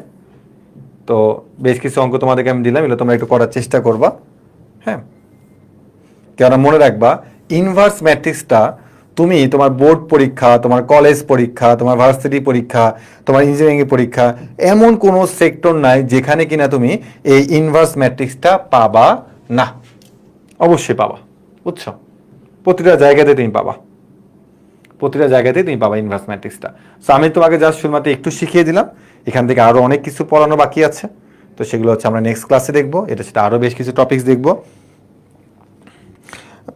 তো বেশ কিছু অঙ্ক তোমাদেরকে আমি দিলাম, এগুলো তোমরা একটু করার চেষ্টা করবা। হ্যাঁ, কেন মনে রাখবা ইনভার্স ম্যাট্রিক্সটা তুমি তোমার বোর্ড পরীক্ষা, তোমার কলেজ পরীক্ষা, তোমার ভার্সিটি পরীক্ষা, তোমার ইঞ্জিনিয়ারিং পরীক্ষা, এমন কোনো সেক্টর নাই যেখানে কিনা তুমি এই ইনভার্স ম্যাট্রিক্সটা পাবা না। অবশ্যই পাবা, বুঝছো? প্রতিটা জায়গাতে তুমি পাবা। প্রতিটা জায়গাতেই তুমি পাবা ইনভার্স ম্যাট্রিক্সটা। সো আমি তোমাকে জাস্ট শুধুমাত্র একটু শিখিয়ে দিলাম, এখান থেকে আরও অনেক কিছু পড়ানো বাকি আছে। তো সেগুলো হচ্ছে আমরা নেক্সট ক্লাসে দেখবো, এটা সেটা আরও বেশ কিছু টপিকস দেখবো।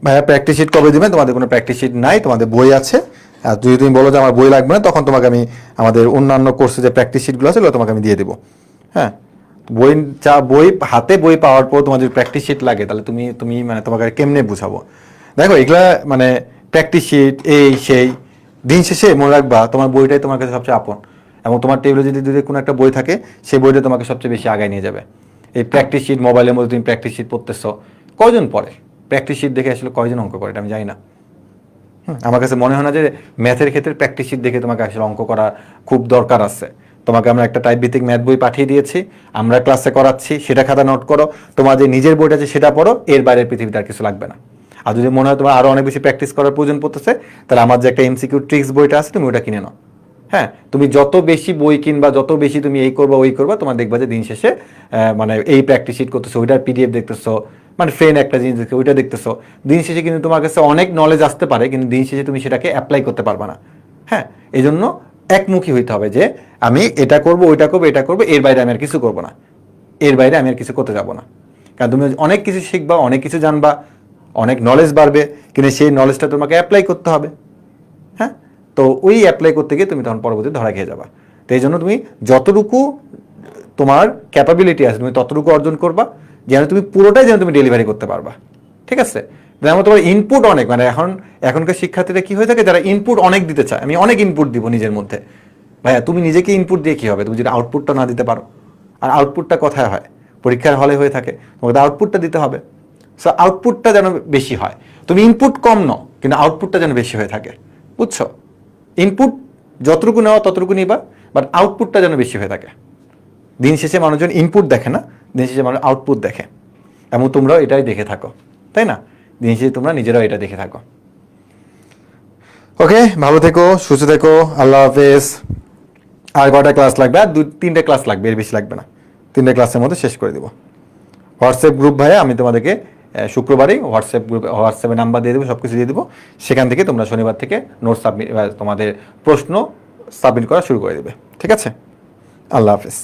ভাইয়া প্র্যাকটিস শিট কবে দিবেন? তোমাদের কোনো প্র্যাকটিস শিট নাই, তোমাদের বই আছে। আর যদি তুমি বলো যে আমার বই লাগবে না, তখন তোমাকে আমি আমাদের অন্যান্য কোর্সে যে প্র্যাকটিস শিটগুলো আছে ওগুলো তোমাকে আমি দিয়ে দেবো। হ্যাঁ, বই হাতে বই পাওয়ার পর তোমার যদি প্র্যাকটিস শিট লাগে, তাহলে তুমি মানে তোমাকে কেমনে বুঝাবো? দেখো এগুলা মানে প্র্যাকটিস শিট এই সেই, দিন শেষে মনে রাখবা তোমার বইটাই তোমার কাছে সবচেয়ে আপন, এবং তোমার টেবিলে যদি কোনো একটা বই থাকে, সেই বইটা তোমাকে সবচেয়ে বেশি আগায় নিয়ে যাবে। এই প্র্যাকটিস শিট, মোবাইলের মধ্যে তুমি প্র্যাকটিস শিট পড়তেছো, কয়জন পড়ে? প্র্যাকটিস শিট দেখে আসলে কয়জন অঙ্ক করে এটা আমি জানি না। আমার কাছে মনে হয় না যে ম্যাথের ক্ষেত্রে প্র্যাকটিস শিট দেখে তোমাকে আসলে অঙ্ক করা খুব দরকার আছে। তোমাকে আমরা একটা টাইপ ভিত্তিক ম্যাথ বই পাঠিয়ে দিয়েছি, আমরা ক্লাসে করাচ্ছি, সেটা খাতা নোট করো, তোমার যে নিজের বইটা আছে সেটা পড়ো, এর বাইরে পৃথিবীতে আর কিছু লাগবে না। আর যদি মনে হয় তোমার আরও অনেক বেশি প্র্যাকটিস করার প্রয়োজন পড়তেছে, তাহলে আমার যে একটা এমসিকিউ ট্রিক্স বইটা আছে তুমি ওটা কিনে নাও। হ্যাঁ, তুমি যত বেশি বই কিনবা, যত বেশি তুমি এই করবা ওই করবা, তোমার দেখবা যে দিন শেষে মানে এই প্র্যাকটিস শিট করতেছো, ওইটার পিডিএফ দেখতেছো, মানে ফ্রেন্ড একটা জিনিস দেখছো ওইটা দেখতেছো, দিন শেষে কিন্তু তোমার কাছে অনেক নলেজ আসতে পারে, কিন্তু দিন শেষে তুমি সেটাকে অ্যাপ্লাই করতে পারবা না। হ্যাঁ, এই জন্য একমুখী হইতে হবে যে আমি এটা করবো, ওইটা করবো, এটা করবো, এর বাইরে আমি আর কিছু করবো না, এর বাইরে আমি আর কিছু করতে যাবো না। কারণ তুমি অনেক কিছু শিখবা, অনেক কিছু জানবা, অনেক নলেজ বাড়বে, কিন্তু সেই নলেজটা তোমাকে অ্যাপ্লাই করতে হবে। হ্যাঁ, তো ওই অ্যাপ্লাই করতে গিয়ে তুমি তখন পরবর্তীতে ধরা খেয়ে যাবা। তো এই জন্য তুমি যতটুকু তোমার ক্যাপাবিলিটি আছে তুমি ততটুকু অর্জন করবা, যেন তুমি পুরোটাই যেন তুমি ডেলিভারি করতে পারবা। ঠিক আছে? যেমন তোমার ইনপুট অনেক, মানে এখনকার শিক্ষার্থীরা কি হয়ে থাকে, যারা ইনপুট অনেক দিতে চায়, আমি অনেক ইনপুট দিব নিজের মধ্যে। ভাইয়া তুমি নিজেকে ইনপুট দিয়ে কি হবে, তুমি যদি আউটপুটটা না দিতে পারো? আর আউটপুটটা কোথায় হয়? পরীক্ষার হলে হয়ে থাকে, তোমাকে আউটপুটটা দিতে হবে। সো আউটপুটটা যেন বেশি হয়, তুমি ইনপুট কম নাও, কিন্তু আউটপুটটা যেন বেশি হয়ে থাকে। বুঝছো? ইনপুট যতটুকু নেওয়া ততটুকু নিবা, বাট আউটপুটটা যেন বেশি হয়ে থাকে। দিন শেষে মানুষজন ইনপুট দেখে না, দিন শেষে মানুষ আউটপুট দেখে, এবং তোমরাও এটাই দেখে থাকো, তাই না? দিন শেষে তোমরা নিজেরাও এটা দেখে থাকো। ওকে, ভালো থেকো, সুস্থ থেকো, আল্লাহ হাফেজ। আর কটা ক্লাস লাগবে? আর 2-3টে ক্লাস লাগবে, এর বেশি লাগবে না। 3টে ক্লাসের মধ্যে শেষ করে দিব। হোয়াটসঅ্যাপ গ্রুপ ভাইয়া আমি তোমাদেরকে শুক্রবারই হোয়াটসঅ্যাপে নাম্বার দিয়ে দেবো, সব কিছু দিয়ে দেবো। সেখান থেকে তোমরা শনিবার থেকে নোট সাবমিট, তোমাদের প্রশ্ন সাবমিট করা শুরু করে দেবে। ঠিক আছে? আল্লাহ হাফেজ।